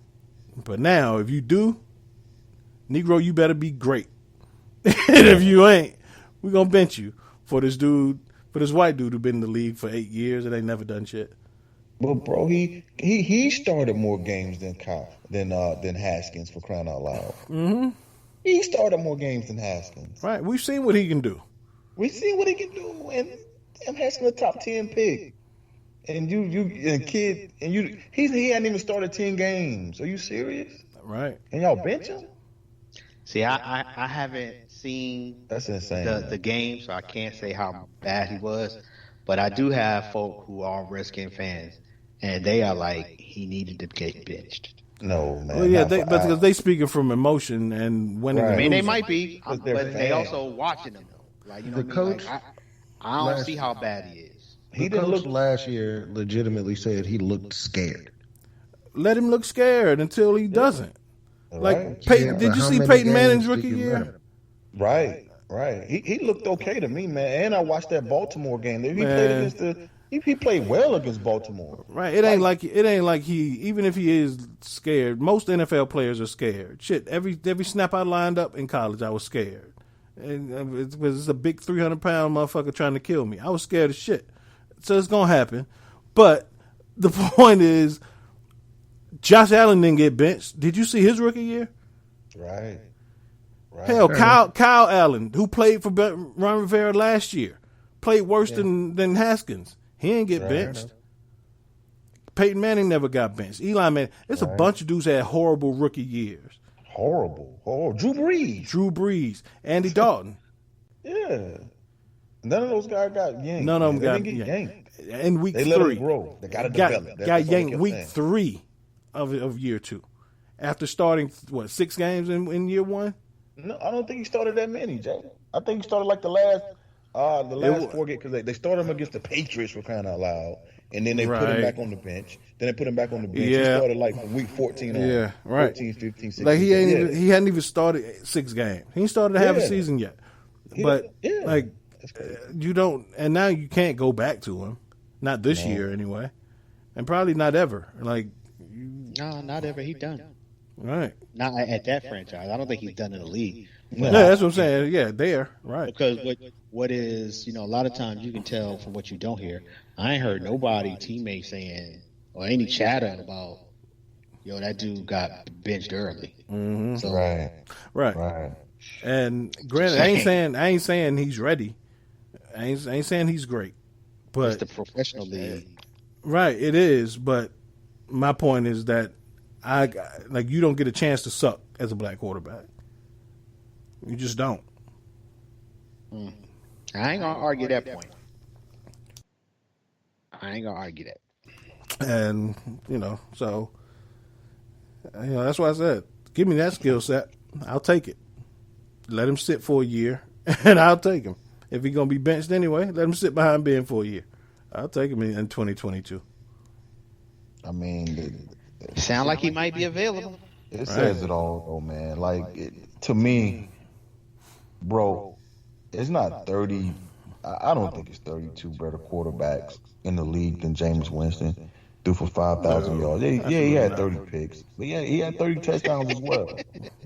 Speaker 2: But now if you do, Negro, you better be great. And if you ain't, we're gonna bench you for this white dude who been in the league for 8 years and ain't never done shit.
Speaker 3: But bro, he started more games than Haskins, for crying out loud.
Speaker 2: Mm-hmm.
Speaker 3: He started more games than Haskins.
Speaker 2: Right. We've seen what he can do.
Speaker 3: And Haskins a top 10 pick. And he hadn't even started 10 games. Are you serious?
Speaker 2: Right.
Speaker 3: And y'all bench him?
Speaker 6: See, I haven't seen
Speaker 3: that's insane.
Speaker 6: The game, so I can't say how bad he was. But I do have folk who are Redskin fans, and they are like, he needed to get benched.
Speaker 3: No, man.
Speaker 2: Well, yeah, because they speaking from emotion and winning.
Speaker 3: Right.
Speaker 6: I mean, they might be, but they
Speaker 3: fans.
Speaker 6: also watching them though. Like,
Speaker 5: The coach,
Speaker 6: I don't see how bad he is.
Speaker 5: The coach last year legitimately said he looked scared.
Speaker 2: Let him look scared until he doesn't. Like,
Speaker 3: Right.
Speaker 2: Peyton, did you see Peyton Manning's rookie year?
Speaker 3: Right. He looked okay to me, man. And I watched that Baltimore game. He played well against Baltimore.
Speaker 2: Right. It ain't like he, even if he is scared. Most NFL players are scared. Shit. Every snap I lined up in college, I was scared. And it was a big 300-pound motherfucker trying to kill me. I was scared as shit. So it's gonna happen. But the point is, Josh Allen didn't get benched. Did you see his rookie year?
Speaker 3: Right.
Speaker 2: Hell, Kyle Allen, who played for Ron Rivera last year, played worse than Haskins. He didn't get benched. Peyton Manning never got benched. Eli Manning. It's a bunch of dudes that had horrible rookie years.
Speaker 3: Horrible. Drew Brees.
Speaker 2: Andy Dalton.
Speaker 3: Yeah. None of those guys got yanked.
Speaker 2: None of them got
Speaker 3: yanked.
Speaker 2: In week
Speaker 3: they
Speaker 2: 3.
Speaker 3: Let them grow. They got to develop.
Speaker 2: Got yanked week 3 of year 2. After starting, 6 games in year 1?
Speaker 3: No, I don't think he started that many, Jay. I think he started like the last 4 games because they started him against the Patriots for crying out loud, and then they put him back on the bench. Then they put him back on the bench. He started like from week 14 on. 14, 15, 16.
Speaker 2: Like he hadn't even started 6 games. He ain't started half a season yet. But you don't, and now you can't go back to him. Not this year anyway, and probably not ever.
Speaker 6: No, not ever. He done.
Speaker 2: Right.
Speaker 6: Not at that franchise. I don't think he's done in the league.
Speaker 2: Yeah, that's what I'm saying. Yeah, there. Right.
Speaker 6: Because what is, a lot of times you can tell from what you don't hear. I ain't heard nobody, teammates saying, or any chatter about, that dude got benched early.
Speaker 2: Mm-hmm.
Speaker 6: So,
Speaker 2: right. And granted, I ain't saying he's ready. I ain't saying he's great. But
Speaker 6: it's the professional league.
Speaker 2: Right, it is. But my point is that you don't get a chance to suck as a black quarterback. You just don't.
Speaker 6: I ain't gonna argue that point. I ain't gonna argue that.
Speaker 2: And so that's why I said, give me that skill set. I'll take it. Let him sit for a year, and I'll take him. If he's gonna be benched anyway, let him sit behind Ben for a year. I'll take him in 2022.
Speaker 3: I mean,
Speaker 6: sound like he might be available.
Speaker 3: It says it all, though, man. To me, bro, it's not 30. I don't think it's 32 better quarterbacks in the league than Jameis Winston. Threw for 5,000 yards. Yeah, he had 30 picks, but yeah, he had 30 touchdowns as well.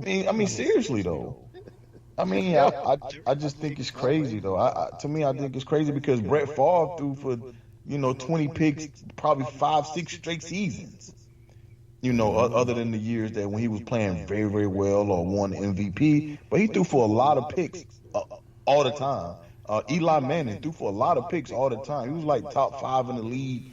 Speaker 3: I mean, seriously though. I just think it's crazy though. To me, I think it's crazy because Brett Favre threw for 20 picks, probably 5-6 straight seasons. Other than the years that when he was playing very, very well or won MVP, but he threw for a lot of picks all the time. Eli Manning threw for a lot of picks all the time. He was like top 5 in the league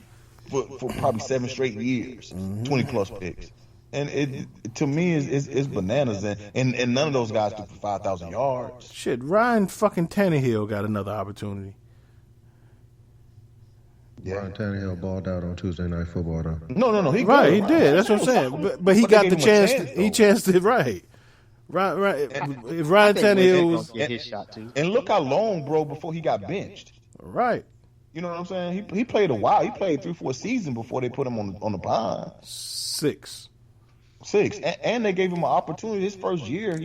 Speaker 3: for probably 7 straight years, 20 plus picks. And it to me is bananas, and none of those guys threw for 5,000 yards.
Speaker 2: Shit, Ryan fucking Tannehill got another opportunity.
Speaker 5: Yeah. Ryan Tannehill balled out on Tuesday Night Football, though.
Speaker 3: No, he
Speaker 2: did. That's what I'm saying. But he got the chance. He chanced it right. Right. If Ryan Tannehill was
Speaker 6: get his shot too.
Speaker 3: And look how long, bro, before he got benched.
Speaker 2: Right.
Speaker 3: You know what I'm saying? He played a while. He played 3-4 seasons before they put him on the pine.
Speaker 2: 6.
Speaker 3: And they gave him an opportunity. His first year,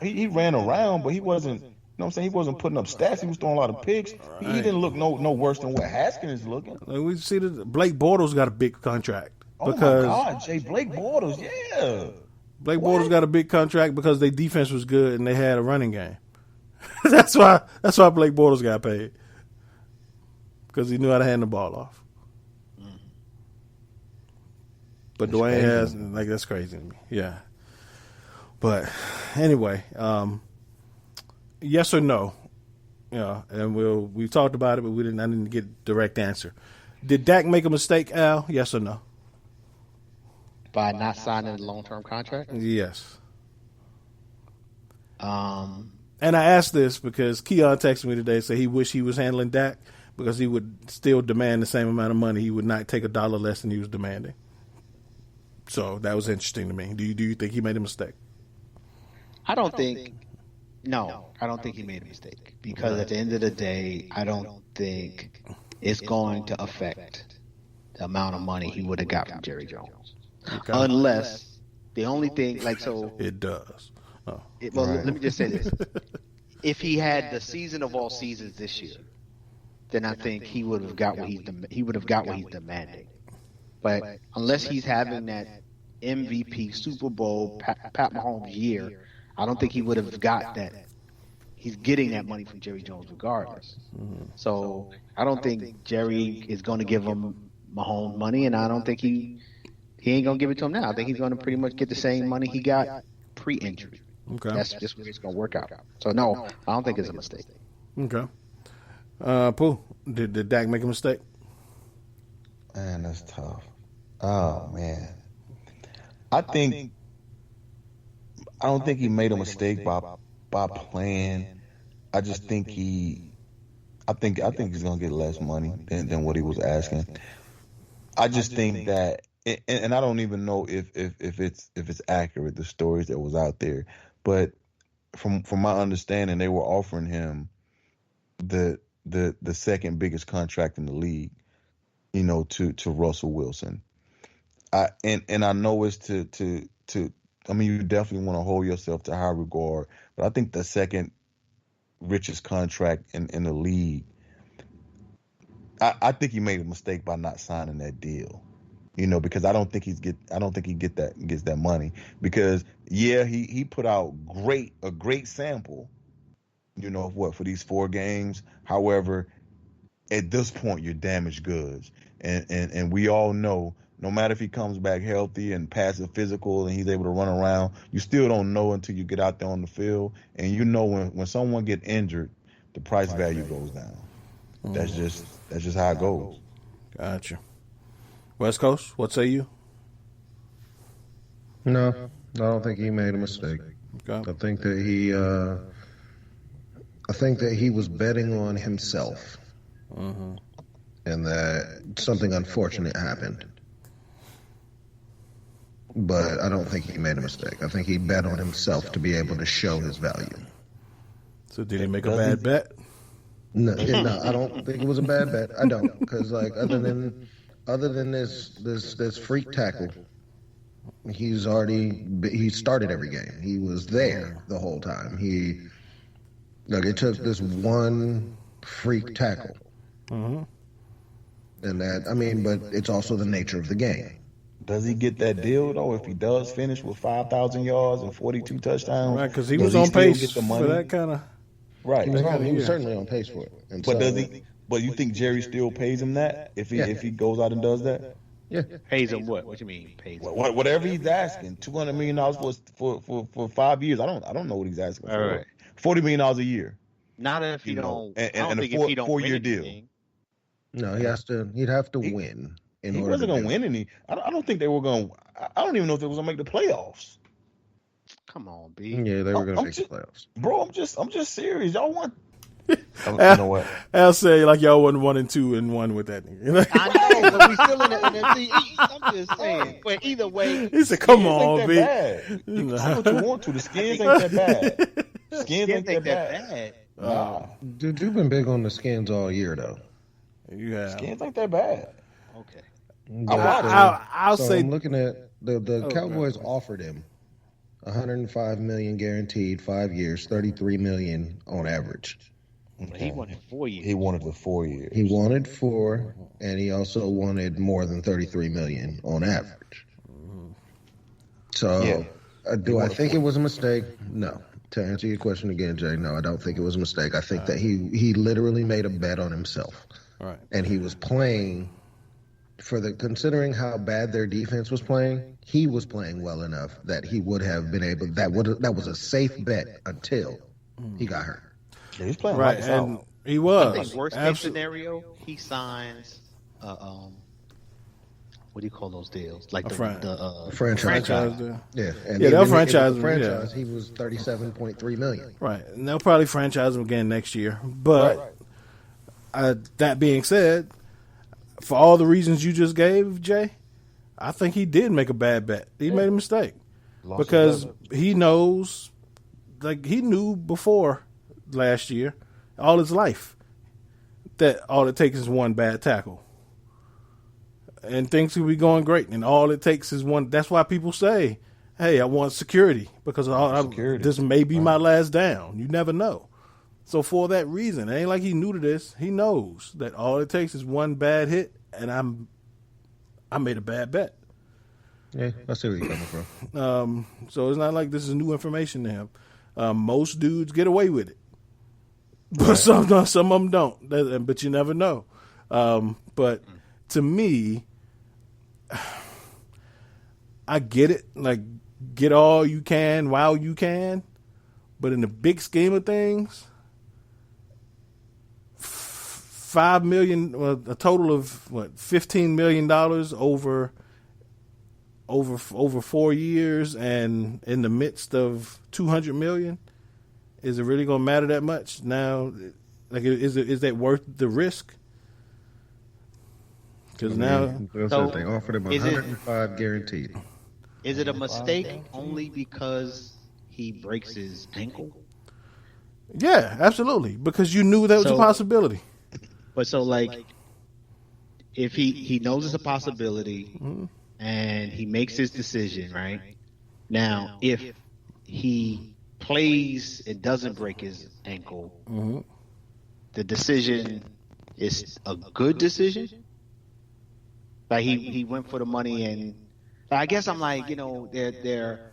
Speaker 3: he ran around, but he wasn't. You know what I'm saying? He wasn't putting up stats. He was throwing a lot of picks. Right. He didn't look no worse than what Haskins is looking.
Speaker 2: Like we see that Blake Bortles got a big contract.
Speaker 3: Oh my God, Jay, Blake Bortles, yeah.
Speaker 2: Blake Bortles got a big contract because their defense was good and they had a running game. That's why Blake Bortles got paid, because he knew how to hand the ball off. But that's Dwayne has that's crazy to me. Yeah. But anyway, yes or no? And we've talked about it, but I didn't get a direct answer. Did Dak make a mistake, Al? Yes or no?
Speaker 6: By not signing a long-term contract?
Speaker 2: Yes. And I asked this because Keon texted me today, said he wished he was handling Dak because he would still demand the same amount of money. He would not take $1 less than he was demanding. So that was interesting to me. Do you think he made a mistake?
Speaker 6: I don't think he made a mistake, because at the end of the day, I don't think it's going to affect the amount of money he would have got from Jerry Jones. Okay. Unless the only thing,
Speaker 2: it does. Oh.
Speaker 6: Let me just say this: if he had the season of all seasons this year, then I think he would have got what he's demanding. But unless he's having that MVP Super Bowl Pat Mahomes year, I don't think he would have got that. He's getting that money from Jerry Jones regardless. Mm-hmm. So I don't think Jerry is going to give him Mahomes money, and I don't think he ain't going to give it to him now. I think he's going to pretty much get the same money he got pre-injury.
Speaker 2: Okay.
Speaker 6: That's just where it's going to work out. So no, I don't think it's a mistake.
Speaker 2: Okay. Pooh, did Dak make a mistake?
Speaker 3: Man, that's tough. Oh man, I think I don't think he made a mistake by playing. I just think I think he's gonna get less money than what he was asking. I just think that, and I don't even know if it's accurate, the stories that was out there, but from my understanding, they were offering him the second biggest contract in the league, to Russell Wilson. And I know it's to I mean, you definitely want to hold yourself to high regard, but I think the second richest contract in the league, I think he made a mistake by not signing that deal. Because I don't think he gets that money, because yeah, he put out a great sample, of what, for these 4 games. However, at this point, you're damaged goods, and we all know, no matter if he comes back healthy and passes physical and he's able to run around, you still don't know until you get out there on the field, and when someone get injured, the price value goes down. That's just how it goes.
Speaker 2: Gotcha. West Coast, what say you?
Speaker 5: No, I don't think he made a mistake.
Speaker 2: Okay.
Speaker 5: I think that he was betting on himself, and that something unfortunate happened. But I don't think he made a mistake. I think he bet on himself to be able to show his value.
Speaker 2: So did he make a bad bet?
Speaker 5: No, I don't think it was a bad bet. I don't, because other than this freak tackle, he started every game. He was there the whole time. It took this one freak tackle, and but it's also the nature of the game.
Speaker 3: Does he get that deal though? If he does finish with 5,000 yards and 42 touchdowns,
Speaker 2: right? Because he was on pace for that kind of.
Speaker 3: Right,
Speaker 5: he was certainly on pace for it. And
Speaker 3: but does he? But you think Jerry still pays him that if he goes out and does that?
Speaker 5: Yeah,
Speaker 6: Pays him what? What you mean pays him?
Speaker 3: Whatever he's asking, $200 million for 5 years. I don't know what he's asking for.
Speaker 6: Right.
Speaker 3: $40 million a year.
Speaker 6: Not if you don't.
Speaker 3: and
Speaker 6: I don't
Speaker 3: a
Speaker 6: think if he don't
Speaker 3: 4-year
Speaker 6: win
Speaker 3: deal.
Speaker 6: anything.
Speaker 5: no, he'd have to win in
Speaker 3: He
Speaker 5: order.
Speaker 3: wasn't
Speaker 5: to
Speaker 3: gonna win any. I don't think they were going. I don't even know if they was gonna make the playoffs.
Speaker 6: Come on, B.
Speaker 5: Yeah, they were going to
Speaker 3: I'm
Speaker 5: make the playoffs.
Speaker 3: Bro, I'm just serious. Y'all want? You know what?
Speaker 2: I'll say like y'all wasn't 1-2-1 with that nigga.
Speaker 6: I know, but we still in the NFC East. I'm just saying. But either way,
Speaker 2: He said, "Come
Speaker 3: Skins
Speaker 2: on,
Speaker 3: ain't
Speaker 2: B."
Speaker 3: that bad. You can say what you want to. The skins ain't that bad. Skins ain't that bad. Nah,
Speaker 5: Dude, you've been big on the Skins all year, though.
Speaker 2: You have.
Speaker 3: skins ain't that bad.
Speaker 6: okay.
Speaker 2: I'll say.
Speaker 5: I'm looking at the Cowboys
Speaker 2: right.
Speaker 5: offered him $105 million guaranteed, 5 years, $33 million on average.
Speaker 6: But he wanted 4 years.
Speaker 3: He wanted the 4 years.
Speaker 5: He wanted 4, and he also wanted more than $33 million on average. So, do I think it was a mistake? No. To answer your question again, Jay, no, I don't think it was a mistake. I think that he literally made a bet on himself,
Speaker 2: Right.
Speaker 5: and he was playing considering how bad their defense was playing. He was playing well enough that he would have been able. That was a safe bet until he got hurt.
Speaker 3: Yeah, he's playing
Speaker 2: Right,
Speaker 3: lights
Speaker 2: and
Speaker 3: out.
Speaker 2: he was.
Speaker 6: I think worst case scenario, he signs. What do you call those deals? Like the
Speaker 5: Franchise.
Speaker 2: deal.
Speaker 5: Yeah, and
Speaker 2: Yeah, they'll
Speaker 5: even
Speaker 2: franchise
Speaker 5: the
Speaker 2: him,
Speaker 5: franchise. He was $37.3 million.
Speaker 2: Right, and they'll probably franchise him again next year. But that being said, for all the reasons you just gave, Jay, I think he did make a bad bet. He made a mistake because he knows, like he knew before last year, all his life, that all it takes is one bad tackle. And things will be going great, and all it takes is one. That's why people say, "Hey, I want security because this may be my last down." You never know. So for that reason, it ain't like he new to this. He knows that all it takes is one bad hit, and I made a bad bet.
Speaker 5: Yeah, I see where you're coming from.
Speaker 2: So it's not like this is new information to him. Most dudes get away with it, but some of them don't. But you never know. But to me, I get it. Like, get all you can while you can. But in the big scheme of things, $5 million, a total of $15 million over over 4 years and in the midst of $200 million, is it really going to matter that much now? Like, is that worth the risk? Because now
Speaker 5: they offered him 105 guaranteed.
Speaker 6: Is it a mistake only because he breaks his ankle?
Speaker 2: Yeah, absolutely. Because you knew that was a possibility.
Speaker 6: But so, like, if he knows it's a possibility and he makes his decision, right? Now, if he plays and doesn't break his ankle, the decision is a good decision? Like, he went for the money, and I guess I'm like, there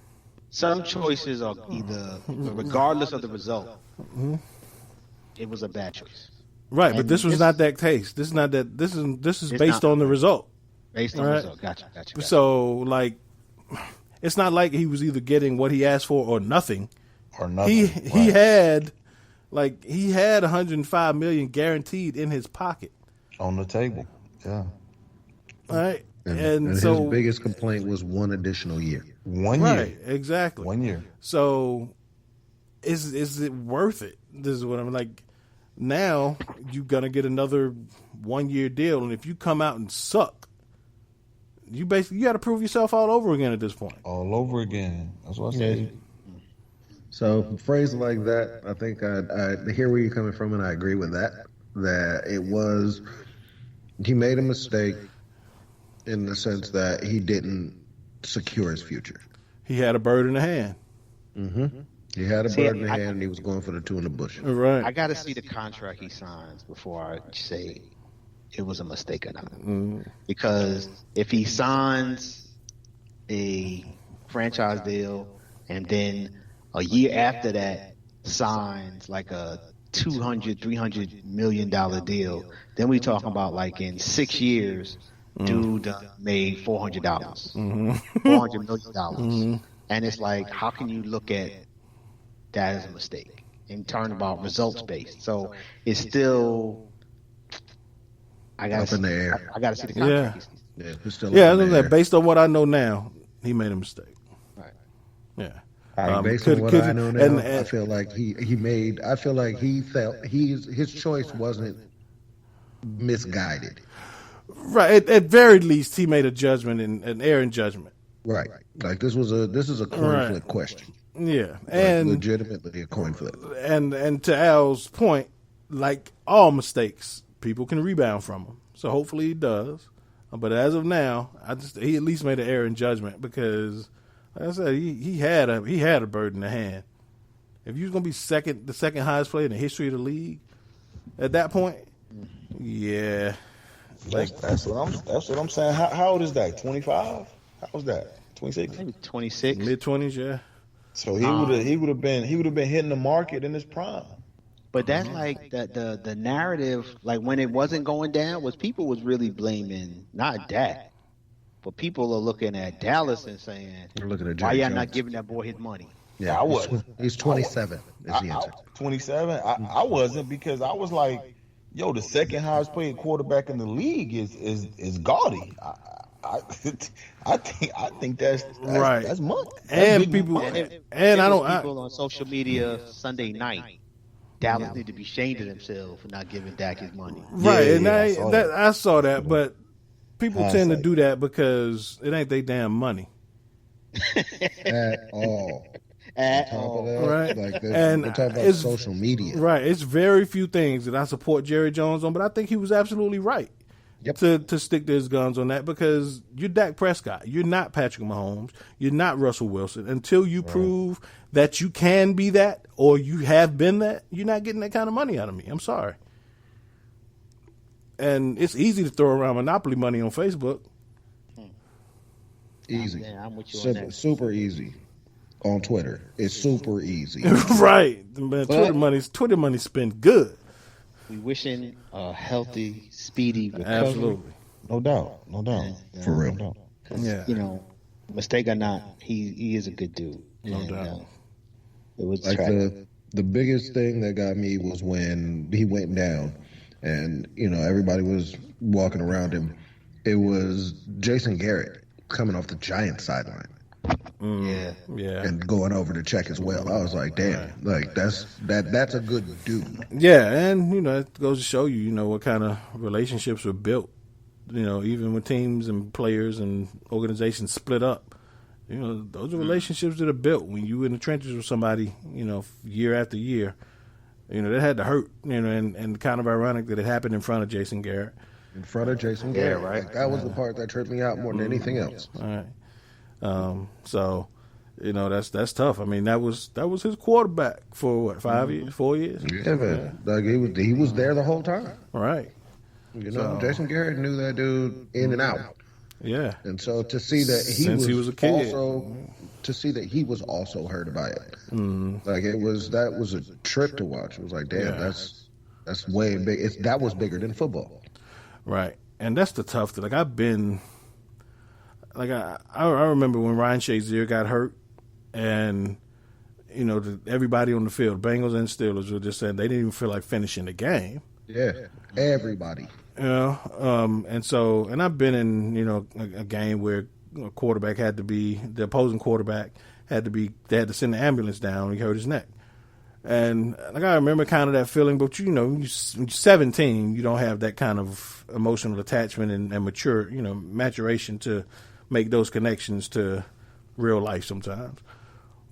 Speaker 6: some choices are either, regardless of the result, it was a bad choice.
Speaker 2: Right, and but this was not that case. This is not that. This is based on the result.
Speaker 6: Based on the result. Gotcha.
Speaker 2: So, like, it's not like he was either getting what he asked for or nothing. He had $105 million guaranteed in his pocket
Speaker 3: on the table. Yeah.
Speaker 2: All right.
Speaker 5: And
Speaker 2: so
Speaker 5: his biggest complaint was one additional year.
Speaker 3: 1 year.
Speaker 2: Right, exactly.
Speaker 3: 1 year.
Speaker 2: So is it worth it? This is what I'm like. Now you're gonna get another 1 year deal, and if you come out and suck, you got to prove yourself all over again at this point.
Speaker 3: All over again. That's what I said.
Speaker 5: So phrase like that, I think I hear where you're coming from, and I agree with that. That he made a mistake in the sense that he didn't secure his future.
Speaker 2: He had a bird in the hand.
Speaker 5: Mm-hmm. He had a bird in the hand, and he was going for the two in the bush.
Speaker 2: Right.
Speaker 6: I got to see the contract he signs before I say it was a mistake or not. Because if he signs a franchise deal and then a year after that signs like a $200-300 million deal, then we talking about like in 6 years, dude made $400, $400 million. And it's like, how can you look at that as a mistake and turn about results based? So it's still, I gotta see the contract.
Speaker 5: Yeah, it's still
Speaker 2: based on what I know now, he made a mistake.
Speaker 6: Right.
Speaker 2: Yeah.
Speaker 5: Based on what I know now, I feel like he felt his choice wasn't misguided.
Speaker 2: Right. At very least, he made a judgment, an error in judgment.
Speaker 5: Right. Like this is a coin flip question.
Speaker 2: Yeah,
Speaker 5: and legitimately a coin flip.
Speaker 2: And to Al's point, like all mistakes, people can rebound from them. So hopefully he does. But as of now, he at least made an error in judgment because, like I said, he had a bird in the hand. If you was gonna be the second highest player in the history of the league, at that point, yeah.
Speaker 3: That's what I'm saying. How old is that? 25? How was that? 26?
Speaker 6: Maybe 26.
Speaker 2: Mid-20s, yeah.
Speaker 3: So he would have been hitting the market in his prime.
Speaker 6: But that's like the narrative, like when it wasn't going down, was people was really blaming not Dak, but people are looking at Dallas and saying, why y'all not giving that boy his money?
Speaker 5: Yeah, I was. He's 27. Is the answer.
Speaker 3: 27. I wasn't, because I was like, yo, the second highest paid quarterback in the league is gaudy. I think that's
Speaker 2: right.
Speaker 3: That's money.
Speaker 2: And people
Speaker 6: people on social media Sunday night, Dallas need to be ashamed of themselves for not giving Dak his money.
Speaker 2: Right, and I saw that, but people tend to do that because it ain't their damn money.
Speaker 5: At all.
Speaker 2: Right.
Speaker 5: Like
Speaker 2: and
Speaker 5: we're talking about social media.
Speaker 2: Right. It's very few things that I support Jerry Jones on, but I think he was absolutely right to stick to his guns on that, because you're Dak Prescott. You're not Patrick Mahomes. You're not Russell Wilson. Until you prove that you can be that or you have been that, you're not getting that kind of money out of me. I'm sorry. And it's easy to throw around Monopoly money on Facebook.
Speaker 5: Easy.
Speaker 6: Yeah, I'm with you on that.
Speaker 5: Super easy. On Twitter, it's super easy.
Speaker 2: Right, man. Twitter money spent good.
Speaker 6: We wishing a healthy, speedy recovery.
Speaker 2: Absolutely,
Speaker 3: no doubt.
Speaker 5: For real. No
Speaker 6: doubt. Mistake or not, he is a good dude.
Speaker 2: No doubt.
Speaker 6: It was
Speaker 5: like the biggest thing that got me was when he went down, and everybody was walking around him. It was Jason Garrett coming off the Giants sideline
Speaker 6: Yeah.
Speaker 5: and going over to check as well. I was like, damn, like that's a good dude.
Speaker 2: Yeah, and it goes to show you, what kind of relationships were built. Even when teams and players and organizations split up, those are relationships that are built when you in the trenches with somebody, year after year. That had to hurt, and kind of ironic that it happened in front of Jason Garrett.
Speaker 5: In front of Jason Garrett,
Speaker 6: right.
Speaker 5: Like, that was the part that tripped me out more than anything else.
Speaker 2: All right. So, that's tough. I mean, that was his quarterback for what, 5 years, 4 years?
Speaker 5: Yeah, man. Like he was there the whole time.
Speaker 2: All right.
Speaker 5: Jason Garrett knew that dude in and out.
Speaker 2: Yeah.
Speaker 5: And so to see that
Speaker 2: Since he was a kid.
Speaker 5: to see that he was also hurt by it, like that was a trip to watch. It was like, damn, that's way big. That was bigger than football.
Speaker 2: Right. And that's the tough thing. Like I've been, like I remember when Ryan Shazier got hurt, and everybody on the field, Bengals and Steelers, were just saying they didn't even feel like finishing the game.
Speaker 5: Yeah, everybody.
Speaker 2: And I've been in, a game where a quarterback the opposing quarterback they had to send the ambulance down when he hurt his neck. And like I remember kind of that feeling, but when you're 17, you don't have that kind of emotional attachment and maturation to make those connections to real life sometimes.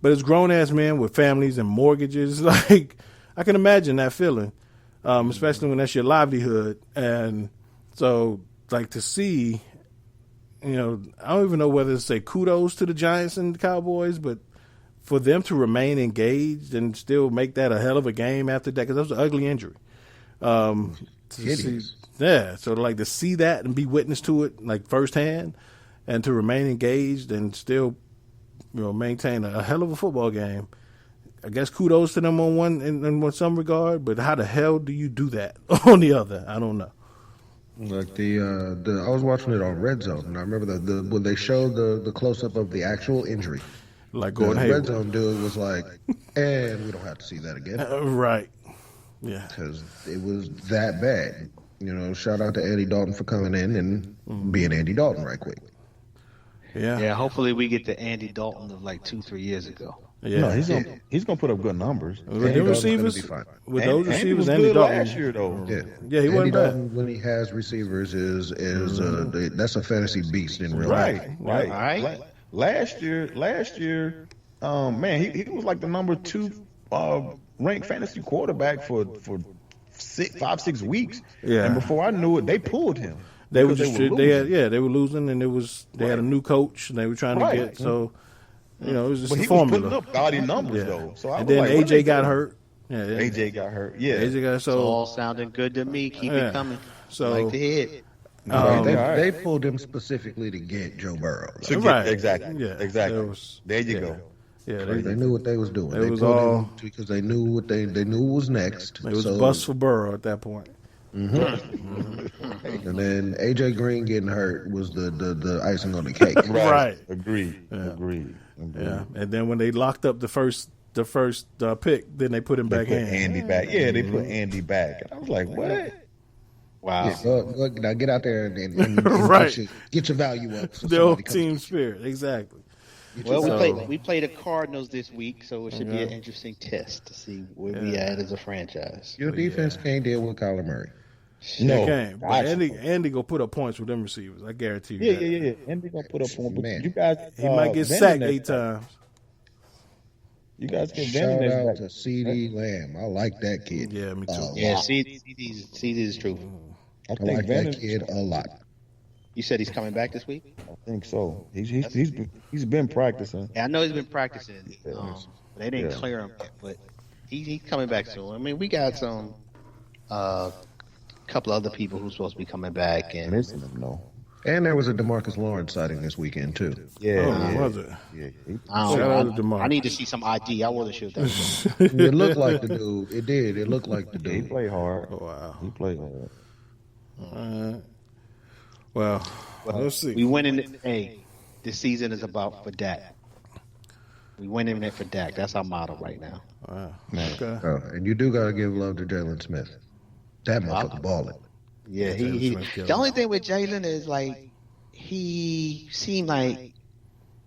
Speaker 2: But as grown ass men with families and mortgages, like I can imagine that feeling. Especially when that's your livelihood. And so, like, to see, I don't even know whether to say kudos to the Giants and the Cowboys, but for them to remain engaged and still make that a hell of a game after that, because that was an ugly injury. So to see that and be witness to it, like, firsthand, and to remain engaged and still, maintain a hell of a football game. I guess kudos to them on one in some regard, but how the hell do you do that on the other? I don't know.
Speaker 5: Like I was watching it on Red Zone, and I remember when they showed the close up of the actual injury.
Speaker 2: Like Gordon
Speaker 5: the
Speaker 2: Hayward.
Speaker 5: Red Zone dude was like, and we don't have to see that again.
Speaker 2: Right. Yeah.
Speaker 5: Because it was that bad. Shout out to Andy Dalton for coming in and being Andy Dalton right quick.
Speaker 2: Yeah.
Speaker 6: Yeah, hopefully we get the Andy Dalton of like 2-3 years ago.
Speaker 2: Yeah.
Speaker 3: No, he's gonna put up good numbers.
Speaker 2: With them receivers,
Speaker 3: Andy Dalton last year though.
Speaker 2: Yeah, he wasn't bad.
Speaker 5: Dalton, when he has receivers, that's a fantasy beast in real life.
Speaker 3: Right. Last year, man, he was like the number 2 ranked fantasy quarterback for 5-6 weeks. Yeah, and before I knew it, they pulled him.
Speaker 2: They were losing, and they had a new coach, and they were trying to get so. It was just a formula.
Speaker 3: Was putting up gaudy numbers though. So
Speaker 2: and then AJ got hurt. Yeah,
Speaker 3: AJ got hurt. Yeah,
Speaker 2: AJ got
Speaker 6: It's all sounding good to me. Keep it coming.
Speaker 2: So
Speaker 6: like the hit.
Speaker 5: They pulled him specifically to get Joe Burrow.
Speaker 3: Exactly.
Speaker 2: Yeah,
Speaker 3: exactly. There you go.
Speaker 5: Yeah, they knew what they was doing.
Speaker 2: They pulled him
Speaker 5: because they knew what they knew was next.
Speaker 2: It was a bust for Burrow at that point.
Speaker 5: And then AJ Green getting hurt was the icing on the cake.
Speaker 3: Right. Agreed.
Speaker 2: Yeah. And then when they locked up the first pick, then they put him back in.
Speaker 3: Andy back. Yeah, they put Andy back. And I was like, what?
Speaker 6: Wow.
Speaker 5: Yeah, now get out there and
Speaker 2: right.
Speaker 5: get your value up. So
Speaker 2: the old team spirit. Exactly.
Speaker 6: Well, we play the Cardinals this week, so it should be an interesting test to see where we at as a franchise.
Speaker 5: Your defense can't deal with Kyler Murray.
Speaker 2: No, can't. But Andy gonna put up points with them receivers. I guarantee you.
Speaker 3: Yeah. Andy gonna put up points.
Speaker 5: Man.
Speaker 3: You guys,
Speaker 2: he might get sacked 8 times.
Speaker 3: You guys can
Speaker 5: shout out to CD Lamb. I like that kid.
Speaker 2: Yeah, me too.
Speaker 6: Yeah, CD is true.
Speaker 5: I like that kid a lot.
Speaker 6: You said he's coming back this week?
Speaker 3: I think so. He's been practicing.
Speaker 6: Yeah, I know he's been practicing. They didn't clear him yet, but he's coming back soon. I mean, we got some couple other people who's supposed to be coming back, and
Speaker 5: and there was a DeMarcus Lawrence sighting this weekend too.
Speaker 2: Was it?
Speaker 3: Yeah.
Speaker 6: I need to see some ID. I wasn't sure that.
Speaker 5: It looked like the dude. It did. It looked like the dude.
Speaker 3: He played hard.
Speaker 2: Oh, wow.
Speaker 3: He played hard.
Speaker 2: Well, let's see.
Speaker 6: We went in. This season is about for Dak. We went in it for Dak. That's our motto right now.
Speaker 2: Wow.
Speaker 5: Okay. And you do gotta give love to Jalen Smith. That motherfucker balling.
Speaker 6: Yeah, he the only thing with Jalen is like he seemed like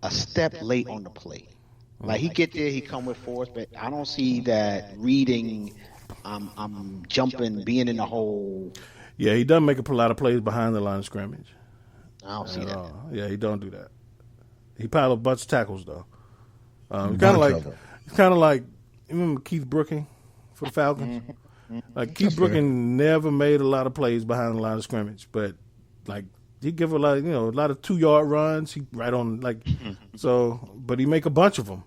Speaker 6: a step late on the plate. Like he get there, he come with force, but I don't see that reading. I'm jumping, being in the hole.
Speaker 2: Yeah, he doesn't make a lot of plays behind the line of scrimmage.
Speaker 6: I don't see that.
Speaker 2: Yeah, he don't do that. He piled a bunch of tackles though. Kind of like you remember Keith Brooking for the Falcons. Like Keith Brooking never made a lot of plays behind the line of scrimmage, but like he give a lot of 2-yard runs. He right on but he make a bunch of them.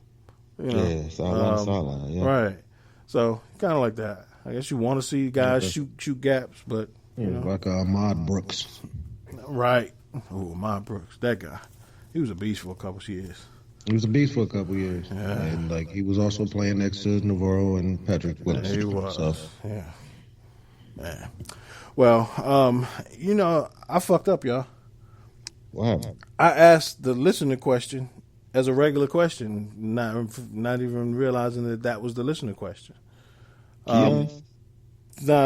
Speaker 5: Yeah, sideline. Yeah.
Speaker 2: Right. So kind of like that. I guess you want to see guys shoot gaps, but
Speaker 5: like Ahmad Brooks.
Speaker 2: Right. Oh, Ahmad Brooks, that guy. He was a beast for a couple of years.
Speaker 5: He was a beast for a couple of years, and like he was also playing next to Navarro and Patrick Willis.
Speaker 2: He was.
Speaker 5: So.
Speaker 2: Yeah. Man. Well, I fucked up, y'all.
Speaker 5: Wow.
Speaker 2: I asked the listener question as a regular question, not even realizing that was the listener question. The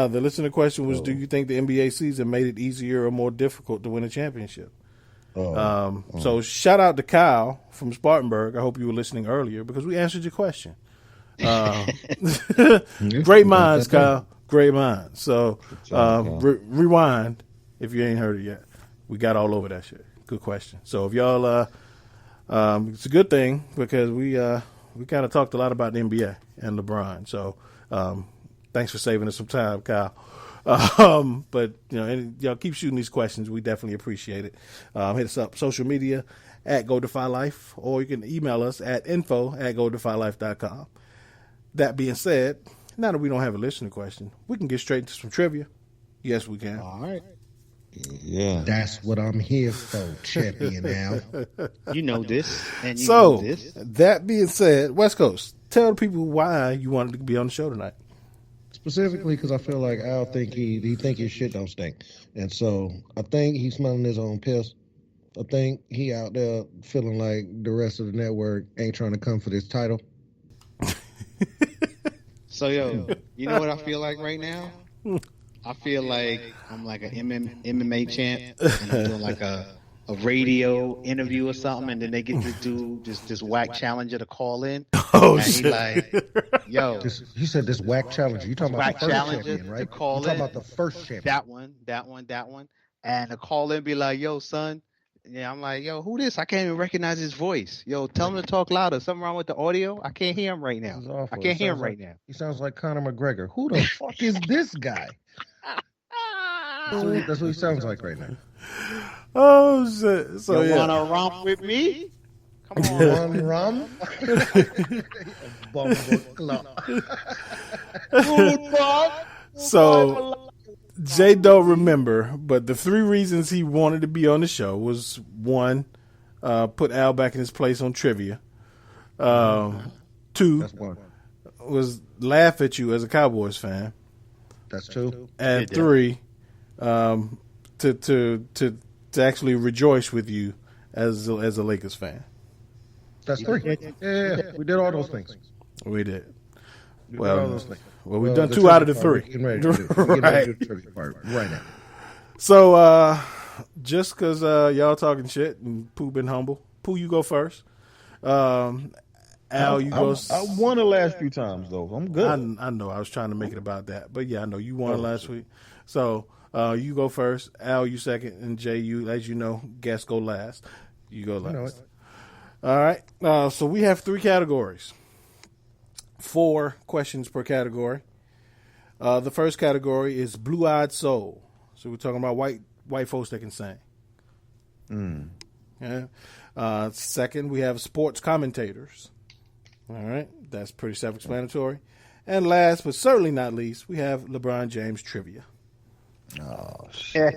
Speaker 2: listener question was, do you think the NBA season made it easier or more difficult to win a championship? So shout out to Kyle from Spartanburg. I hope you were listening earlier because we answered your question. Great minds, Kyle. Great minds. So rewind if you ain't heard it yet. We got all over that shit. Good question. So if y'all, it's a good thing because we kind of talked a lot about the NBA and LeBron. So thanks for saving us some time, Kyle. But y'all keep shooting these questions. We definitely appreciate it. Hit us up social media at Go Defy Life, or you can email us at info@godefylife.com. That being said, now that we don't have a listener question, we can get straight into some trivia. Yes, we can.
Speaker 6: All right.
Speaker 5: Yeah. That's what I'm here for, champion Al.
Speaker 6: You know this. And you
Speaker 2: know
Speaker 6: know this.
Speaker 2: That being said, West Coast, tell the people why you wanted to be on the show tonight.
Speaker 5: Specifically because I feel like Al think he think his shit don't stink. And so I think he's smelling his own piss. I think he out there feeling like the rest of the network ain't trying to come for this title.
Speaker 6: So, you know what I feel like right now? I feel like I'm like an MMA champ, and I'm doing like a radio interview or something, and then they get to do this whack challenger to call in.
Speaker 2: Oh,
Speaker 6: and
Speaker 2: shit.
Speaker 6: He like, yo.
Speaker 5: You said this whack challenger. You talking about the first champion, right? You talking about the first champion.
Speaker 6: That one. And the call in be like, yo, son. Yeah, I'm like, yo, who this? I can't even recognize his voice. Yo, tell him to talk louder. Something wrong with the audio? I can't hear him right now. I can't hear him right now.
Speaker 5: He sounds like Conor McGregor. Who the fuck is this guy? That's what he sounds like right now.
Speaker 2: Oh, shit. So,
Speaker 6: you wanna romp with me? Come on.
Speaker 5: Rum?
Speaker 2: So, Jay don't remember, but the 3 reasons he wanted to be on the show was 1, put Al back in his place on trivia. 2 was laugh at you as a Cowboys fan.
Speaker 5: That's 2.
Speaker 2: And 3, to actually rejoice with you as a Lakers fan.
Speaker 5: That's 3. Yeah. We did all those things.
Speaker 2: We did. Well, we've done 2 out of the 3.
Speaker 5: Right now.
Speaker 2: So, just because y'all talking shit and Pooh been humble, Pooh, you go first. Al, you go.
Speaker 3: I won the last few times though. I'm good.
Speaker 2: I know. I was trying to make it about that, but yeah, I know you won last week. So you go first. Al, you second, and Jay, you, as you know, guests go last. You go last. All right. So we have 3 categories. 4 questions per category. The first category is blue-eyed soul. So we're talking about white folks that can sing. Yeah. Second, we have sports commentators. All right. That's pretty self-explanatory. And last, but certainly not least, we have LeBron James trivia.
Speaker 3: Oh, shit.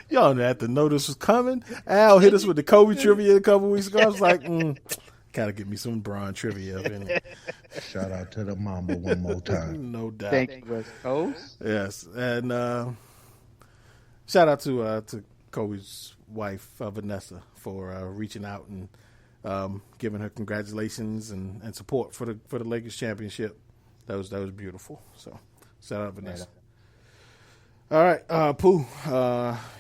Speaker 2: Y'all had to know this was coming. Al hit us with the Kobe trivia a couple weeks ago. I was like, gotta get me some LeBron trivia up in it.
Speaker 5: Shout out to the Mamba one more time.
Speaker 2: No doubt.
Speaker 6: Thank you, West Coast.
Speaker 2: Yes, and shout out to Kobe's wife, Vanessa, for reaching out and giving her congratulations and support for the Lakers championship. That was beautiful. So shout out Vanessa. All right, Pooh,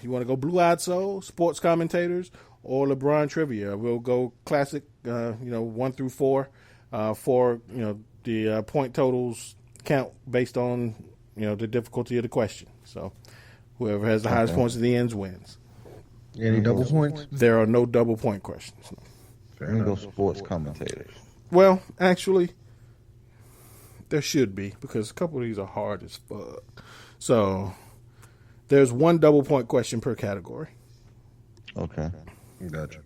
Speaker 2: you want to go Blue-Eyed Soul, sports commentators, or LeBron trivia? We'll go classic, 1 through 4. For the point totals count based on the difficulty of the question. So whoever has the highest points at the ends wins.
Speaker 5: Any double points?
Speaker 2: There are no double point questions.
Speaker 3: We're going to go sports commentators.
Speaker 2: Well, actually, there should be, because a couple of these are hard as fuck. So there's one double point question per category.
Speaker 3: Okay.
Speaker 5: Gotcha.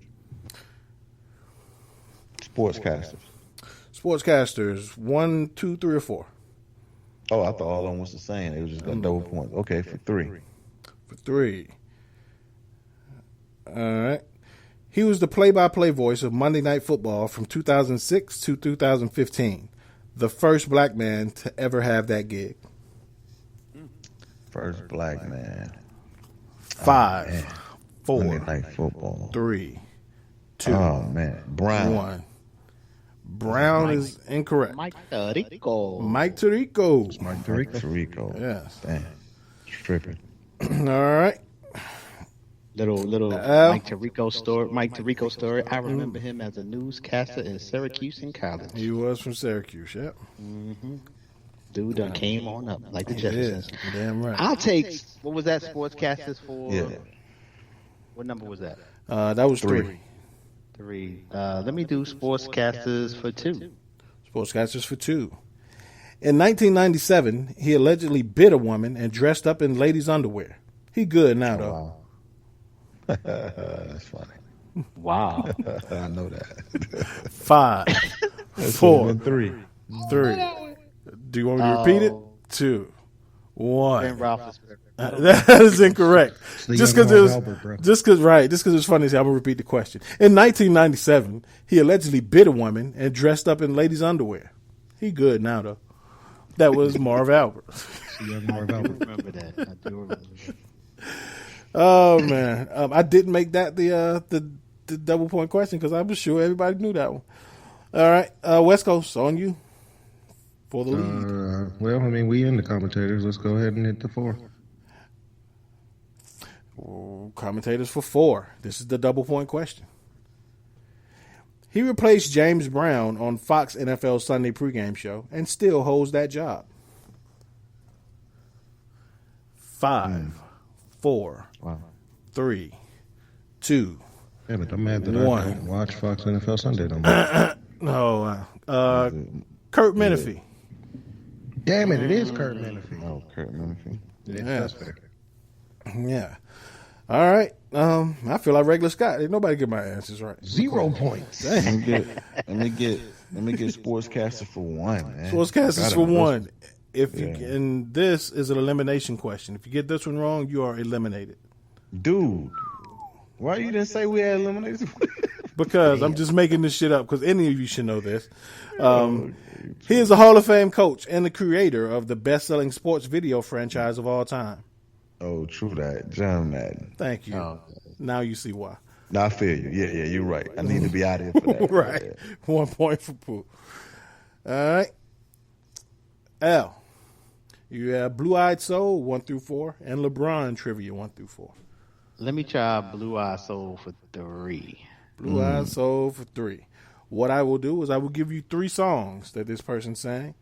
Speaker 3: Sportscasters.
Speaker 2: Sportscasters, 1, 2, 3, or 4.
Speaker 3: Oh, I thought all of them was the same. It was just got double points. Okay, for 3.
Speaker 2: For 3. All right. He was the play-by-play voice of Monday Night Football from 2006 to 2015. The first black man to ever have that gig.
Speaker 3: First black man.
Speaker 2: 5, 4,
Speaker 3: Monday Night Football.
Speaker 2: 3, 2,
Speaker 3: Oh, man. Brown.
Speaker 2: 1. Brown is incorrect.
Speaker 6: Mike Tirico.
Speaker 2: Mike Tirico.
Speaker 5: Mike
Speaker 3: Rick
Speaker 5: Tariq.
Speaker 3: Tarico.
Speaker 2: Yes.
Speaker 3: Damn. Tripping.
Speaker 2: All right.
Speaker 6: Little Mike Tirico story. I remember him as a newscaster in Syracuse in college.
Speaker 2: He was from Syracuse, yep.
Speaker 6: Dude done came on up like the
Speaker 2: He
Speaker 6: Jeffersons.
Speaker 2: did. Damn right.
Speaker 6: I'll take, what was that, sportscasters for?
Speaker 3: Yeah.
Speaker 6: What number was that?
Speaker 2: That was 3.
Speaker 6: 3. Let me do sportscasters for 2.
Speaker 2: Sportscasters for 2. In 1997, he allegedly bit a woman and dressed up in ladies' underwear. He good now, though.
Speaker 3: Wow. That's funny.
Speaker 6: Wow.
Speaker 3: I know that.
Speaker 2: 5, 4,
Speaker 3: 3.
Speaker 2: 3. Do you want me to repeat it? 2, 1.
Speaker 6: Ben Roethlisberger.
Speaker 2: That is incorrect.
Speaker 5: the
Speaker 2: Just
Speaker 5: young
Speaker 2: because it was,
Speaker 5: Marv Albert, bro.
Speaker 2: just because it's funny. I'm gonna repeat the question. In 1997, he allegedly bit a woman and dressed up in ladies' underwear. He good now though. That was Marv Albert.
Speaker 5: The young Marv Albert.
Speaker 6: Remember that. I do remember that.
Speaker 2: Oh man, I didn't make that the double point question because I was sure everybody knew that one. All right, West Coast on you for the lead.
Speaker 5: Well, I mean, we in the commentators. Let's go ahead and hit the 4.
Speaker 2: Commentators for 4. This is the double point question. He replaced James Brown on Fox NFL Sunday pregame show and still holds that job. 5, 4,
Speaker 3: Wow.
Speaker 2: 3, 2.
Speaker 5: Damn it, I'm mad that
Speaker 2: 1.
Speaker 5: I don't watch Fox NFL Sunday no more.
Speaker 2: No, Kurt Menefee.
Speaker 5: Damn it, it is Kurt Menefee.
Speaker 3: Oh, Kurt Menefee.
Speaker 5: Yeah,
Speaker 2: Yeah.
Speaker 5: that's fair.
Speaker 2: Yeah. All right. I feel like regular Scott. Ain't nobody get my answers right.
Speaker 5: 0 points.
Speaker 3: Let me get sportscaster for 1, man.
Speaker 2: Sportscasters for 1. If you
Speaker 3: Yeah.
Speaker 2: and this is an elimination question. If you get this one wrong, you are eliminated.
Speaker 3: Dude, why you didn't say we had eliminated?
Speaker 2: Because I'm just making this shit up because any of you should know this. He is a Hall of Fame coach and the creator of the best-selling sports video franchise of all time.
Speaker 3: Oh, true that. John Madden.
Speaker 2: Thank you.
Speaker 6: Oh.
Speaker 2: Now you see why.
Speaker 3: No, I feel you. Yeah, you're right. I need to be out of here for that.
Speaker 2: Right.
Speaker 3: Yeah.
Speaker 2: 1 point for Pooh. All right. Al, you have Blue-Eyed Soul 1 through 4 and LeBron trivia 1 through 4.
Speaker 6: Let me try Blue Eye Soul for 3.
Speaker 2: Blue-Eyed Soul for 3. What I will do is I will give you 3 songs that this person sang,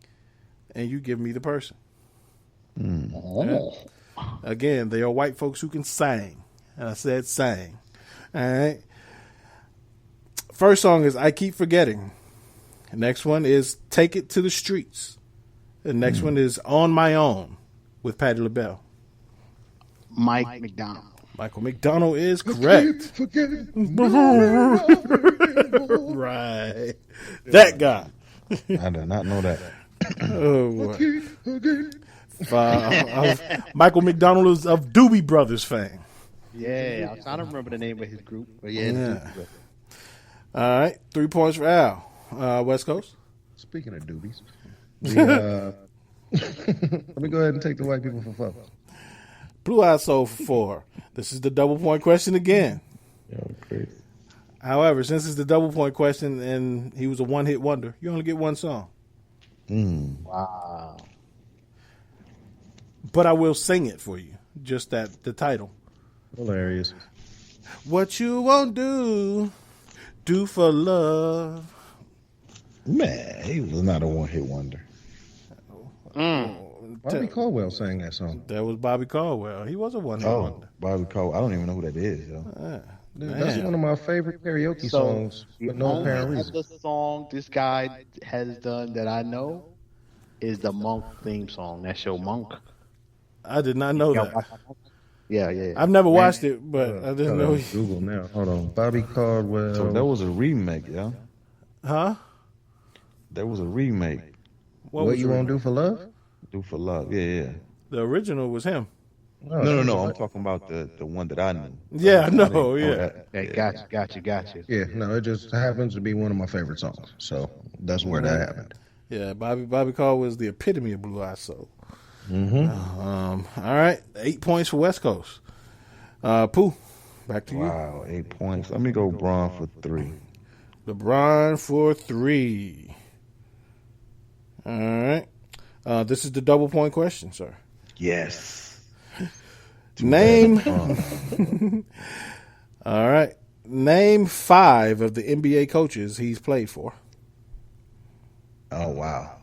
Speaker 2: and you give me the person.
Speaker 6: Oh.
Speaker 2: Again, they are white folks who can sing. And I said sing. All right. First song is I Keep Forgetting. The next one is Take It to the Streets. The next one is On My Own with Patti LaBelle.
Speaker 6: Mike McDonald.
Speaker 2: Michael McDonald is correct. Right. That guy.
Speaker 3: I did not know that.
Speaker 2: Oh, Michael McDonald is of Doobie Brothers fame.
Speaker 6: Yeah, I'm trying to remember the name of his group. But yeah.
Speaker 2: Yeah. All right. 3 points for Al. West Coast.
Speaker 5: Speaking of doobies, let me go ahead and take the white people for 4.
Speaker 2: Blue-Eyed Soul for 4. This is the double point question again.
Speaker 3: Yo, crazy.
Speaker 2: However, since it's the double point question and he was a one-hit wonder, you only get 1 song.
Speaker 6: Wow.
Speaker 2: But I will sing it for you. Just the title.
Speaker 5: Hilarious.
Speaker 2: What you won't do for love.
Speaker 3: Man, he was not a one-hit wonder.
Speaker 5: Bobby Caldwell sang that song.
Speaker 2: That was Bobby Caldwell. He was a one-hit wonder.
Speaker 3: Bobby Caldwell. I don't even know who that is, yo.
Speaker 5: Dude, that's one of my favorite karaoke
Speaker 6: So
Speaker 5: songs
Speaker 6: the
Speaker 5: for no
Speaker 6: only
Speaker 5: apparent reason.
Speaker 6: other song this guy has done that I know is the Monk theme song. That show Monk.
Speaker 2: I did not know that.
Speaker 6: Yeah.
Speaker 2: I've never watched it, but I didn't
Speaker 5: Hold
Speaker 2: know.
Speaker 5: on, Google now. Hold on. Bobby Caldwell.
Speaker 3: So that was a remake, yo.
Speaker 2: Huh?
Speaker 3: There was a remake.
Speaker 5: What you won't do for love?
Speaker 3: Do for love. Yeah.
Speaker 2: The original was him.
Speaker 3: No. I'm talking about the one that I knew.
Speaker 2: Yeah, I know. Yeah.
Speaker 6: Okay, got you.
Speaker 5: Yeah, no, it just happens to be one of my favorite songs. So that's where that happened.
Speaker 2: Yeah, Bobby Caldwell was the epitome of Blue Eyed Soul.
Speaker 5: Mm-hmm.
Speaker 2: All right, 8 points for West Coast. Pooh, back to you.
Speaker 3: Wow, 8 points. Let me go Braun for 3.
Speaker 2: LeBron for 3. All right. This is the double point question, sir.
Speaker 3: Yes.
Speaker 2: Name. All right. Name 5 of the NBA coaches he's played for.
Speaker 3: Oh wow.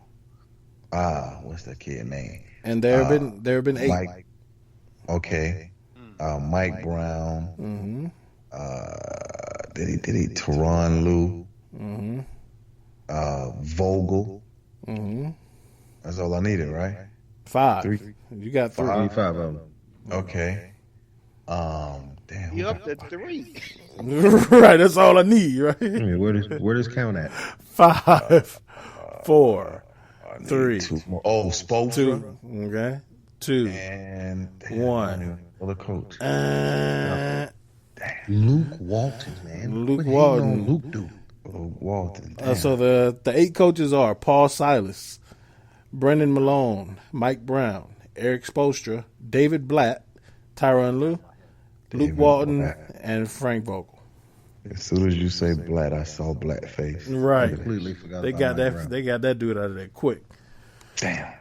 Speaker 3: What's that kid name?
Speaker 2: And there have been 8.
Speaker 3: Mike. Okay. Mike Brown. Did he Teron Lue? Vogel. That's all I needed, right?
Speaker 2: 5.
Speaker 3: 3.
Speaker 2: You got 3.
Speaker 5: 5 of them.
Speaker 3: Okay. Damn.
Speaker 6: You up to 3.
Speaker 2: Right, that's all I need, right?
Speaker 5: I mean, where does count at?
Speaker 2: 5, 4, 3,
Speaker 3: 2 more. Oh, Spoelstra.
Speaker 2: 2. Okay. 2.
Speaker 3: And
Speaker 2: 1.
Speaker 3: The coach.
Speaker 5: Luke Walton, man.
Speaker 2: Luke
Speaker 5: What the hell
Speaker 2: Walton.
Speaker 5: on Luke do?
Speaker 3: Walton. Damn.
Speaker 2: So the 8 coaches are Paul Silas, Brendan Malone, Mike Brown, Eric Spoelstra, David Blatt, Tyronn Lue, Luke Walton, and Frank Vogel.
Speaker 3: As soon as you say Blatt, I saw Blatt face.
Speaker 2: Right.
Speaker 5: Completely forgot
Speaker 2: They
Speaker 5: about
Speaker 2: got
Speaker 5: Mike
Speaker 2: that.
Speaker 5: Brown.
Speaker 2: They got that dude out of there quick.
Speaker 3: Damn.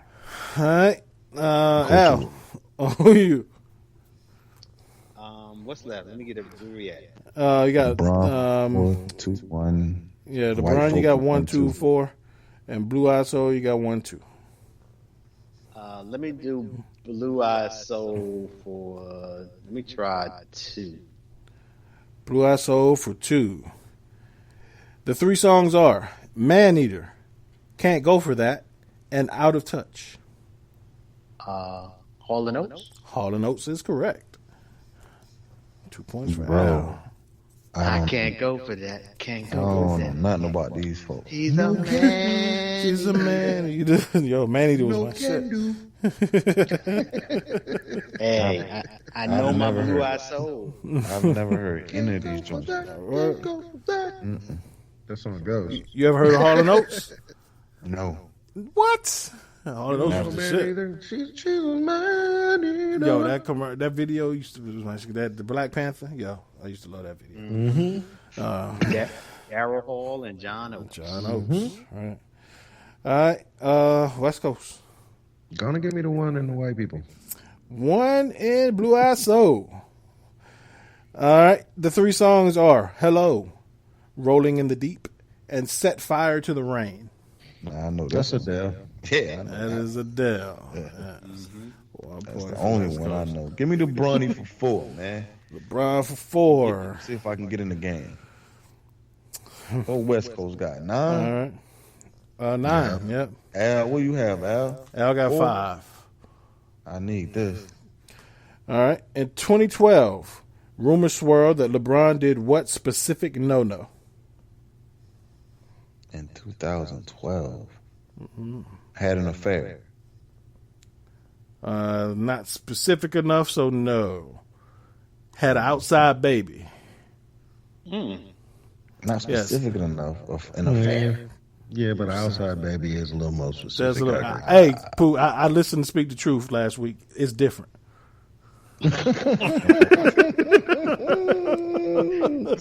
Speaker 2: All right, Al. Oh, you.
Speaker 6: What's left? Let me get a brewery at.
Speaker 2: You got
Speaker 3: LeBron, 2-1.
Speaker 2: Yeah,
Speaker 3: White
Speaker 2: LeBron. You
Speaker 3: folk
Speaker 2: got
Speaker 3: for
Speaker 2: 1, 2,
Speaker 3: 1-2.
Speaker 2: 4, and Blue Eyed Soul. You got 1, 2.
Speaker 6: Let me do Blue Eyed Soul for. Let me try 2.
Speaker 2: Blue Eyed Soul for 2. The 3 songs are Man Eater, Can't Go For That, and Out of Touch.
Speaker 6: Hall and Oates.
Speaker 2: Hall and Oates is correct. 2 points for
Speaker 3: Bro.
Speaker 2: Al.
Speaker 6: I can't go for that. Can't go
Speaker 3: I
Speaker 6: for
Speaker 3: don't know
Speaker 6: that.
Speaker 3: nothing about these folks.
Speaker 6: He's a man.
Speaker 2: She's a man. Yo, Man Eater was my shit.
Speaker 6: Hey, I know
Speaker 3: I've
Speaker 6: my
Speaker 3: never
Speaker 6: Blue
Speaker 3: heard
Speaker 6: Eyed Soul.
Speaker 3: I've never heard any of these joints.
Speaker 5: That song goes.
Speaker 2: You ever heard of Hall and Oates?
Speaker 3: No.
Speaker 2: What? Hall and Oates was the shit.
Speaker 5: She's a man.
Speaker 2: Yo, that video used to be my shit. That the Black Panther. Yo, I used to love that video.
Speaker 6: Darryl Hall and John Oates.
Speaker 2: John Oates. All right. West Coast.
Speaker 5: Gonna give me the one and the white people.
Speaker 2: 1 in Blue Eyed Soul. All right. The 3 songs are Hello, Rolling in the Deep, and Set Fire to the Rain.
Speaker 3: Nah, I know
Speaker 5: That's
Speaker 3: this.
Speaker 5: Adele.
Speaker 3: Yeah, I know
Speaker 2: That is Adele.
Speaker 3: Yeah.
Speaker 2: Yes. 1
Speaker 3: That's
Speaker 2: point
Speaker 3: the
Speaker 2: for
Speaker 3: only
Speaker 2: West
Speaker 3: one I
Speaker 2: Coast.
Speaker 3: know. Give me the Bronny for 4, man.
Speaker 2: LeBron for 4.
Speaker 3: See if I can get in the game. What West Coast got?
Speaker 2: All
Speaker 3: 9?
Speaker 2: right. 9. Yep.
Speaker 3: Al, what you have, Al?
Speaker 2: Al got
Speaker 3: 4?
Speaker 2: 5.
Speaker 3: I need this.
Speaker 2: All right. In 2012, rumors swirled that LeBron did what specific no-no?
Speaker 3: In 2012. Had an affair.
Speaker 2: Not specific enough, so no. Had an outside baby.
Speaker 3: Not specific enough of an affair.
Speaker 5: Yeah, but outside baby is a little more specific.
Speaker 2: There's a little,
Speaker 5: I agree.
Speaker 2: hey, Pooh, I listened to Speak the Truth last week. It's different.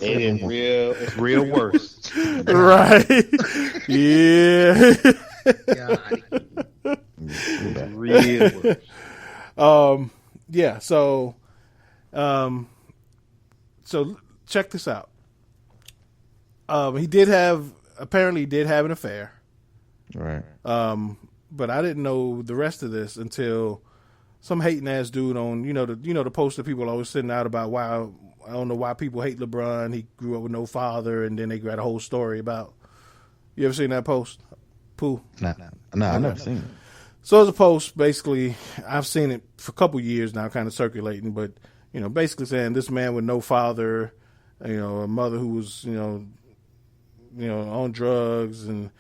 Speaker 6: It's real worse.
Speaker 2: Right. Yeah.
Speaker 6: Real worse.
Speaker 2: yeah. So check this out. He did have an affair.
Speaker 3: Right.
Speaker 2: But I didn't know the rest of this until some hating ass dude on the post that people always sending out about why I don't know why people hate LeBron. He grew up with no father, and then they got a whole story about. You ever seen that post? Pooh?
Speaker 3: Nah, I've never seen it.
Speaker 2: So there's a post, basically, I've seen it for a couple years now, kind of circulating, but, basically saying this man with no father, a mother who was, on drugs and,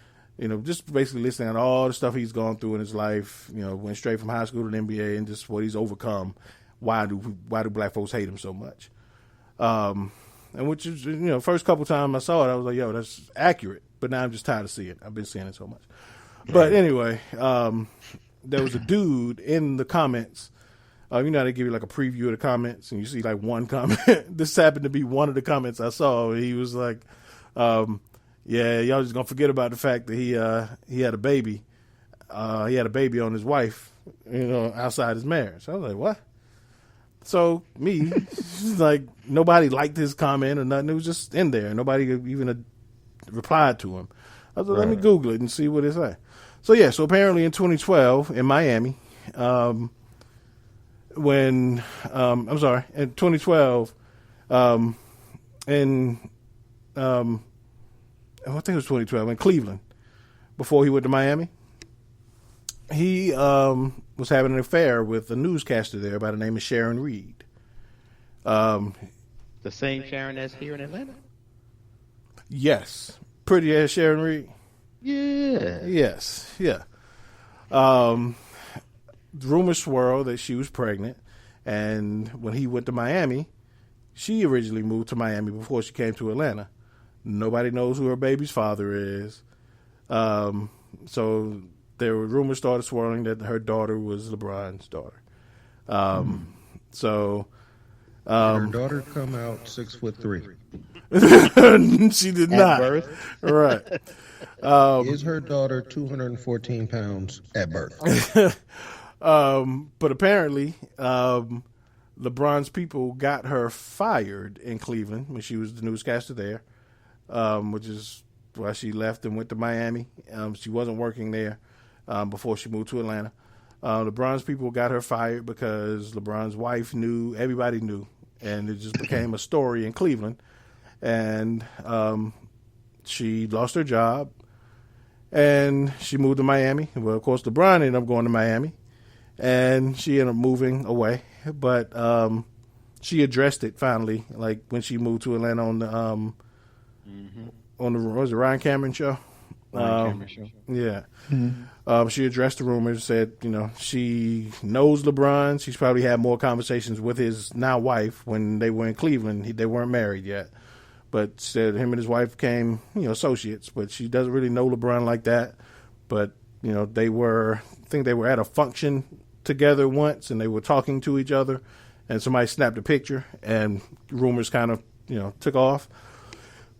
Speaker 2: just basically listing out all the stuff he's gone through in his life, went straight from high school to the NBA and just what he's overcome. Why do black folks hate him so much? And which is, first couple times I saw it, I was like, yo, that's accurate. But now I'm just tired of seeing it. I've been seeing it so much. But anyway, there was a dude in the comments. How they give you like a preview of the comments, and you see like one comment. This happened to be one of the comments I saw. He was like, "Yeah, y'all just gonna forget about the fact that he had a baby. He had a baby on his wife, outside his marriage." I was like, "What?" So me, like nobody liked his comment or nothing. It was just in there. Nobody even replied to him. I was like, let me Google it and see what it say. So yeah, so apparently in 2012 in Miami, in 2012, I think it was 2012 in Cleveland, before he went to Miami, he was having an affair with a newscaster there by the name of Sharon Reed.
Speaker 6: The same Sharon that's here in Atlanta?
Speaker 2: Yes. Pretty ass Sharon Reed?
Speaker 6: Yeah.
Speaker 2: Yes. Yeah. Rumors swirl that she was pregnant, and when he went to Miami, she originally moved to Miami before she came to Atlanta. Nobody knows who her baby's father is. So there were rumors started swirling that her daughter was LeBron's daughter. So
Speaker 5: her daughter come out 6'3".
Speaker 2: She did not.
Speaker 6: Birth?
Speaker 2: Right.
Speaker 5: Is her daughter 214 pounds at birth?
Speaker 2: But apparently, LeBron's people got her fired in Cleveland when she was the newscaster there, which is why she left and went to Miami. She wasn't working there before she moved to Atlanta. LeBron's people got her fired because LeBron's wife knew, everybody knew, and it just became a story in Cleveland. And she lost her job, and she moved to Miami. Well, of course, LeBron ended up going to Miami, and she ended up moving away. But she addressed it finally, like when she moved to Atlanta on the what was it, Ryan Cameron show?
Speaker 6: Cameron show.
Speaker 2: Yeah. She addressed the rumors, said, she knows LeBron. She's probably had more conversations with his now wife when they were in Cleveland. They weren't married yet. But said him and his wife became, associates. But she doesn't really know LeBron like that. But, I think they were at a function together once, and they were talking to each other. And somebody snapped a picture, and rumors kind of, took off.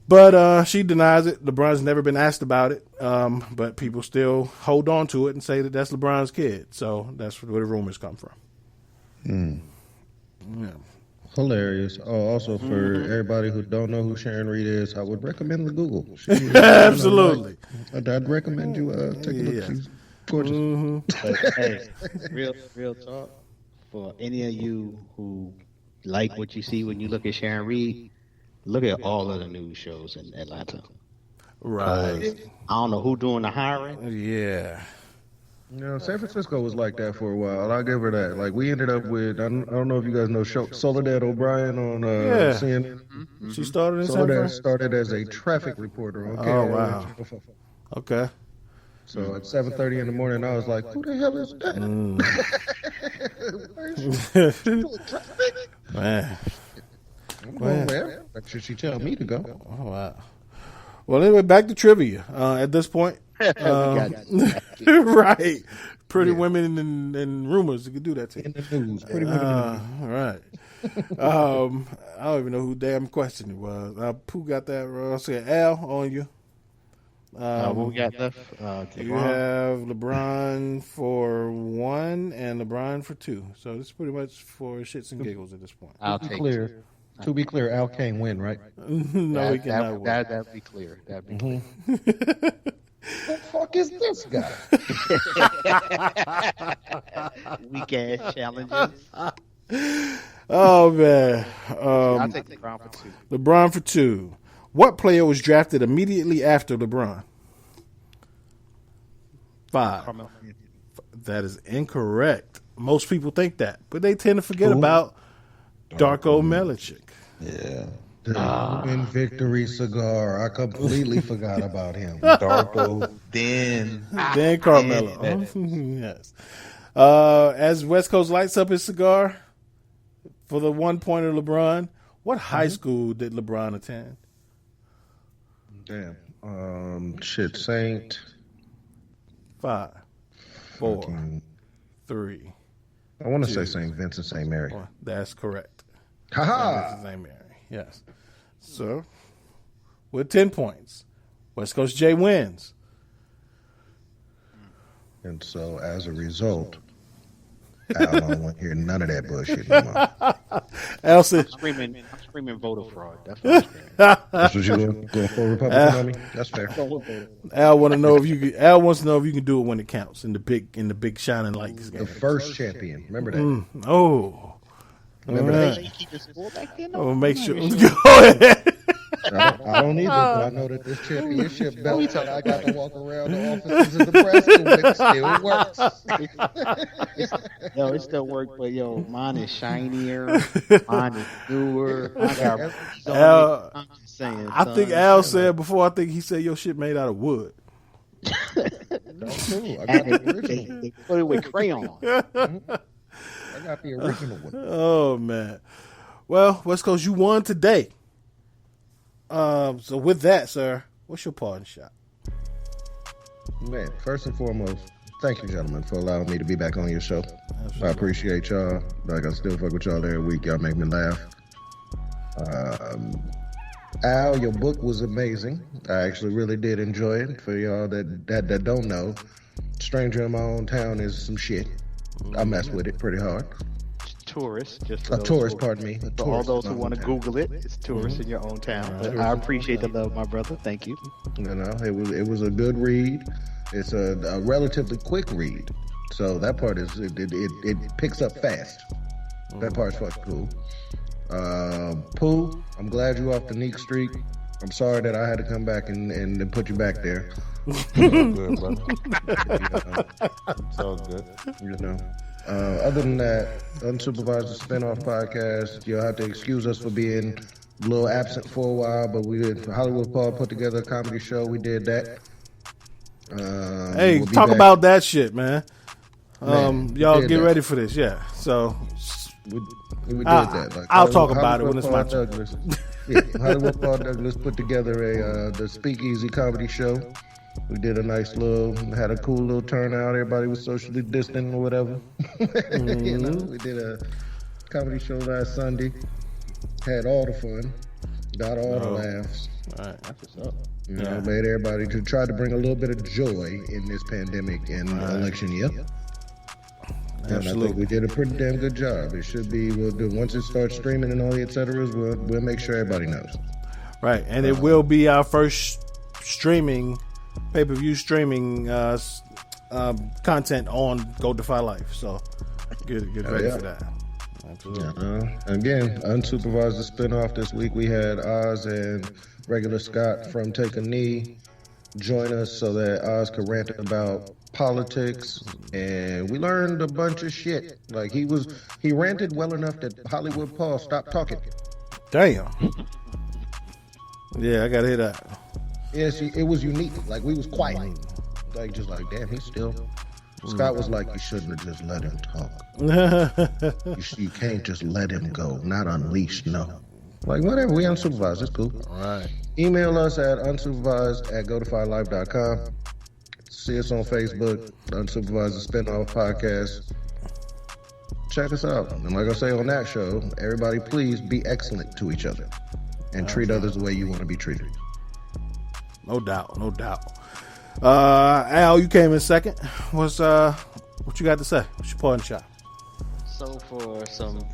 Speaker 2: But she denies it. LeBron's never been asked about it. But people still hold on to it and say that that's LeBron's kid. So that's where the rumors come from. Yeah.
Speaker 5: Hilarious. Oh, also for everybody who don't know who Sharon Reed is, I would recommend the Google.
Speaker 2: Absolutely.
Speaker 5: I'd recommend you take a look. She's gorgeous.
Speaker 6: But, hey, real talk. For any of you who like what you see when you look at Sharon Reed, look at all of the news shows in Atlanta.
Speaker 2: Right.
Speaker 6: I don't know who doing the hiring.
Speaker 2: Yeah.
Speaker 5: San Francisco was like that for a while. I'll give her that. Like, we ended up with, I don't know if you guys know Soledad O'Brien on CNN.
Speaker 2: She started in San
Speaker 5: Soledad
Speaker 2: Francisco?
Speaker 5: started as a traffic reporter on
Speaker 2: Oh, wow. Okay.
Speaker 5: So at 7:30 in the morning, I was like, who the hell is that?
Speaker 2: Man.
Speaker 5: I'm going there. Should she tell me to go?
Speaker 2: Oh, wow. Well, anyway, back to trivia. At this point, right? Pretty women and rumors could do that to you.
Speaker 5: In the news, pretty women.
Speaker 2: Right. I don't even know who damn question it was. Pooh got that wrong. I said Al on you.
Speaker 6: What we got left?
Speaker 2: You
Speaker 6: LeBron.
Speaker 2: have LeBron for 1 and LeBron for 2. So this is pretty much for shits and giggles at this point.
Speaker 6: I'll
Speaker 5: To be
Speaker 6: take
Speaker 5: clear, to be clear, Al can't win, right?
Speaker 2: No, he cannot win.
Speaker 6: That'd be clear. That'd be clear.
Speaker 5: The fuck is this guy?
Speaker 6: Weak ass challenges.
Speaker 2: Oh man,
Speaker 6: I'll take LeBron for 2.
Speaker 2: LeBron for 2. What player was drafted immediately after LeBron? 5.
Speaker 6: Carmelo.
Speaker 2: That is incorrect. Most people think that, but they tend to forget about Darko Milicic.
Speaker 3: Yeah.
Speaker 5: The Win Victory cigar. I completely forgot about him.
Speaker 3: Darko, then
Speaker 2: Carmelo. Yes. As West Coast lights up his cigar for the 1 pointer LeBron, what high school did LeBron attend?
Speaker 5: Damn. Saint.
Speaker 2: 5, 4,
Speaker 5: Fucking-
Speaker 2: 3.
Speaker 5: I want to
Speaker 2: Two.
Speaker 5: say St. Vincent, St. Mary.
Speaker 2: 1. That's correct.
Speaker 5: Haha.
Speaker 2: St. Mary. Yes. So, with 10 points, West Coast Jay wins.
Speaker 5: And so, as a result, I don't want to hear none of that bullshit no more.
Speaker 2: Al said,
Speaker 6: I'm screaming voter fraud. That's what I'm screaming.
Speaker 5: That's what you going for, Republican on me? That's fair.
Speaker 2: Al wants to know if you can do it when it counts in the big shining lights game.
Speaker 5: The first champion. Remember that.
Speaker 2: Oh.
Speaker 5: Remember
Speaker 2: All
Speaker 5: that.
Speaker 2: right.
Speaker 6: You keep the score back then?
Speaker 2: Oh, make sure. Go ahead.
Speaker 5: I don't either, but I know that this championship belt that I got to walk around the offices of Nebraska with still works.
Speaker 6: Yo, it still works, but yo, mine is shinier. Mine is newer. I got rings on
Speaker 2: Al,
Speaker 6: it. I'm just saying.
Speaker 2: I
Speaker 6: son.
Speaker 2: think Al said before. I think he said your shit made out of wood.
Speaker 5: That's true. I got
Speaker 6: And
Speaker 5: the original.
Speaker 6: they put it with crayon.
Speaker 5: I got the original one.
Speaker 2: Oh man. Well, West Coast, you won today. So with that, sir, what's your parting shot?
Speaker 5: Man, first and foremost, thank you, gentlemen, for allowing me to be back on your show. I appreciate y'all. Like, I still fuck with y'all every week. Y'all make me laugh. Al, your book was amazing. I actually really did enjoy it. For y'all that don't know, Stranger in My Own Town is some shit. I mess with it pretty hard.
Speaker 6: Tourist, just
Speaker 5: A tourist, pardon me. A
Speaker 6: For all
Speaker 5: tourist
Speaker 6: those
Speaker 5: in
Speaker 6: who
Speaker 5: my
Speaker 6: want to
Speaker 5: own
Speaker 6: Google it, it's tourists in your own town. But I appreciate the love, my brother. Thank you.
Speaker 5: town. You know, it was a good read. It's a relatively quick read, so that part is it picks up fast. That part's fucking cool. Pooh, I'm glad you off the Neek streak. I'm sorry that I had to come back and put you back there.
Speaker 3: good, brother. It's all good.
Speaker 5: You know. Other than that, Unsupervised Spinoff Podcast, you'll have to excuse us for being a little absent for a while, but we did. Hollywood Paul put together a comedy show. We did that.
Speaker 2: Hey,
Speaker 5: we'll be
Speaker 2: talk
Speaker 5: back.
Speaker 2: about that shit, man.
Speaker 5: Man,
Speaker 2: Y'all
Speaker 5: did
Speaker 2: get
Speaker 5: that.
Speaker 2: ready for this, yeah. So
Speaker 5: We did
Speaker 2: I'll-
Speaker 5: that.
Speaker 2: I'll talk about it when it's my
Speaker 5: Paul
Speaker 2: turn.
Speaker 5: Douglas, yeah, Hollywood Paul Douglas put together the Speakeasy comedy show. We did a nice had a cool little turnout. Everybody was socially distant or whatever. You know, we did a comedy show last Sunday. Had all the fun. Got all the laughs.
Speaker 2: all right.
Speaker 6: That's what's up.
Speaker 5: You know, made everybody to try to bring a little bit of joy in this pandemic and election year. And I think
Speaker 2: Absolutely.
Speaker 5: we did a pretty damn good job. It should be, we'll do, once it starts streaming and all the et ceteras, we'll make sure everybody knows.
Speaker 2: Right, and it will be our first streaming, pay-per-view streaming content on Go Defy Life. So get ready
Speaker 5: yeah.
Speaker 2: for that. Absolutely.
Speaker 5: Again, unsupervised the spinoff this week. We had Oz and regular Scott from Take a Knee join us so that Oz could rant about politics, and we learned a bunch of shit. Like he ranted well enough that Hollywood Paul stopped talking.
Speaker 2: Damn. Yeah, I gotta hear that.
Speaker 5: Yeah, see, it was unique. Like we was quiet. Like just like, damn, he's still. Scott was like, you shouldn't have just let him talk. You can't just let him go. Not unleashed, no. Like whatever, we unsupervised. It's cool.
Speaker 2: All right.
Speaker 5: Email us at unsupervised@godefylife.com. See us on Facebook, Unsupervised Spinoff Podcast. Check us out. And like I say on that show, everybody please be excellent to each other and treat others the way you want to be treated.
Speaker 2: No doubt, no doubt. Al, you came in second. What you got to say? What's your point shot?
Speaker 6: So for some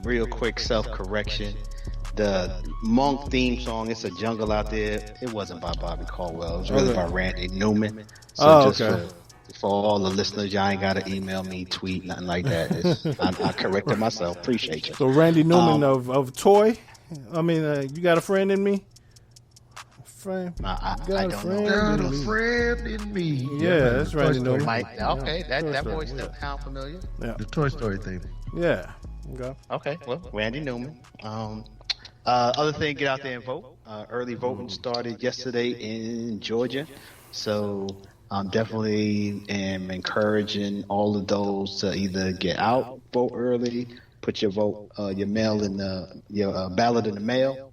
Speaker 6: real quick self-correction, the Monk theme song, It's a Jungle Out There, it wasn't by Bobby Caldwell. It was really by Randy Newman. So for all the listeners, y'all ain't got to email me, tweet, nothing like that. I corrected myself. Appreciate you.
Speaker 2: So Randy Newman of Toy. I mean, you got a friend in me? I
Speaker 6: don't know.
Speaker 5: Got a friend in me.
Speaker 2: Yeah, that's Randy Newman.
Speaker 6: Okay, that voice does sound familiar.
Speaker 2: Yeah.
Speaker 5: The Toy Story theme.
Speaker 2: Yeah.
Speaker 6: Okay, well, Randy Newman. Other thing, get out there and vote. Early voting started yesterday in Georgia, so I'm definitely am encouraging all of those to either get out, vote early, put your vote, your mail in your ballot in the mail.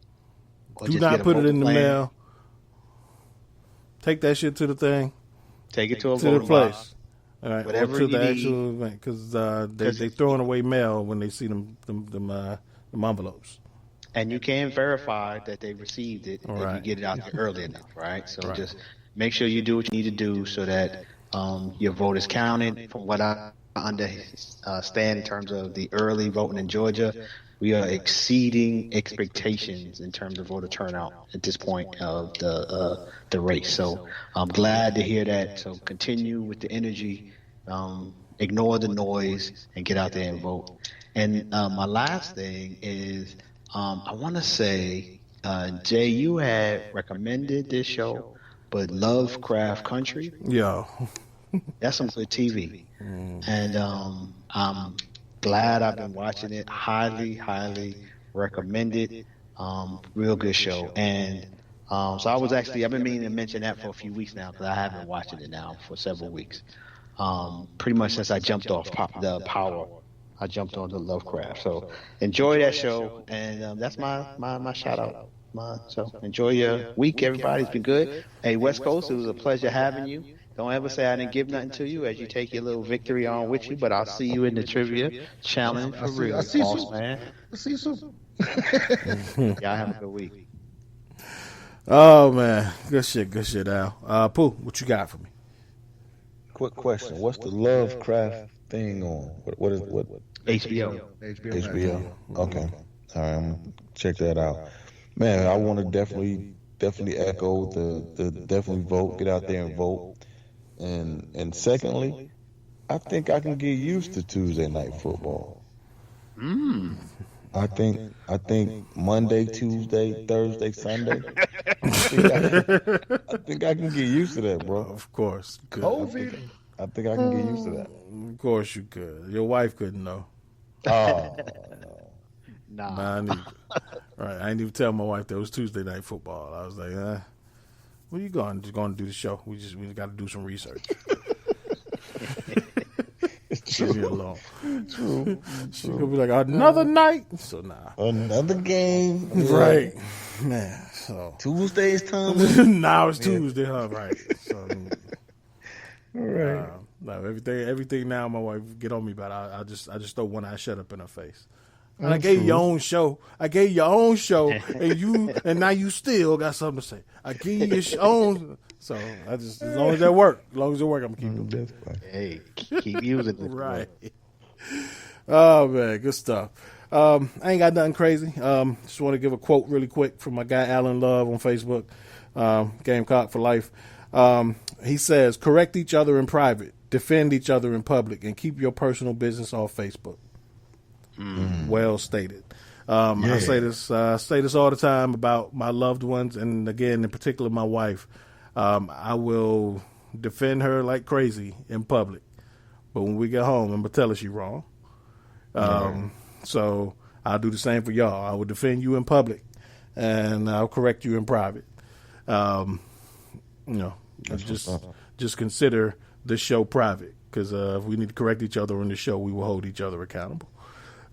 Speaker 6: Or
Speaker 2: Do
Speaker 6: just
Speaker 2: not
Speaker 6: get a
Speaker 2: put it
Speaker 6: vote
Speaker 2: in the
Speaker 6: plan.
Speaker 2: mail. Take that shit to the thing.
Speaker 6: Take it to a
Speaker 2: to the
Speaker 6: voting
Speaker 2: place.
Speaker 6: box.
Speaker 2: All right,
Speaker 6: Whatever
Speaker 2: or to
Speaker 6: you
Speaker 2: the
Speaker 6: need.
Speaker 2: actual event, because they throwing away mail when they see them envelopes.
Speaker 6: And you can verify that they received it if you
Speaker 2: Right.
Speaker 6: get it out there early enough, right? So
Speaker 2: Right.
Speaker 6: just make sure you do what you need to do so that your vote is counted. From what I understand in terms of the early voting in Georgia, we are exceeding expectations in terms of voter turnout at this point of the race. So I'm glad to hear that. So continue with the energy, ignore the noise, and get out there and vote. And my last thing is I want to say, Jay, you had recommended this show, but Lovecraft Country,
Speaker 2: Yo.
Speaker 6: that's some good TV. And I'm glad I've been watching it. Highly, highly recommended. Real good show. And so I've been meaning to mention that for a few weeks now because I haven't watched it now for several weeks. Pretty much since I jumped off the Power. I jumped on to Lovecraft. So enjoy that show. And that's my shout out. So enjoy your week, everybody. It's been good. Hey, West Coast, it was a pleasure having you. Don't ever say I didn't give nothing to you as you take your little victory on with you, but I'll see you in the trivia challenge for real.
Speaker 5: I see you
Speaker 6: boss
Speaker 5: soon.
Speaker 6: man.
Speaker 5: I see you soon.
Speaker 6: Y'all have a good week.
Speaker 2: Oh, man. Good shit, Al. Pooh, what you got for me?
Speaker 3: Quick question: what's the Lovecraft thing on? What is
Speaker 6: HBO.
Speaker 3: HBO? Okay, all right, I'm gonna check that out. Man, I want to definitely echo the definitely vote. Get out there and vote. And secondly, I think I can get used to Tuesday night football. I think Monday, Tuesday, Thursday, Sunday. I think I can get used to that, bro.
Speaker 2: Of course. Good.
Speaker 3: I think I can get used to that.
Speaker 2: Of course you could. Your wife couldn't know.
Speaker 3: Oh,
Speaker 2: Nah, I need. Right, I didn't even tell my wife that it was Tuesday night football. I was like, where you going? Just going to do the show. We got to do some research.
Speaker 3: it's
Speaker 2: Leave me
Speaker 3: true.
Speaker 2: alone. She gonna be like another night. So nah.
Speaker 3: Another game,
Speaker 2: Right, man. So
Speaker 3: Tuesday's time.
Speaker 2: now it's Tuesday, huh? Right. So
Speaker 3: All right.
Speaker 2: no, everything now. My wife get on me about. I just throw one eye shut up in her face. And I gave you your own show. And now you still got something to say. I give you your own. So I just as long as that work, I'm gonna keep doing.
Speaker 3: That's fine.
Speaker 6: Hey, keep using it.
Speaker 2: Right. Oh man, good stuff. I ain't got nothing crazy. Just want to give a quote really quick from my guy Alan Love on Facebook, Gamecock for life. He says, "Correct each other in private, defend each other in public, and keep your personal business off Facebook." Well stated. I say this all the time about my loved ones, and again, in particular, my wife. I will defend her like crazy in public, but when we get home, I'm gonna tell her she's wrong. So I'll do the same for y'all. I will defend you in public, and I'll correct you in private. Just consider this show private, because if we need to correct each other on the show, we will hold each other accountable.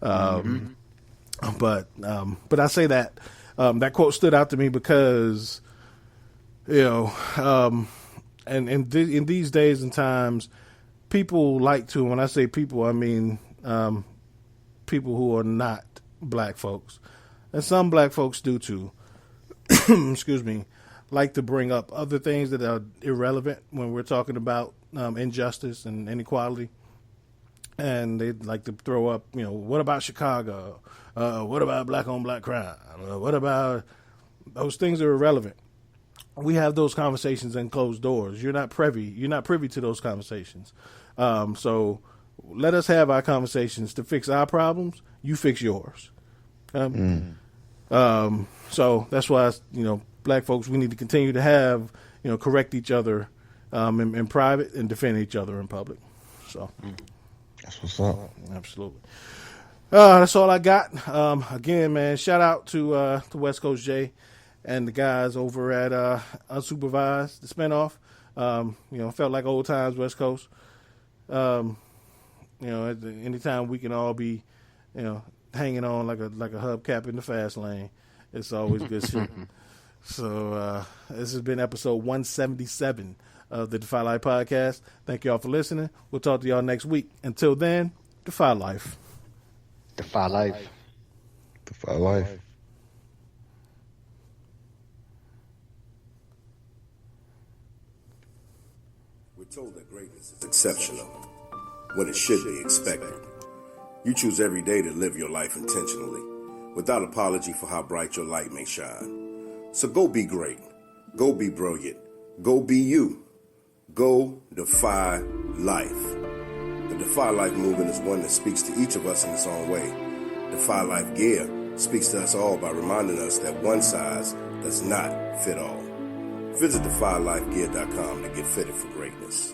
Speaker 2: But I say that that quote stood out to me because and in these days and times, people like to. When I say people, I mean people who are not black folks, and some black folks do too. Excuse me. like to bring up other things that are irrelevant when we're talking about injustice and inequality. And they like to throw up, what about Chicago? What about black on black crime? What about those things that are irrelevant? We have those conversations in closed doors. You're not privy to those conversations. So let us have our conversations to fix our problems. You fix yours. So that's why, black folks, we need to continue to have, correct each other in private and defend each other in public. So
Speaker 3: That's what's up.
Speaker 2: absolutely. That's all I got. Again, man, shout out to West Coast J and the guys over at Unsupervised, the spinoff. Felt like old times, West Coast. Anytime we can all be, hanging on like a hubcap in the fast lane, it's always good shit. So this has been episode 177 of the Defy Life podcast. Thank y'all for listening. We'll talk to y'all next week. Until then, Defy Life.
Speaker 6: Defy life.
Speaker 3: Defy life.
Speaker 1: We're told that greatness is exceptional when it should be expected. You choose every day to live your life intentionally, without apology for how bright your light may shine. So go be great. Go be brilliant. Go be you. Go defy life. The Defy Life movement is one that speaks to each of us in its own way. Defy Life Gear speaks to us all by reminding us that one size does not fit all. Visit defylifegear.com to get fitted for greatness.